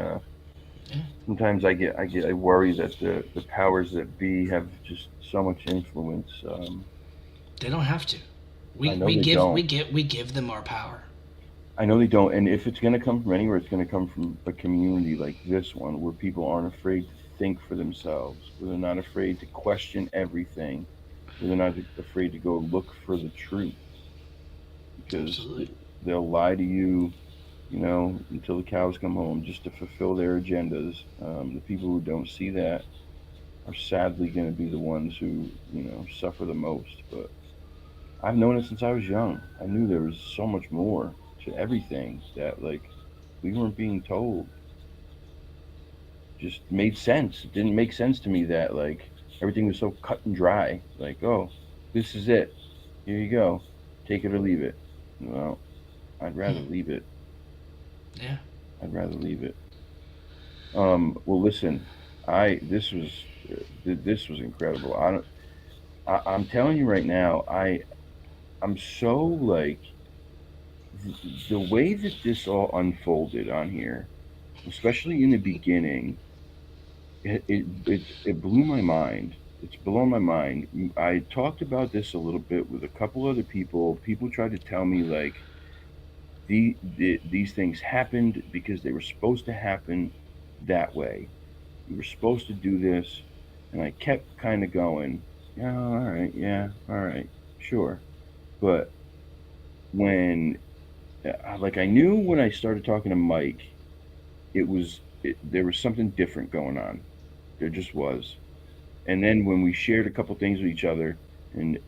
Yeah. sometimes I worry that the powers that be have just so much influence. They don't have to. I know they don't. We give them our power. I know they don't. And if it's going to come from anywhere, it's going to come from a community like this one, where people aren't afraid to think for themselves, where they're not afraid to question everything, where they're not afraid to go look for the truth, because Absolutely. they'll lie to you, until the cows come home, just to fulfill their agendas. The people who don't see that are sadly going to be the ones who, suffer the most. But I've known it since I was young. I knew there was so much more to everything that, like, we weren't being told. Just made sense. It didn't make sense to me that, like, everything was so cut and dry. Like, oh, this is it. Here you go. Take it or leave it. Well, I'd rather Hmm. leave it. Yeah. I'd rather leave it. Well, listen, I this was incredible. I'm telling you right now, I'm so like the way that this all unfolded on here, especially in the beginning. It blew my mind. It's blown my mind. I talked about this a little bit with a couple other people. People tried to tell me like these things happened because they were supposed to happen that way. You were supposed to do this, and I kept kind of going, yeah, all right, yeah, all right, sure. But when, like, I knew when I started talking to Mike, there was something different going on. There just was. And then when we shared a couple things with each other, and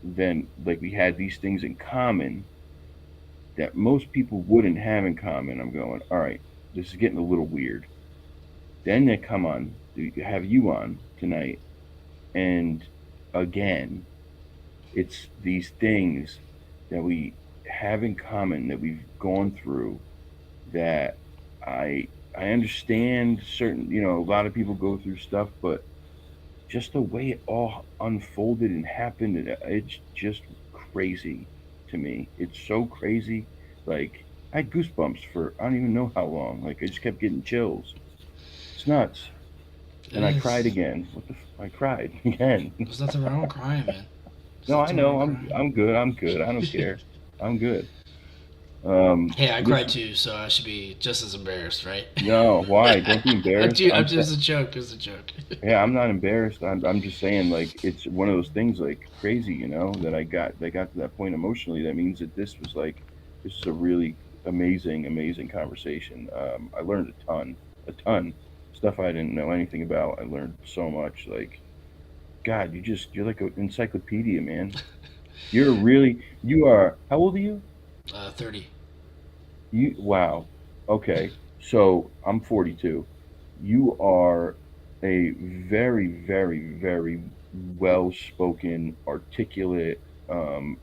then like we had these things in common that most people wouldn't have in common, I'm going, all right, this is getting a little weird. Then they come on, have you on tonight, and again, it's these things that we have in common that we've gone through that I I understand certain, a lot of people go through stuff, but just the way it all unfolded and happened, it's just crazy to me. It's so crazy. Like, I had goosebumps for I don't even know how long. Like I just kept getting chills. It's nuts. It And I cried is. again. I cried again. There's nothing wrong with crying, man. There's No, I nothing wrong know. with I'm good. I'm good. I don't crying. care. I'm good. Hey, I This cried too, so I should be just as embarrassed, right? no. Why? Don't be embarrassed. I'm just a joke. It's a joke. Yeah, I'm not embarrassed. I'm just saying, like, it's one of those things, like, crazy, that I got to that point emotionally. That means that this is a really amazing conversation. I learned a ton, stuff I didn't know anything about. I learned so much. Like, God, you're like an encyclopedia, man. You are, how old are you? 30. Wow. Okay. So I'm 42. You are a very well spoken, articulate, um,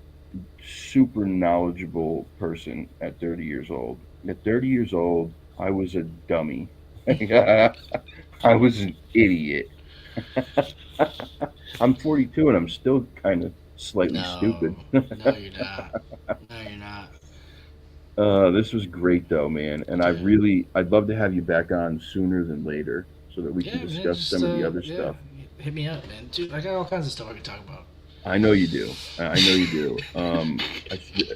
super knowledgeable person at 30 years old. At 30 years old, I was a dummy. I was an idiot. I'm 42 and I'm still kind of slightly No, stupid. no, you're not. No, you're not. This was great though, man. And Yeah. I'd love to have you back on sooner than later so that we can Yeah, man. discuss Just some of the other yeah, stuff. hit me up, man. Dude, I got all kinds of stuff I can talk about. I know you do. I know you do.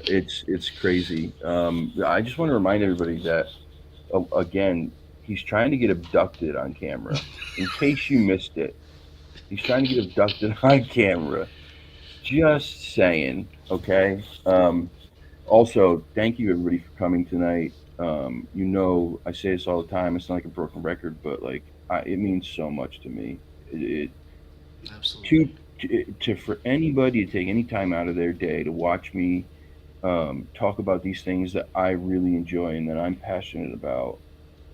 It's crazy. I just want to remind everybody that again, he's trying to get abducted on camera. In case you missed it, he's trying to get abducted on camera. Just saying. Okay. Also, thank you everybody for coming tonight. I say this all the time. It's not like a broken record, but like it means so much to me. It, Absolutely. to, to for anybody to take any time out of their day to watch me talk about these things that I really enjoy and that I'm passionate about,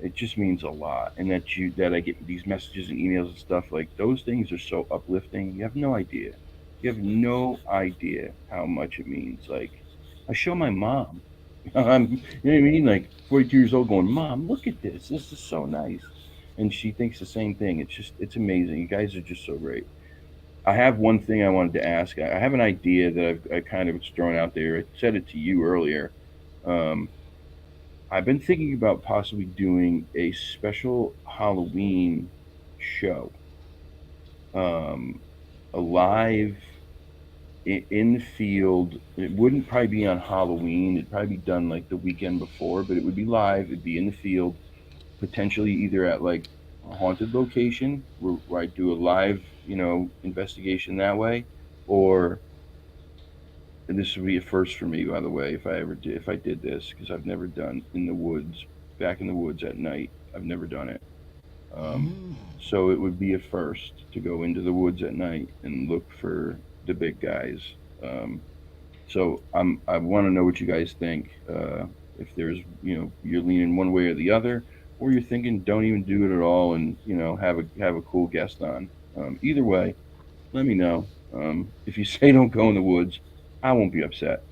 it just means a lot. And that I get these messages and emails and stuff, like those things are so uplifting. You have no idea. You have no idea how much it means. Like I show my mom. You know what I mean? Like 42 years old, going, "Mom, look at this. This is so nice," and she thinks the same thing. It's amazing. You guys are just so great. I have one thing I wanted to ask. I have an idea that I kind of was thrown out there. I said it to you earlier. Um, I've been thinking about possibly doing a special Halloween show, um, a live in the field. It wouldn't probably be on Halloween. It'd probably be done like the weekend before, but it would be live. It'd be in the field, potentially either at like a haunted location where I do a live, investigation that way, or and this would be a first for me, by the way, if I did this, because I've never done in the woods, back in the woods at night. I've never done it. Um, Mm. so it would be a first to go into the woods at night and look for the big guys. Um, so I want to know what you guys think. If there's, you're leaning one way or the other, or you're thinking don't even do it at all, and have a cool guest on. Either way, let me know. If you say don't go in the woods, I won't be upset.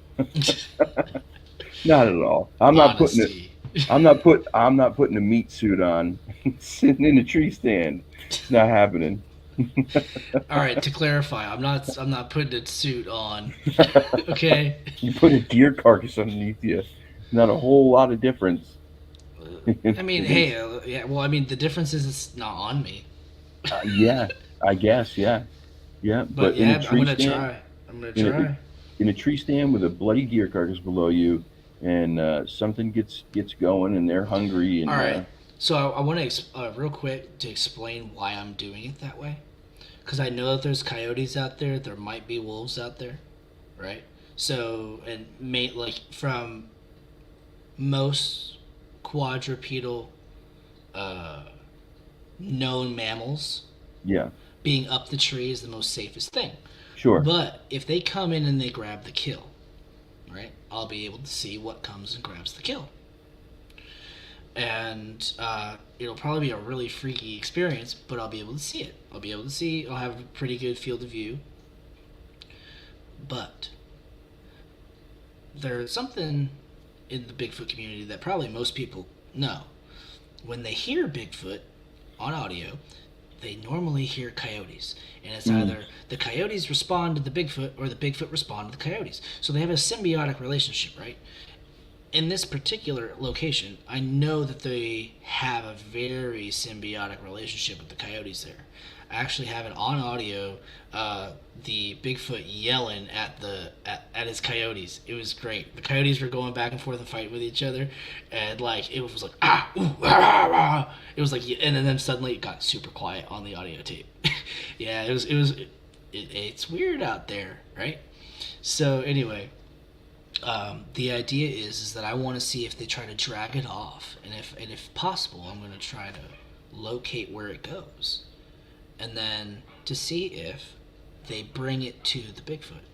Not at all. Honesty. I'm not putting a meat suit on, sitting in a tree stand. It's not happening. All right, to clarify, I'm not putting a suit on. Okay. You put a deer carcass underneath you. Not a whole lot of difference. I mean, hey, yeah. Well, I mean, the difference is it's not on me. Yeah, I guess. Yeah, yeah. But But in a yeah, I'm tree gonna stand, try. I'm gonna in a try. in a tree stand with a bloody deer carcass below you, and something gets going, and they're hungry, All and right. So I want to real quick to explain why I'm doing it that way, because I know that there's coyotes out there. There might be wolves out there, right? So and like from most quadrupedal uh, known mammals, yeah, being up the tree is the most safest thing. sure. But if they come in and they grab the kill, right? I'll be able to see what comes and grabs the kill. And it'll probably be a really freaky experience, but I'll be able to see it. I'll be able to see, I'll have a pretty good field of view. But there's something in the Bigfoot community that probably most people know. When they hear Bigfoot on audio, they normally hear coyotes. And it's Mm, either the coyotes respond to the Bigfoot or the Bigfoot respond to the coyotes. So they have a symbiotic relationship, right? in this particular location, I know that they have a very symbiotic relationship with the coyotes there. I actually have it on audio. The Bigfoot yelling at his coyotes. It was great. The coyotes were going back and forth and fighting with each other, and like it was like ah, ooh, ah, ah. It was like, and then suddenly it got super quiet on the audio tape. Yeah, it's weird out there, right? So anyway, the idea is that I want to see if they try to drag it off, and if possible, I'm going to try to locate where it goes, and then to see if they bring it to the Bigfoot,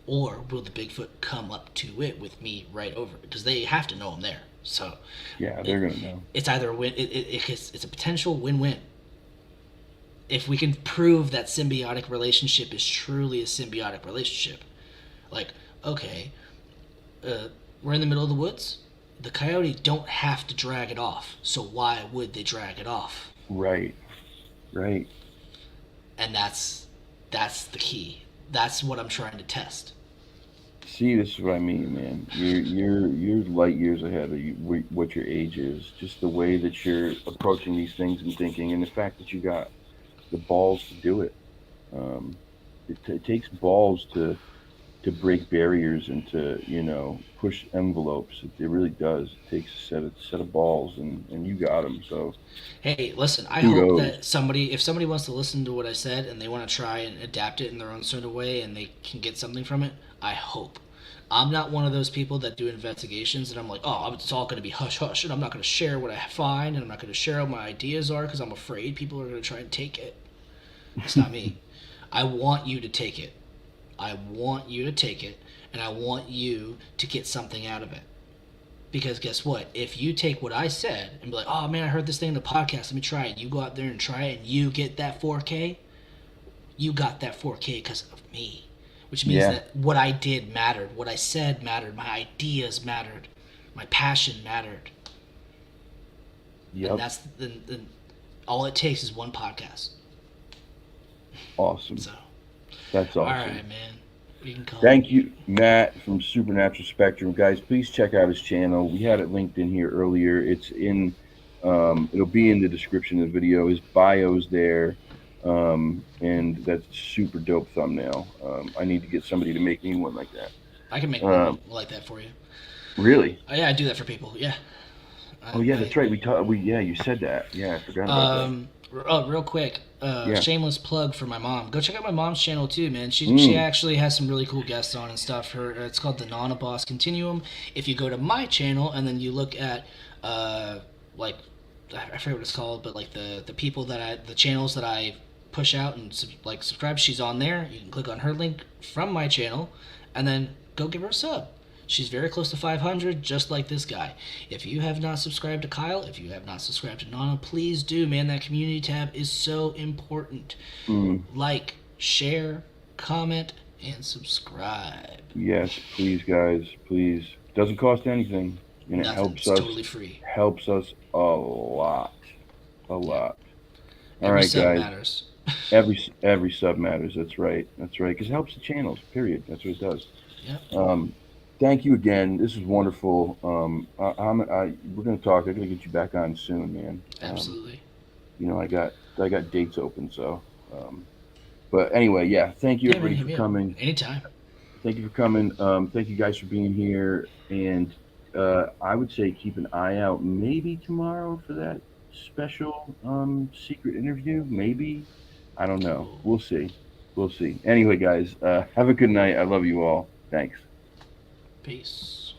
or will the Bigfoot come up to it with me right over it, because they have to know I'm there. So Yeah, they're gonna know. it's either a win. It's a potential win-win. If we can prove that symbiotic relationship is truly a symbiotic relationship, like okay, we're in the middle of the woods. The coyote don't have to drag it off, so why would they drag it off? Right. Right. And that's the key. That's what I'm trying to test. See, this is what I mean, man. You're light years ahead of what your age is. Just the way that you're approaching these things and thinking, and the fact that you got the balls to do it. Um, it takes balls to break barriers and to push envelopes. It really does. It takes a set of balls, and you got them. So Hey, listen, I hope kudos. that if somebody wants to listen to what I said and they want to try and adapt it in their own sort of way and they can get something from it, I hope. I'm not one of those people that do investigations and I'm like, oh, it's all going to be hush hush and I'm not going to share what I find and I'm not going to share what my ideas are because I'm afraid people are going to try and take it. It's not me. I want you to take it. I want you to take it and I want you to get something out of it. Because guess what? If you take what I said and be like, oh man, I heard this thing in the podcast, let me try it. You go out there and try it and you get that 4K, you got that 4K because of me. Which means Yeah. that what I did mattered, what I said mattered, my ideas mattered, my passion mattered. And Yep. that's all it takes is one podcast. Awesome. So, That's all awesome. right, man. We can call it. Thank you, Matt from Supernatural Spectrum. Guys, please check out his channel. We had it linked in here earlier. It'll be in the description of the video. His bio's there. And that's a super dope thumbnail. I need to get somebody to make me one like that. I can make one Um, like that for you. really? Oh, yeah, I do that for people. Yeah. Oh yeah, that's right. Yeah, you said that. Yeah, I forgot about that. Real quick, Yeah. shameless plug for my mom. Go check out my mom's channel too, man. She Mm, actually has some really cool guests on and stuff. It's called the Nana Boss Continuum. If you go to my channel and then you look at like I forget what it's called, but like the people the channels that I push out and subscribe, she's on there. You can click on her link from my channel, and then go give her a sub. She's very close to 500, just like this guy. If you have not subscribed to Kyle, if you have not subscribed to Nana, please do, man. That community tab is so important. mm. Like, share, comment, and subscribe. Yes, please, guys, please. Doesn't cost anything, and it Nothing. helps It's us. totally free. Helps us a lot, a Yeah. lot. All Every right, sub guys. matters. Every sub matters. That's right. That's right. Because it helps the channels. Period. That's what it does. Yep. Um, thank you again. This is wonderful. We're gonna talk. I'm gonna get you back on soon, man. Absolutely. I got dates open. So, but anyway, yeah. Thank you Yeah, man. everybody Hit for me up. coming. Anytime. Thank you for coming. Thank you guys for being here. And I would say keep an eye out maybe tomorrow for that special secret interview. Maybe. I don't know. Cool. We'll see. We'll see. Anyway, guys, have a good night. I love you all. Thanks. Peace.